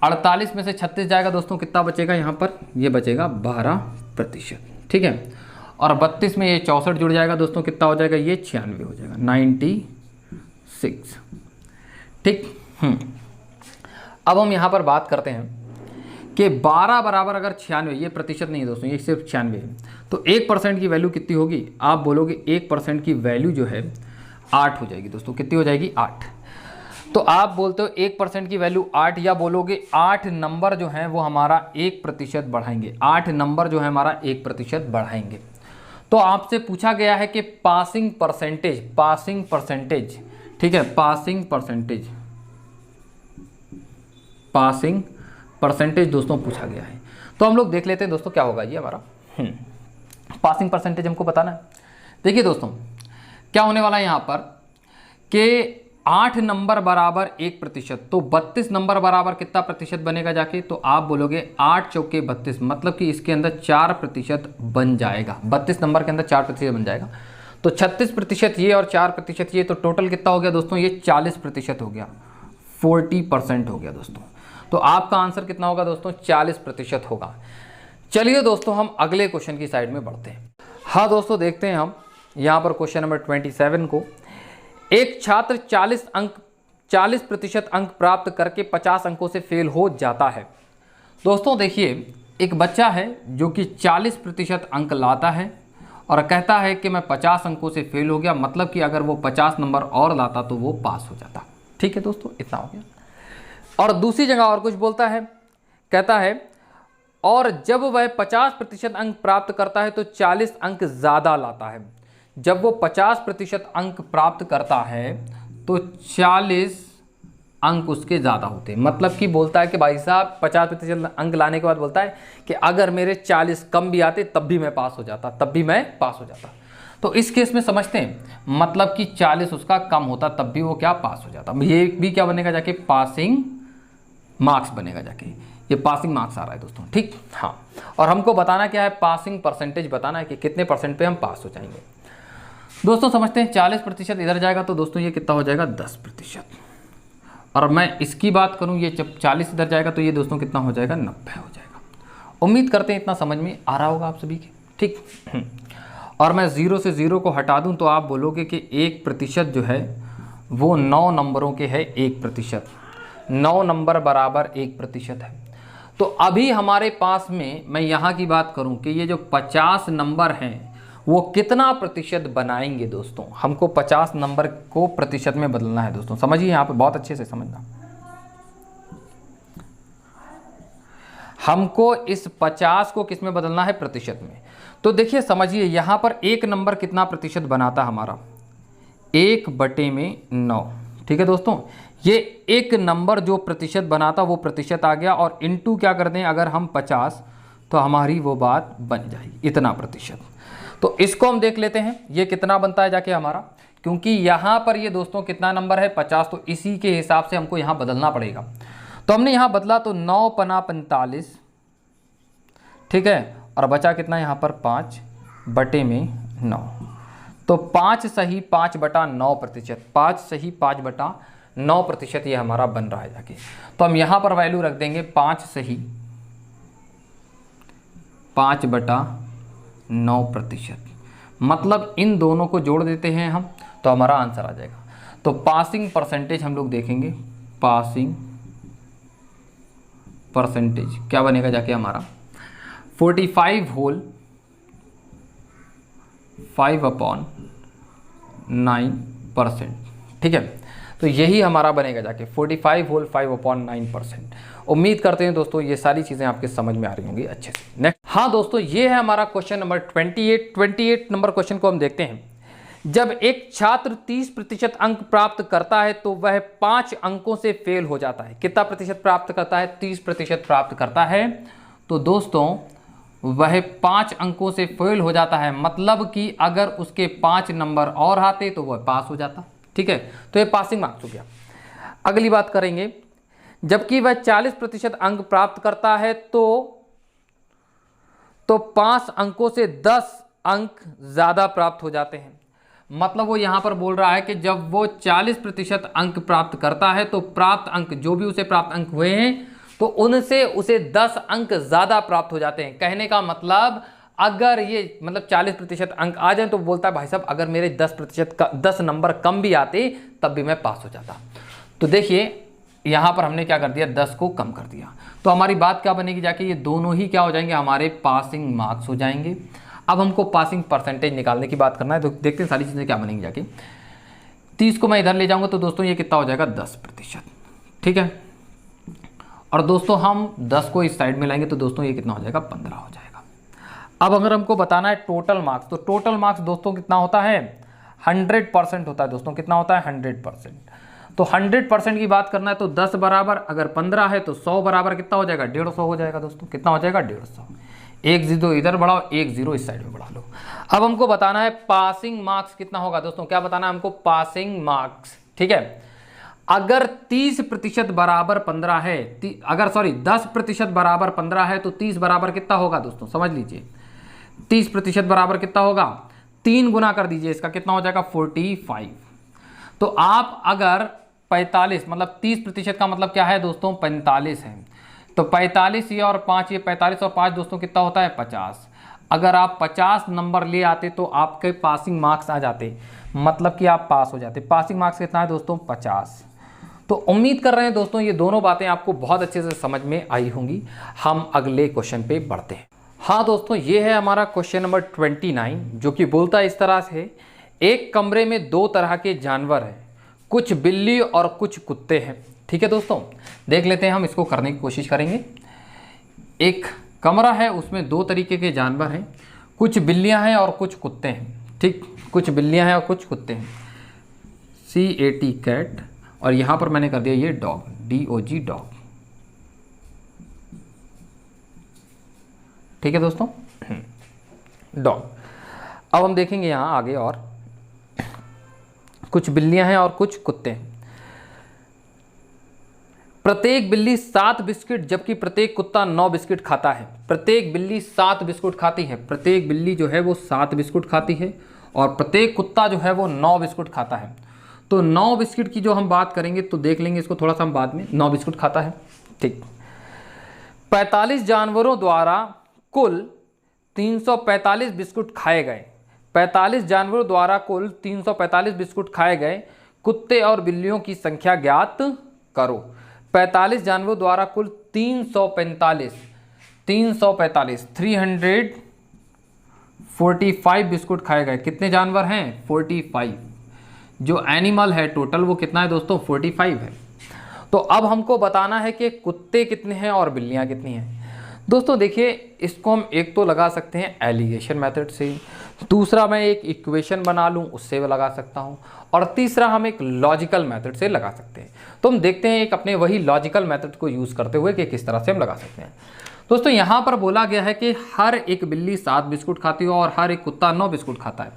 48 में से 36 जाएगा दोस्तों, कितना बचेगा यहाँ पर, ये बचेगा 12%, ठीक है। और 32 में ये 64 जुड़ जाएगा दोस्तों, कितना हो जाएगा, ये 96 हो जाएगा, 96, ठीक। अब हम यहाँ पर बात करते हैं कि 12 बराबर अगर 96, ये प्रतिशत नहीं है दोस्तों, ये सिर्फ 96 है, तो 1% की वैल्यू कितनी होगी? आप बोलोगे 1% की वैल्यू जो है 8 हो जाएगी दोस्तों। कितनी हो जाएगी? 8। तो आप बोलते हो 1% की वैल्यू 8, या बोलोगे 8 नंबर जो हैं वो हमारा 1% बढ़ाएंगे। 8 नंबर जो है हमारा 1% बढ़ाएंगे। तो आपसे पूछा गया है कि पासिंग परसेंटेज, ठीक है, पासिंग परसेंटेज दोस्तों पूछा गया है। तो हम लोग देख लेते हैं दोस्तों क्या होगा ये हमारा। पासिंग परसेंटेज हमको बताना है। देखिए दोस्तों क्या होने वाला है यहाँ पर कि 8 नंबर बराबर 1%, तो 32 नंबर बराबर कितना प्रतिशत बनेगा जाके? तो आप बोलोगे 8 चौके 32, मतलब कि इसके अंदर 4% बन जाएगा। 32 नंबर के अंदर 4% बन जाएगा। तो 36% ये और 4% ये, तो टोटल कितना हो गया दोस्तों? ये 40% हो गया, 40% हो गया दोस्तों। तो आपका आंसर कितना होगा दोस्तों? 40% होगा। चलिए दोस्तों हम अगले क्वेश्चन की साइड में बढ़ते हैं। हाँ दोस्तों देखते हैं हम यहाँ पर क्वेश्चन नंबर 27 को। एक छात्र 40% अंक प्राप्त करके 50 अंकों से फेल हो जाता है। दोस्तों देखिए एक बच्चा है जो कि 40% अंक लाता है और कहता है कि मैं 50 अंकों से फेल हो गया, मतलब कि अगर वो 50 नंबर और लाता तो वो पास हो जाता। ठीक है दोस्तों, इतना हो गया। और दूसरी जगह और कुछ बोलता है, कहता है और जब वह 50% अंक प्राप्त करता है तो 40 अंक ज़्यादा लाता है। जब वो 50% अंक प्राप्त करता है तो 40 अंक उसके ज़्यादा होते हैं। मतलब कि बोलता है कि भाई साहब 50% अंक लाने के बाद बोलता है कि अगर मेरे 40 कम भी आते तब भी मैं पास हो जाता, तो इस केस में समझते हैं, मतलब कि 40 उसका कम होता तब भी वो क्या पास हो जाता। ये भी क्या बनेगा जाके? पासिंग मार्क्स बनेगा जाके। ये पासिंग मार्क्स आ रहा है दोस्तों, ठीक। हाँ, और हमको बताना क्या है? पासिंग परसेंटेज बताना है कि कितने % पे हम पास हो जाएंगे। दोस्तों समझते हैं 40% इधर जाएगा तो दोस्तों ये कितना हो जाएगा? 10%। और मैं इसकी बात करूं, ये जब 40 इधर जाएगा तो ये दोस्तों कितना हो जाएगा? 90 हो जाएगा। उम्मीद करते हैं इतना समझ में आ रहा होगा आप सभी के, ठीक। और मैं 0 से 0 को हटा दूं तो आप बोलोगे कि 1% जो है वो 9 नंबरों के है 1%। 9 नंबर बराबर 1% है। तो अभी हमारे पास में, मैं यहाँ की बात करूँ कि ये जो 50 नंबर हैं वो कितना प्रतिशत बनाएंगे दोस्तों? हमको 50 नंबर को प्रतिशत में बदलना है दोस्तों। समझिए यहाँ पे बहुत अच्छे से समझना। हमको इस 50 को किस में बदलना है? प्रतिशत में। तो देखिए समझिए यहाँ पर एक नंबर कितना प्रतिशत बनाता हमारा? 1/9। ठीक है दोस्तों, ये एक नंबर जो प्रतिशत बनाता वो प्रतिशत आ गया, और इनटू क्या कर दें अगर हम 50, तो हमारी वो बात बन जाएगी इतना प्रतिशत। तो इसको हम देख लेते हैं ये कितना बनता है जाके हमारा, क्योंकि यहाँ पर ये दोस्तों कितना नंबर है? 50, तो इसी के हिसाब से हमको यहाँ बदलना पड़ेगा। तो हमने यहाँ बदला तो 9 पना 45, ठीक है, और बचा कितना यहाँ पर? 5/9। तो 5 सही 5/9%, 5 सही 5/9% ये हमारा बन रहा है जाके। तो हम यहाँ पर वैल्यू रख देंगे 5 सही 5/9%। मतलब इन दोनों को जोड़ देते हैं हम तो हमारा आंसर आ जाएगा। तो पासिंग परसेंटेज हम लोग देखेंगे, पासिंग परसेंटेज क्या बनेगा जाके हमारा? 45 होल 5/9%। ठीक है, तो यही हमारा बनेगा जाके 45 होल 5/9%। उम्मीद करते हैं दोस्तों ये सारी चीज़ें आपके समझ में आ रही होंगी अच्छे से। नेक्स्ट, हाँ दोस्तों ये है हमारा क्वेश्चन नंबर 28 नंबर क्वेश्चन को हम देखते हैं। जब एक छात्र 30% अंक प्राप्त करता है तो वह 5 अंकों से फेल हो जाता है। कितना प्रतिशत प्राप्त करता है? 30% प्राप्त करता है। तो दोस्तों वह 5 अंकों से फेल हो जाता है, मतलब कि अगर उसके 5 नंबर और आते तो वह पास हो जाता। ठीक है, तो ये पासिंग मार्क्स हो गया। अगली बात करेंगे, जबकि वह 40% अंक प्राप्त करता है तो 5 अंकों से 10 अंक ज़्यादा प्राप्त हो जाते हैं। मतलब वो यहाँ पर बोल रहा है कि जब वो 40% अंक प्राप्त करता है तो प्राप्त अंक जो भी उसे प्राप्त अंक हुए हैं तो उनसे उसे 10 अंक ज़्यादा प्राप्त हो जाते हैं। कहने का मतलब अगर ये 40% अंक आ जाए तो बोलता है भाई साहब अगर मेरे 10% का 10 नंबर कम भी आते तब भी मैं पास हो जाता। तो देखिए यहाँ पर हमने क्या कर दिया, 10 को कम कर दिया। तो हमारी बात क्या बनेगी जाके, ये दोनों ही क्या हो जाएंगे, हमारे पासिंग मार्क्स हो जाएंगे। अब हमको पासिंग परसेंटेज निकालने की बात करना है, तो देखते हैं सारी चीज़ें क्या बनेंगी जाके। 30 को मैं इधर ले जाऊँगा तो दोस्तों ये कितना हो जाएगा, 10%। ठीक है, और दोस्तों हम 10 को इस साइड में लाएंगे तो दोस्तों ये कितना हो जाएगा, 15 हो जाएगा। अब अगर हमको बताना है टोटल मार्क्स, तो टोटल मार्क्स दोस्तों कितना होता है, 100% होता है दोस्तों। कितना होता है, 100%। तो 100% की बात करना है तो 10 बराबर अगर 15 है तो 100 बराबर कितना हो जाएगा, 150 हो जाएगा दोस्तों। कितना हो जाएगा, 150। एक जीरो इधर बढ़ाओ, एक जीरो इस साइड में बढ़ा लो। अब हमको बताना है पासिंग मार्क्स कितना होगा दोस्तों, क्या बताना है हमको, पासिंग मार्क्स। ठीक है, अगर 30% बराबर 15 है, अगर सॉरी 10% बराबर 15 है तो 30 बराबर कितना होगा दोस्तों, समझ लीजिए। 30% बराबर कितना होगा, 3 गुना कर दीजिए इसका, कितना हो जाएगा, 45। तो आप अगर 45 मतलब 30% का मतलब क्या है दोस्तों, 45 है। तो 45 ये और 5, ये 45 और 5 दोस्तों कितना होता है, 50। अगर आप 50 नंबर ले आते तो आपके पासिंग मार्क्स आ जाते, मतलब कि आप पास हो जाते। पासिंग मार्क्स कितना है दोस्तों, 50। तो उम्मीद कर रहे हैं दोस्तों ये दोनों बातें आपको बहुत अच्छे से समझ में आई होंगी। हम अगले क्वेश्चन पे बढ़ते हैं। हाँ दोस्तों, ये है हमारा क्वेश्चन नंबर 29, जो कि बोलता है इस तरह से, एक कमरे में 2 तरह के जानवर हैं, कुछ बिल्ली और कुछ कुत्ते हैं। ठीक है दोस्तों, देख लेते हैं, हम इसको करने की कोशिश करेंगे। एक कमरा है, उसमें 2 तरीके के जानवर हैं, कुछ बिल्लियां हैं और कुछ कुत्ते हैं। ठीक, कुछ बिल्लियां हैं और कुछ कुत्ते हैं, CAT कैट, और यहाँ पर मैंने कर दिया ये डॉग, DOG डॉग। ठीक है दोस्तों, डॉग। अब हम देखेंगे यहाँ आगे, और कुछ बिल्लियां हैं और कुछ कुत्ते हैं। प्रत्येक बिल्ली 7 बिस्किट जबकि प्रत्येक कुत्ता 9 बिस्किट खाता है। प्रत्येक बिल्ली 7 बिस्कुट खाती है, प्रत्येक बिल्ली जो है वो 7 बिस्कुट खाती है, और प्रत्येक कुत्ता जो है वो 9 बिस्कुट खाता है। तो 9 बिस्किट की जो हम बात करेंगे तो देख लेंगे इसको थोड़ा सा हम बाद में। 9 बिस्कुट खाता है, ठीक। 45 जानवरों द्वारा कुल 345 बिस्कुट खाए गए। 45 जानवरों द्वारा कुल 345 बिस्कुट खाए गए। कुत्ते और बिल्लियों की संख्या ज्ञात करो। 45 जानवरों द्वारा कुल 345 बिस्कुट खाए गए। कितने जानवर हैं? 45। जो एनिमल है टोटल वो कितना है दोस्तों? 45 है। तो अब हमको बताना है कि कुत्ते कितने हैं और बिल्लियां कितनी हैं। दोस्तों देखिए, इसको हम एक तो लगा सकते हैं एलिगेशन मेथड से, दूसरा मैं एक इक्वेशन बना लूँ उससे लगा सकता हूँ, और तीसरा हम एक लॉजिकल मेथड से लगा सकते हैं। तो हम देखते हैं एक अपने वही लॉजिकल मेथड को यूज़ करते हुए कि किस तरह से हम लगा सकते हैं। दोस्तों यहाँ पर बोला गया है कि हर एक बिल्ली 7 बिस्कुट खाती है और हर एक कुत्ता 9 बिस्कुट खाता है।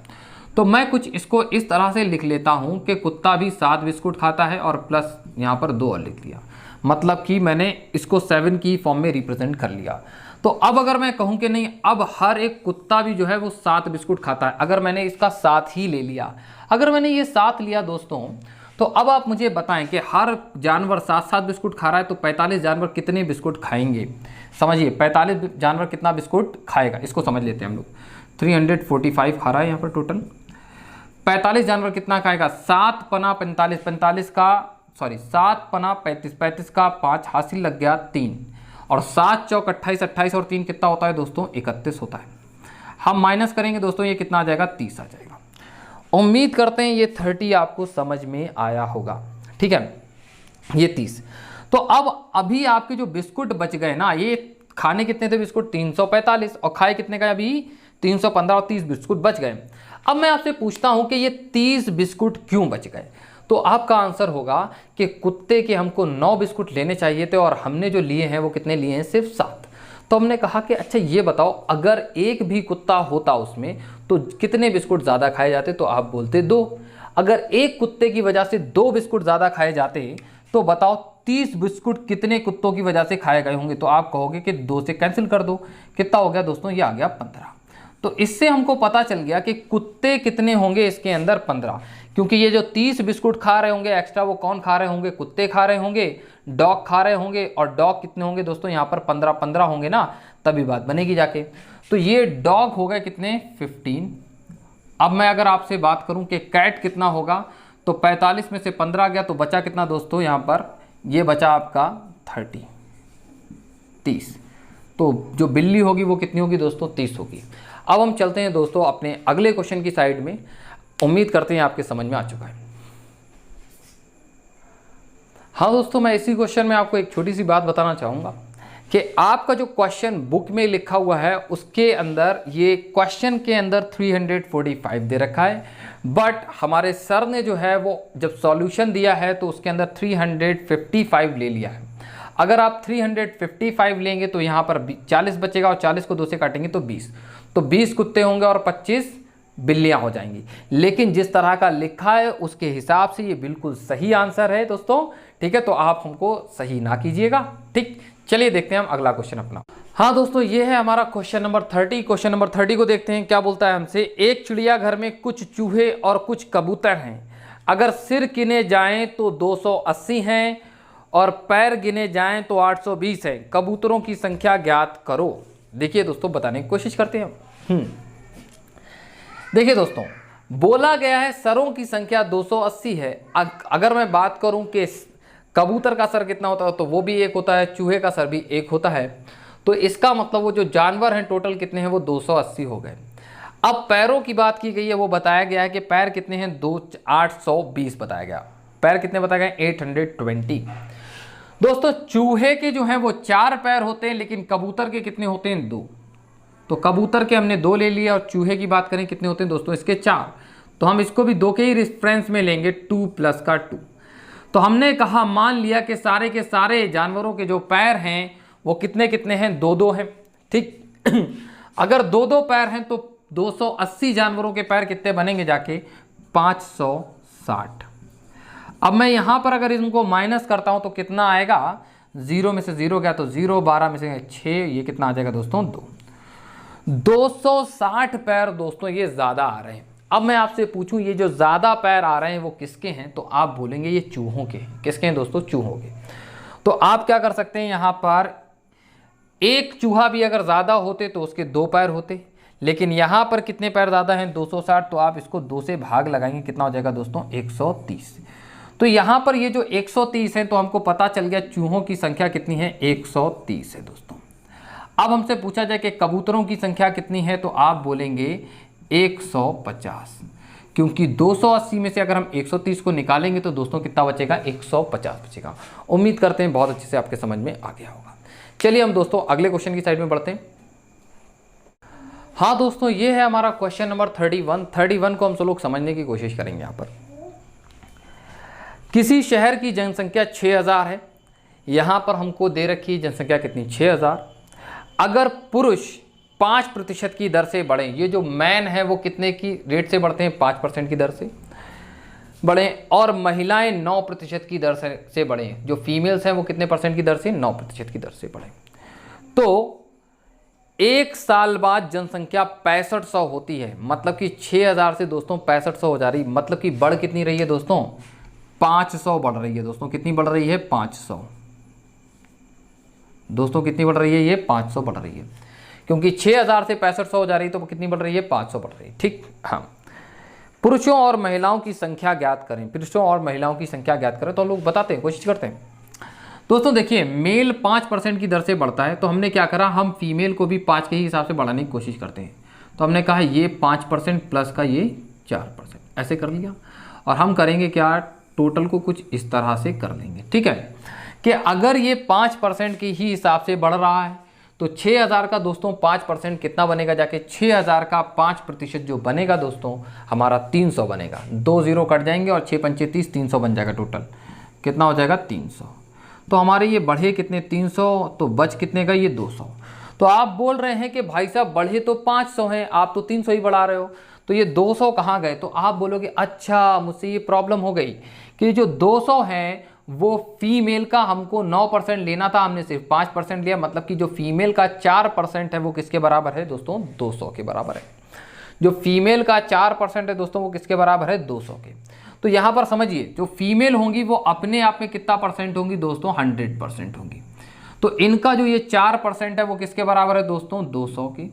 तो मैं कुछ इसको इस तरह से लिख लेता हूँ कि कुत्ता भी 7 बिस्कुट खाता है और प्लस यहाँ पर 2 और लिख दिया, मतलब कि मैंने इसको 7 की फॉर्म में रिप्रेजेंट कर लिया। तो अब अगर मैं कहूं कि नहीं, अब हर एक कुत्ता भी जो है वो 7 बिस्कुट खाता है, अगर मैंने इसका 7 ही ले लिया, अगर मैंने ये 7 लिया दोस्तों, तो अब आप मुझे बताएं कि हर जानवर 7-7 बिस्कुट खा रहा है, तो 45 जानवर कितने बिस्कुट खाएंगे? समझिए 45 जानवर कितना बिस्कुट खाएगा, इसको समझ लेते हैं हम लोग। 345 खा रहा है यहाँ पर टोटल। 45 जानवर कितना खाएगा? 7 पना 45, 45 का 7 पना 35, 35 का 5 हासिल लग गया 3, और 7 चौक 28, 28 और 3 कितना होता है दोस्तों? 31 होता है। हम माइनस करेंगे दोस्तों, ये कितना आ जाएगा? 30 आ जाएगा। उम्मीद करते हैं ये 30 आपको समझ में आया होगा, ठीक है, ये 30। तो अब अभी आपके जो बिस्कुट बच गए ना, ये खाने कितने थे बिस्कुट? 345, और खाए कितने का? अभी 315, और 30 बिस्कुट बच गए। अब मैं आपसे पूछता हूं कि ये 30 बिस्कुट क्यों बच गए? तो आपका आंसर होगा कि कुत्ते के हमको 9 बिस्कुट लेने चाहिए थे और हमने जो लिए हैं वो कितने लिए हैं? सिर्फ 7। तो हमने कहा कि अच्छा ये बताओ, अगर एक भी कुत्ता होता उसमें तो कितने बिस्कुट ज़्यादा खाए जाते? तो आप बोलते 2। अगर एक कुत्ते की वजह से 2 बिस्कुट ज़्यादा खाए जाते तो बताओ 30 बिस्कुट कितने कुत्तों की वजह से खाए गए होंगे? तो आप कहोगे कि 2 से कैंसिल कर दो। कितना हो गया दोस्तों? ये आ गया 15। तो इससे हमको पता चल गया कि कुत्ते कितने होंगे इसके अंदर? 15। क्योंकि ये जो 30 बिस्कुट खा रहे होंगे एक्स्ट्रा, वो कौन खा रहे होंगे? कुत्ते खा रहे होंगे, डॉग खा रहे होंगे, और डॉग कितने होंगे दोस्तों? यहाँ पर 15 होंगे ना, तभी बात बनेगी जाके। तो ये डॉग हो गए कितने? 15। अब मैं अगर आपसे बात करूं कि कैट कितना होगा, तो 45 में से 15 गया तो बचा कितना दोस्तों? यहाँ पर ये बचा आपका 30। तो जो बिल्ली होगी वो कितनी होगी दोस्तों? 30 होगी। अब हम चलते हैं दोस्तों अपने अगले क्वेश्चन की साइड में। उम्मीद करते हैं आपके समझ में आ चुका है। हाँ दोस्तों, मैं इसी क्वेश्चन में आपको एक छोटी सी बात बताना चाहूँगा कि आपका जो क्वेश्चन बुक में लिखा हुआ है उसके अंदर, ये क्वेश्चन के अंदर 345 दे रखा है, बट हमारे सर ने जो है वो जब सॉल्यूशन दिया है तो उसके अंदर 355 ले लिया है। अगर आप 355 लेंगे तो यहाँ पर 40 बचेगा और 40 को 2 से काटेंगे तो 20, तो 20 कुत्ते होंगे और 25 बिल्लियाँ हो जाएंगी। लेकिन जिस तरह का लिखा है उसके हिसाब से ये बिल्कुल सही आंसर है दोस्तों, ठीक है? तो आप हमको सही ना कीजिएगा, ठीक? चलिए देखते हैं हम अगला क्वेश्चन अपना। हाँ दोस्तों, ये है हमारा क्वेश्चन नंबर 30। क्वेश्चन नंबर 30 को देखते हैं क्या बोलता है हमसे। एक चिड़ियाघर में कुछ चूहे और कुछ कबूतर हैं। अगर सिर गिने जाएं तो 280 हैं और पैर गिने जाएं तो 820 हैं। कबूतरों की संख्या ज्ञात करो। देखिए दोस्तों, बताने की कोशिश करते हैं। देखिए दोस्तों, बोला गया है सरों की संख्या 280 है। अगर मैं बात करूं कि कबूतर का सर कितना होता है तो वो भी एक होता है, चूहे का सर भी एक होता है। तो इसका मतलब वो जो जानवर हैं टोटल कितने हैं? वो 280 हो गए। अब पैरों की बात की गई है, वो बताया गया है कि पैर कितने हैं? 820 बताया गया। पैर कितने बताया गया? 820। दोस्तों चूहे के जो हैं वो 4 पैर होते हैं, लेकिन कबूतर के कितने होते हैं? 2। तो कबूतर के हमने 2 ले लिया और चूहे की बात करें कितने होते हैं दोस्तों? इसके 4। तो हम इसको भी 2 के ही रेफरेंस में लेंगे, 2 + का 2। तो हमने कहा, मान लिया कि सारे के सारे जानवरों के जो पैर हैं वो कितने कितने हैं? 2-2 हैं, ठीक? अगर 2-2 पैर हैं तो 280 जानवरों के पैर कितने बनेंगे जाके? 560। अब मैं यहाँ पर अगर इनको माइनस करता हूँ तो कितना आएगा? 0 में से 0 गया तो 0, 12 में से 6, ये कितना आ जाएगा दोस्तों? 2। 260 पैर दोस्तों ये ज़्यादा आ रहे हैं। अब मैं आपसे पूछूं, ये जो ज़्यादा पैर आ रहे हैं वो किसके हैं? तो आप बोलेंगे ये चूहों के हैं। किसके हैं दोस्तों? चूहों के। तो आप क्या कर सकते हैं, यहाँ पर एक चूहा भी अगर ज़्यादा होते तो उसके 2 पैर होते, लेकिन यहाँ पर कितने पैर ज़्यादा हैं? 260। तो आप इसको 2 से भाग लगाएंगे, कितना हो जाएगा दोस्तों? 130। तो यहाँ पर ये जो 130 है तो हमको पता चल गया चूहों की संख्या कितनी है? 130 है दोस्तों। अब हमसे पूछा जाए कि कबूतरों की संख्या कितनी है, तो आप बोलेंगे 150, क्योंकि 280 में से अगर हम 130 को निकालेंगे तो दोस्तों कितना बचेगा? 150 बचेगा। उम्मीद करते हैं बहुत अच्छे से आपके समझ में आ गया होगा। चलिए हम दोस्तों अगले क्वेश्चन की साइड में बढ़ते हैं। हाँ दोस्तों, ये है हमारा क्वेश्चन नंबर 31 को हम सब लोग समझने की कोशिश करेंगे। यहाँ पर किसी शहर की जनसंख्या 6000 है। यहाँ पर हमको दे रखी है जनसंख्या कितनी? 6000। अगर पुरुष 5% की दर से बढ़ें, ये जो मैन है वो कितने की रेट से बढ़ते हैं? 5% की दर से बढ़ें, और महिलाएं 9% की दर से बढ़ें। जो फीमेल्स हैं वो कितने % की दर से? 9% की दर से बढ़ें। तो 1 साल बाद जनसंख्या 6500 होती है। मतलब कि 6000 से दोस्तों 6500 हो जा रही। मतलब कि बढ़ कितनी रही है दोस्तों? 500 बढ़ रही है दोस्तों। कितनी बढ़ रही है? 500 दोस्तों। कितनी बढ़ रही है? ये 500 बढ़ रही है, क्योंकि 6000 से 6500 हो जा रही है तो कितनी बढ़ रही है? 500 बढ़ रही है, ठीक? हाँ। पुरुषों और महिलाओं की संख्या ज्ञात करें। पुरुषों और महिलाओं की संख्या ज्ञात करें। तो हम लोग बताते हैं, कोशिश करते हैं दोस्तों। देखिए, मेल 5% की दर से बढ़ता है, तो हमने क्या करा, हम फीमेल को भी 5 के ही हिसाब से बढ़ाने की कोशिश करते हैं। तो हमने कहा ये 5% प्लस का ये 4%, ऐसे कर लिया। और हम करेंगे क्या, टोटल को कुछ इस तरह से कर लेंगे, ठीक है? कि अगर ये 5% के ही हिसाब से बढ़ रहा है तो 6000 का दोस्तों 5% कितना बनेगा जाके? 6000 का 5% जो बनेगा दोस्तों हमारा 300 बनेगा। 2 0 कट जाएंगे और 6 पंचे 30, 300 बन जाएगा। टोटल कितना हो जाएगा? 300। तो हमारे ये बढ़े कितने? 300। तो बच कितने का? ये 200। तो आप बोल रहे हैं कि भाई साहब बढ़े तो 500 हैं, आप तो 300 ही बढ़ा रहे हो, तो ये 200 कहाँ गए? तो आप बोलोगे अच्छा मुझसे ये प्रॉब्लम हो गई कि जो 200 हैं वो फीमेल का हमको 9% लेना था, हमने सिर्फ 5% लिया। मतलब कि जो फीमेल का 4% है वो किसके बराबर है दोस्तों? 200 के बराबर है। जो फीमेल का 4% है दोस्तों वो किसके बराबर है? 200 के। तो यहाँ पर समझिए, जो फीमेल होंगी वो अपने आप में कितना % होंगी दोस्तों? 100% होंगी। तो इनका जो ये 4% है वो किसके बराबर है दोस्तों? 200 के।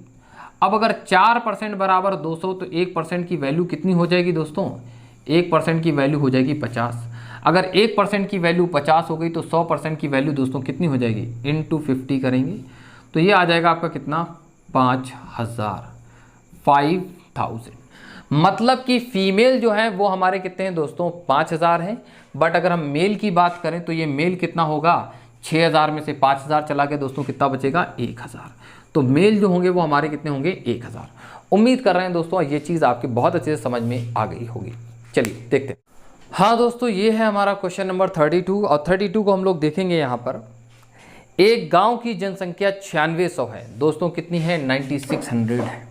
अब अगर 4% बराबर 200 तो 1% की वैल्यू कितनी हो जाएगी दोस्तों? 1% की वैल्यू हो जाएगी 50। अगर 1% की वैल्यू 50 हो गई तो 100% की वैल्यू दोस्तों कितनी हो जाएगी, इंटू 50 करेंगे तो ये आ जाएगा आपका कितना, 5000, 5000। मतलब कि फीमेल जो है वो हमारे कितने हैं दोस्तों, 5000 हैं। बट अगर हम मेल की बात करें तो ये मेल कितना होगा, 6000 में से 5000 चला गया दोस्तों, कितना बचेगा, 1000। तो मेल जो होंगे वो हमारे कितने होंगे, 1000। उम्मीद कर रहे हैं दोस्तों ये चीज़ आपके बहुत अच्छे से समझ में आ गई होगी। चलिए देखते हैं। हाँ दोस्तों, ये है हमारा क्वेश्चन नंबर 32 और 32 को हम लोग देखेंगे यहाँ पर। एक गांव की जनसंख्या 9600 है दोस्तों, कितनी है, 9600 है।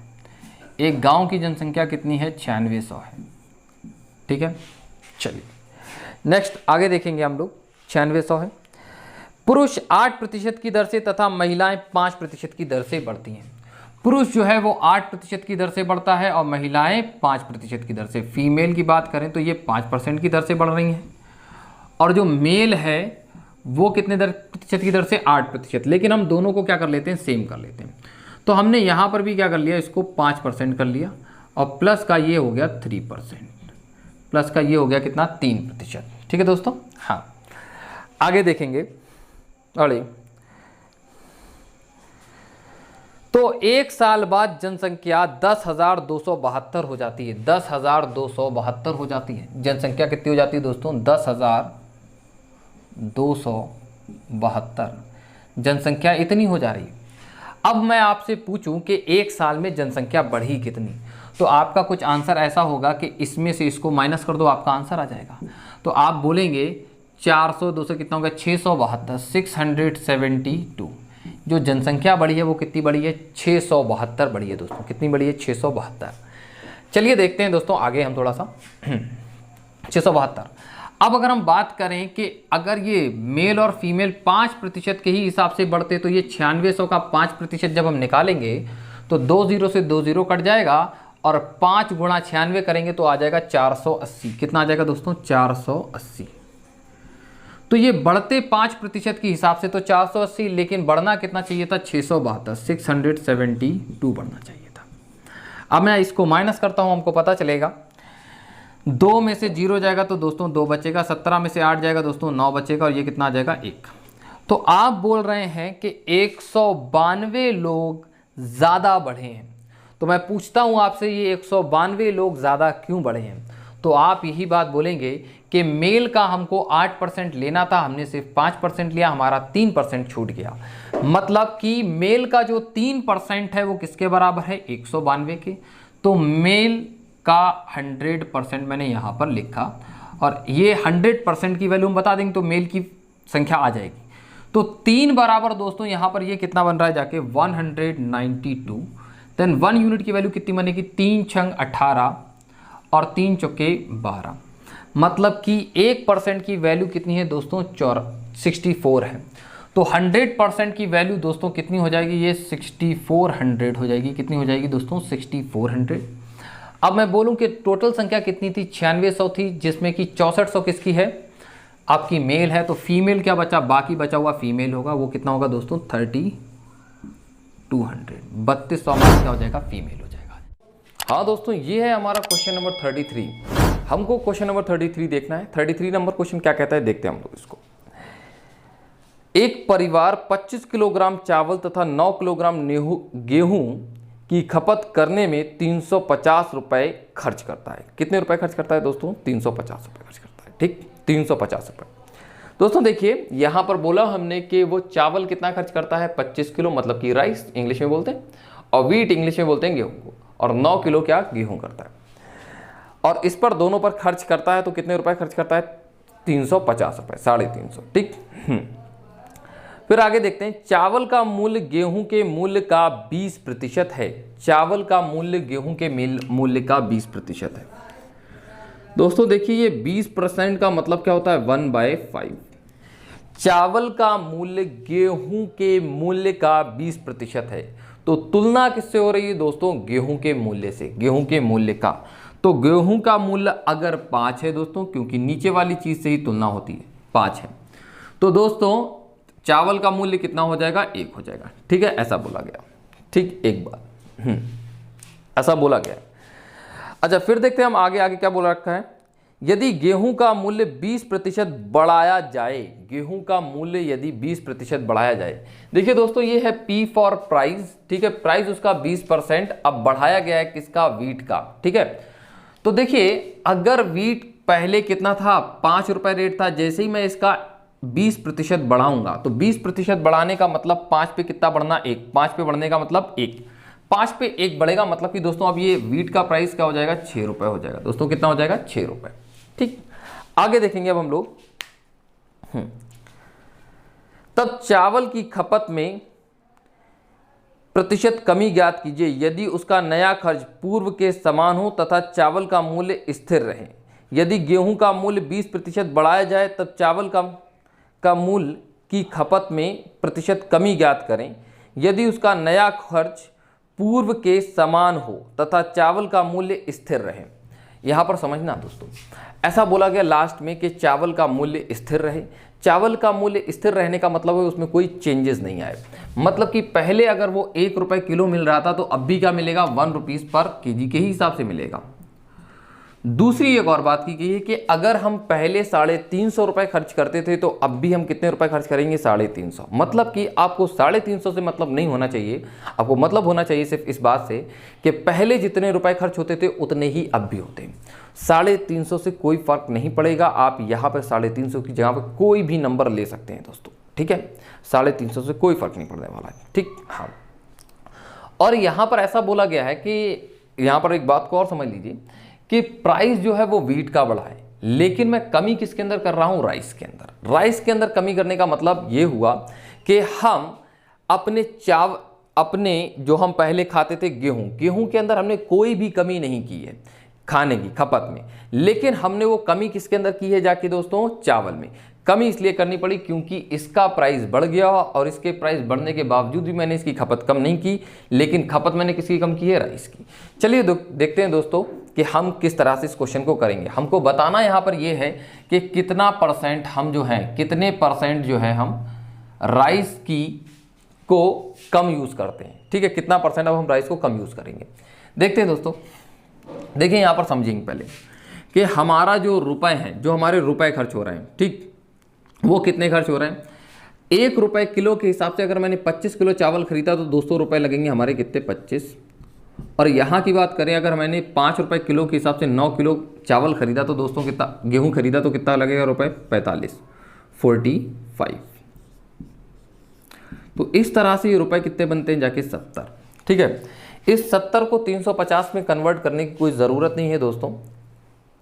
एक गांव की जनसंख्या कितनी है, 9600 है। ठीक है, चलिए नेक्स्ट आगे देखेंगे हम लोग। 9600 है। पुरुष 8% की दर से तथा महिलाएं 5% की दर से बढ़ती हैं। पुरुष जो है वो 8% की दर से बढ़ता है और महिलाएं 5% की दर से। फीमेल की बात करें तो ये 5% की दर से बढ़ रही हैं और जो मेल है वो कितने प्रतिशत की दर से, 8%। लेकिन हम दोनों को क्या कर लेते हैं, सेम कर लेते हैं। तो हमने यहाँ पर भी क्या कर लिया, इसको 5% कर लिया और प्लस का ये हो गया 3%, प्लस का ये हो गया कितना, 3%। ठीक है दोस्तों। हाँ आगे देखेंगे। अरे तो एक साल बाद जनसंख्या 10,272 हो जाती है। 10,272 हो जाती है। जनसंख्या कितनी हो जाती है दोस्तों, 10,272 जनसंख्या इतनी हो जा रही है। अब मैं आपसे पूछूं कि एक साल में जनसंख्या बढ़ी कितनी, तो आपका कुछ आंसर ऐसा होगा कि इसमें से इसको माइनस कर दो, आपका आंसर आ जाएगा। तो आप बोलेंगे 400 200 कितना होगा, 672, 672। जो जनसंख्या बढ़ी है वो कितनी बढ़ी है, 672 बढ़ी है दोस्तों। कितनी बढ़ी है, 672। चलिए देखते हैं दोस्तों आगे हम थोड़ा सा। 672। अब अगर हम बात करें कि अगर ये मेल और फीमेल 5% के ही हिसाब से बढ़ते तो ये 9600 का 5% जब हम निकालेंगे तो 20 से 20 कट जाएगा और 5 गुणा 96 करेंगे तो आ जाएगा 480। कितना आ जाएगा दोस्तों, 480। तो ये बढ़ते 5% के हिसाब से तो 480, लेकिन बढ़ना कितना चाहिए था, 672, 672 बढ़ना चाहिए था। अब मैं इसको माइनस करता हूँ, हमको पता चलेगा 2 में से 0 जाएगा तो दोस्तों 2 बचेगा, 17 में से 8 जाएगा दोस्तों 9 बचेगा और ये कितना आ जाएगा, 1। तो आप बोल रहे हैं कि 192 लोग ज़्यादा बढ़े हैं। तो मैं पूछता हूँ आपसे, ये 192 लोग ज़्यादा क्यों बढ़े हैं? तो आप यही बात बोलेंगे कि मेल का हमको 8% लेना था, हमने सिर्फ 5% लिया, हमारा 3% छूट गया। मतलब कि मेल का जो 3% है वो किसके बराबर है, 192 के। तो मेल का 100% मैंने यहाँ पर लिखा और ये 100% की वैल्यू हम बता देंगे तो मेल की संख्या आ जाएगी। तो 3 बराबर दोस्तों यहाँ पर ये कितना बन रहा है जाके, 192। देन 1 यूनिट की वैल्यू कितनी बनेगी, 3 छंग 18 और 3 चौके 12। मतलब कि 1% की वैल्यू कितनी है दोस्तों, 64 है। तो 100% की वैल्यू दोस्तों कितनी हो जाएगी, ये 6400 हो जाएगी। कितनी हो जाएगी दोस्तों, 6400। अब मैं बोलूं कि टोटल संख्या कितनी थी, 9600 थी, जिसमें कि 6400 किसकी है, आपकी मेल है। तो फीमेल क्या बचा, बाकी बचा हुआ फीमेल होगा, वो कितना होगा दोस्तों, 3200। 3200 में क्या हो जाएगा, फीमेल हो जाएगा। हाँ दोस्तों, ये है हमारा क्वेश्चन नंबर 33। हमको क्वेश्चन नंबर 33 देखना है। 33 नंबर क्वेश्चन क्या कहता है, देखते हैं हम लोग इसको। एक परिवार 25 किलोग्राम चावल तथा 9 किलोग्राम गेहूं की खपत करने में 350 रुपए खर्च करता है। कितने रुपए खर्च करता है दोस्तों, 350 रुपए खर्च करता है। ठीक, 350 रुपए। दोस्तों देखिए यहाँ पर बोला हमने कि वो चावल कितना खर्च करता है, 25 किलो, मतलब कि राइस इंग्लिश में बोलते हैं, और वीट इंग्लिश में बोलते हैं गेहूं को, और 9 किलो क्या, गेहूं करता है। और इस पर दोनों पर खर्च करता है तो कितने रुपए खर्च करता है, 350 रुपए, 350। ठीक। फिर आगे देखते हैं, चावल का मूल्य गेहूं के मूल्य का 20% है। चावल का मूल्य गेहूं के मूल्य का 20% है। दोस्तों देखिए ये 20% का मतलब क्या होता है, 1/5। चावल का मूल्य गेहूं के मूल्य का 20% है। तो तुलना किससे हो रही है दोस्तों, गेहूं के मूल्य से, गेहूं के मूल्य का। तो गेहूं का मूल्य अगर 5 है दोस्तों, क्योंकि नीचे वाली चीज से ही तुलना होती है, 5 है, तो दोस्तों चावल का मूल्य कितना हो जाएगा, 1 हो जाएगा। ठीक है, ऐसा बोला गया। ठीक, एक बार ऐसा बोला गया। अच्छा फिर देखते हैं हम आगे आगे क्या बोला रखा है। यदि गेहूं का मूल्य 20% बढ़ाया जाए, गेहूं का मूल्य यदि 20% बढ़ाया जाए। देखिए दोस्तों, ये है P फॉर प्राइस, ठीक है, प्राइस उसका 20%, अब बढ़ाया गया है किसका, वीट का, ठीक है। तो देखिए अगर वीट पहले कितना था, 5 रुपए रेट था, जैसे ही मैं इसका 20% बढ़ाऊंगा तो 20% बढ़ाने का मतलब 5 पे कितना बढ़ना, 1, 5 पे बढ़ने का मतलब 1, 5 पे 1 बढ़ेगा, मतलब कि दोस्तों अब ये वीट का प्राइस क्या हो जाएगा, 6 रुपए हो जाएगा दोस्तों, कितना हो जाएगा, 6 रुपए। ठीक, आगे देखेंगे अब हम लोग। तब चावल की खपत में प्रतिशत कमी ज्ञात कीजिए यदि उसका नया खर्च पूर्व के समान हो तथा चावल का मूल्य स्थिर रहे। यदि गेहूं का मूल्य 20% बढ़ाया जाए तब चावल का मूल्य की खपत में प्रतिशत कमी ज्ञात करें। यदि उसका नया खर्च पूर्व के समान हो तथा चावल का मूल्य स्थिर रहे। यहाँ पर समझना दोस्तों, ऐसा बोला गया लास्ट में कि चावल का मूल्य स्थिर रहे। चावल का मूल्य स्थिर रहने का मतलब है उसमें कोई चेंजेस नहीं आए, मतलब कि पहले अगर वो 1 रुपये किलो मिल रहा था तो अब भी क्या मिलेगा, 1 रुपीज़ पर केजी के ही हिसाब से मिलेगा। दूसरी एक और बात की गई है कि अगर हम पहले 350 रुपये खर्च करते थे तो अब भी हम कितने रुपए खर्च करेंगे, 350। मतलब कि आपको 350 से मतलब नहीं होना चाहिए, आपको मतलब होना चाहिए सिर्फ इस बात से कि पहले जितने रुपए खर्च होते थे उतने ही अब भी होते हैं। 350 से कोई फर्क नहीं पड़ेगा, आप यहाँ पर 350 की जगह पर कोई भी नंबर ले सकते हैं दोस्तों, ठीक है, 350 से कोई फर्क नहीं पड़ने वाला है, ठीक। हाँ, और यहाँ पर ऐसा बोला गया है कि यहाँ पर एक बात को और समझ लीजिए कि प्राइस जो है वो वीट का बढ़ा है, लेकिन मैं कमी किसके अंदर कर रहा हूं, राइस के अंदर। राइस के अंदर कमी करने का मतलब ये हुआ कि हम अपने जो हम पहले खाते थे गेहूं के अंदर हमने कोई भी कमी नहीं की है खाने की खपत में, लेकिन हमने वो कमी किसके अंदर की है जाके दोस्तों, चावल में। कमी इसलिए करनी पड़ी क्योंकि इसका प्राइस बढ़ गया और इसके प्राइस बढ़ने के बावजूद भी मैंने इसकी खपत कम नहीं की, लेकिन खपत मैंने किसकी कम की है, राइस की। चलिए देखते हैं दोस्तों कि हम किस तरह से इस क्वेश्चन को करेंगे। हमको बताना यहाँ पर ये है कि कितना परसेंट हम जो है, कितने परसेंट जो है हम राइस को कम यूज़ करते हैं, ठीक है, कितना परसेंट अब हम राइस को कम यूज़ करेंगे। देखते हैं दोस्तों, देखिए यहाँ पर समझेंगे पहले कि हमारा जो रुपए हैं, जो हमारे रुपए खर्च हो रहे हैं, ठीक, वो कितने खर्च हो रहे हैं। 1 रुपये किलो के हिसाब से अगर मैंने 25 किलो चावल खरीदा तो 200 रुपये लगेंगे हमारे, कितने, 25। और यहाँ की बात करें, अगर मैंने 5 रुपये किलो के हिसाब से 9 किलो चावल खरीदा तो दोस्तों कितना, गेहूँ खरीदा तो कितना लगेगा रुपये, 45, 45। तो इस तरह से ये रुपये कितने बनते हैं जाके, 70, ठीक है। इस 70 को 350 में कन्वर्ट करने की कोई ज़रूरत नहीं है दोस्तों,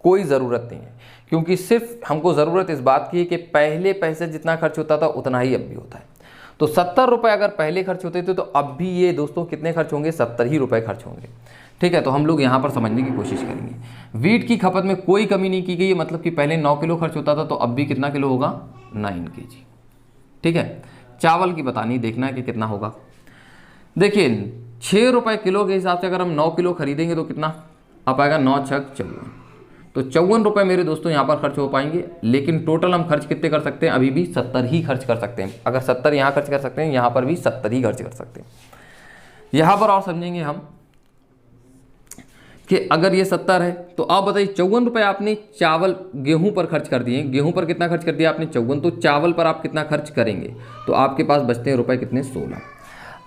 कोई ज़रूरत नहीं है, क्योंकि सिर्फ हमको ज़रूरत इस बात की है कि पहले पैसे जितना खर्च होता था उतना ही अब भी होता है। तो 70 रुपये अगर पहले खर्च होते थे तो अब भी ये दोस्तों कितने खर्च होंगे, 70 ही रुपये खर्च होंगे, ठीक है। तो हम लोग यहाँ पर समझने की कोशिश करेंगे। वीट की खपत में कोई कमी नहीं की गई है, मतलब कि पहले 9 किलो खर्च होता था तो अब भी कितना किलो होगा, 9 kg, ठीक है। चावल की बतानी देखना है कि कितना होगा। देखिए 6 रुपये किलो के हिसाब से अगर हम 9 किलो खरीदेंगे तो कितना आ पाएगा, 9 × 6 = 54। तो 54 रुपये मेरे दोस्तों यहाँ पर खर्च हो पाएंगे, लेकिन टोटल हम खर्च कितने कर सकते हैं, अभी भी 70 ही खर्च कर सकते हैं। अगर 70 यहाँ खर्च कर सकते हैं, यहाँ पर भी 70 ही खर्च कर सकते हैं। यहाँ पर और समझेंगे हम कि अगर ये 70 है तो आप बताइए 54 रुपये आपने चावल गेहूं पर खर्च कर दिए, गेहूं पर कितना खर्च कर दिया आपने, 54, तो चावल पर आप कितना खर्च करेंगे, तो आपके पास बचते हैं रुपए कितने, 16।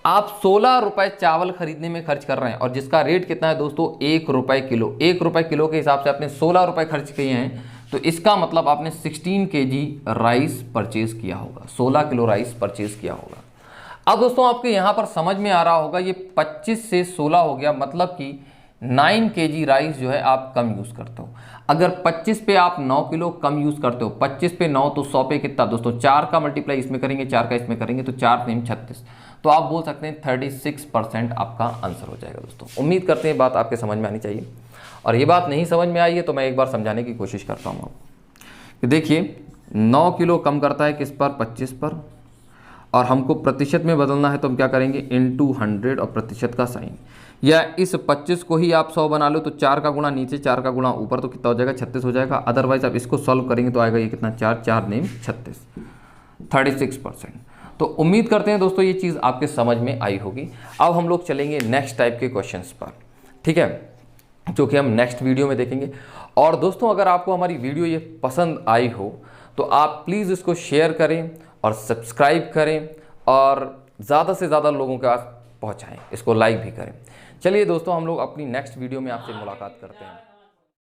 आप 16 रुपये चावल खरीदने में खर्च कर रहे हैं और जिसका रेट कितना है दोस्तों, 1 रुपये किलो। 1 रुपये किलो के हिसाब से आपने 16 रुपये खर्च किए हैं, तो इसका मतलब आपने 16 kg राइस परचेज किया होगा, 16 किलो राइस परचेज किया होगा। अब दोस्तों आपके यहाँ पर समझ में आ रहा होगा, ये 25 से 16 हो गया, मतलब कि 9 kg राइस जो है आप कम यूज़ करते हो। अगर 25 पे आप 9 किलो कम यूज़ करते हो, 25 पे 9 तो 100 पे कितना दोस्तों, 4 का मल्टीप्लाई इसमें करेंगे, 4 का इसमें करेंगे, तो 4 × 36, तो आप बोल सकते हैं 36% आपका आंसर हो जाएगा दोस्तों। उम्मीद करते हैं बात आपके समझ में आनी चाहिए, और ये बात नहीं समझ में आई है तो मैं एक बार समझाने की कोशिश करता हूँ कि देखिए 9 किलो कम करता है किस पर, 25 पर, और हमको प्रतिशत में बदलना है तो हम क्या करेंगे, × 100 और प्रतिशत का साइन, या इस 25 को ही आप 100 बना लो तो 4 का गुणा नीचे, 4 का गुणा ऊपर, तो कितना हो जाएगा, 36 हो जाएगा। अदरवाइज आप इसको सॉल्व करेंगे तो आएगा ये कितना, 4 × 4 = 36, 36%। तो उम्मीद करते हैं दोस्तों ये चीज़ आपके समझ में आई होगी। अब हम लोग चलेंगे नेक्स्ट टाइप के क्वेश्चंस पर, ठीक है। जो कि हम नेक्स्ट वीडियो में देखेंगे। और दोस्तों, अगर आपको हमारी वीडियो ये पसंद आई हो तो आप प्लीज़ इसको शेयर करें और सब्सक्राइब करें और ज़्यादा से ज़्यादा लोगों के पास पहुँचाएँ, इसको लाइक भी करें। चलिए दोस्तों, हम लोग अपनी नेक्स्ट वीडियो में आपसे मुलाकात करते हैं।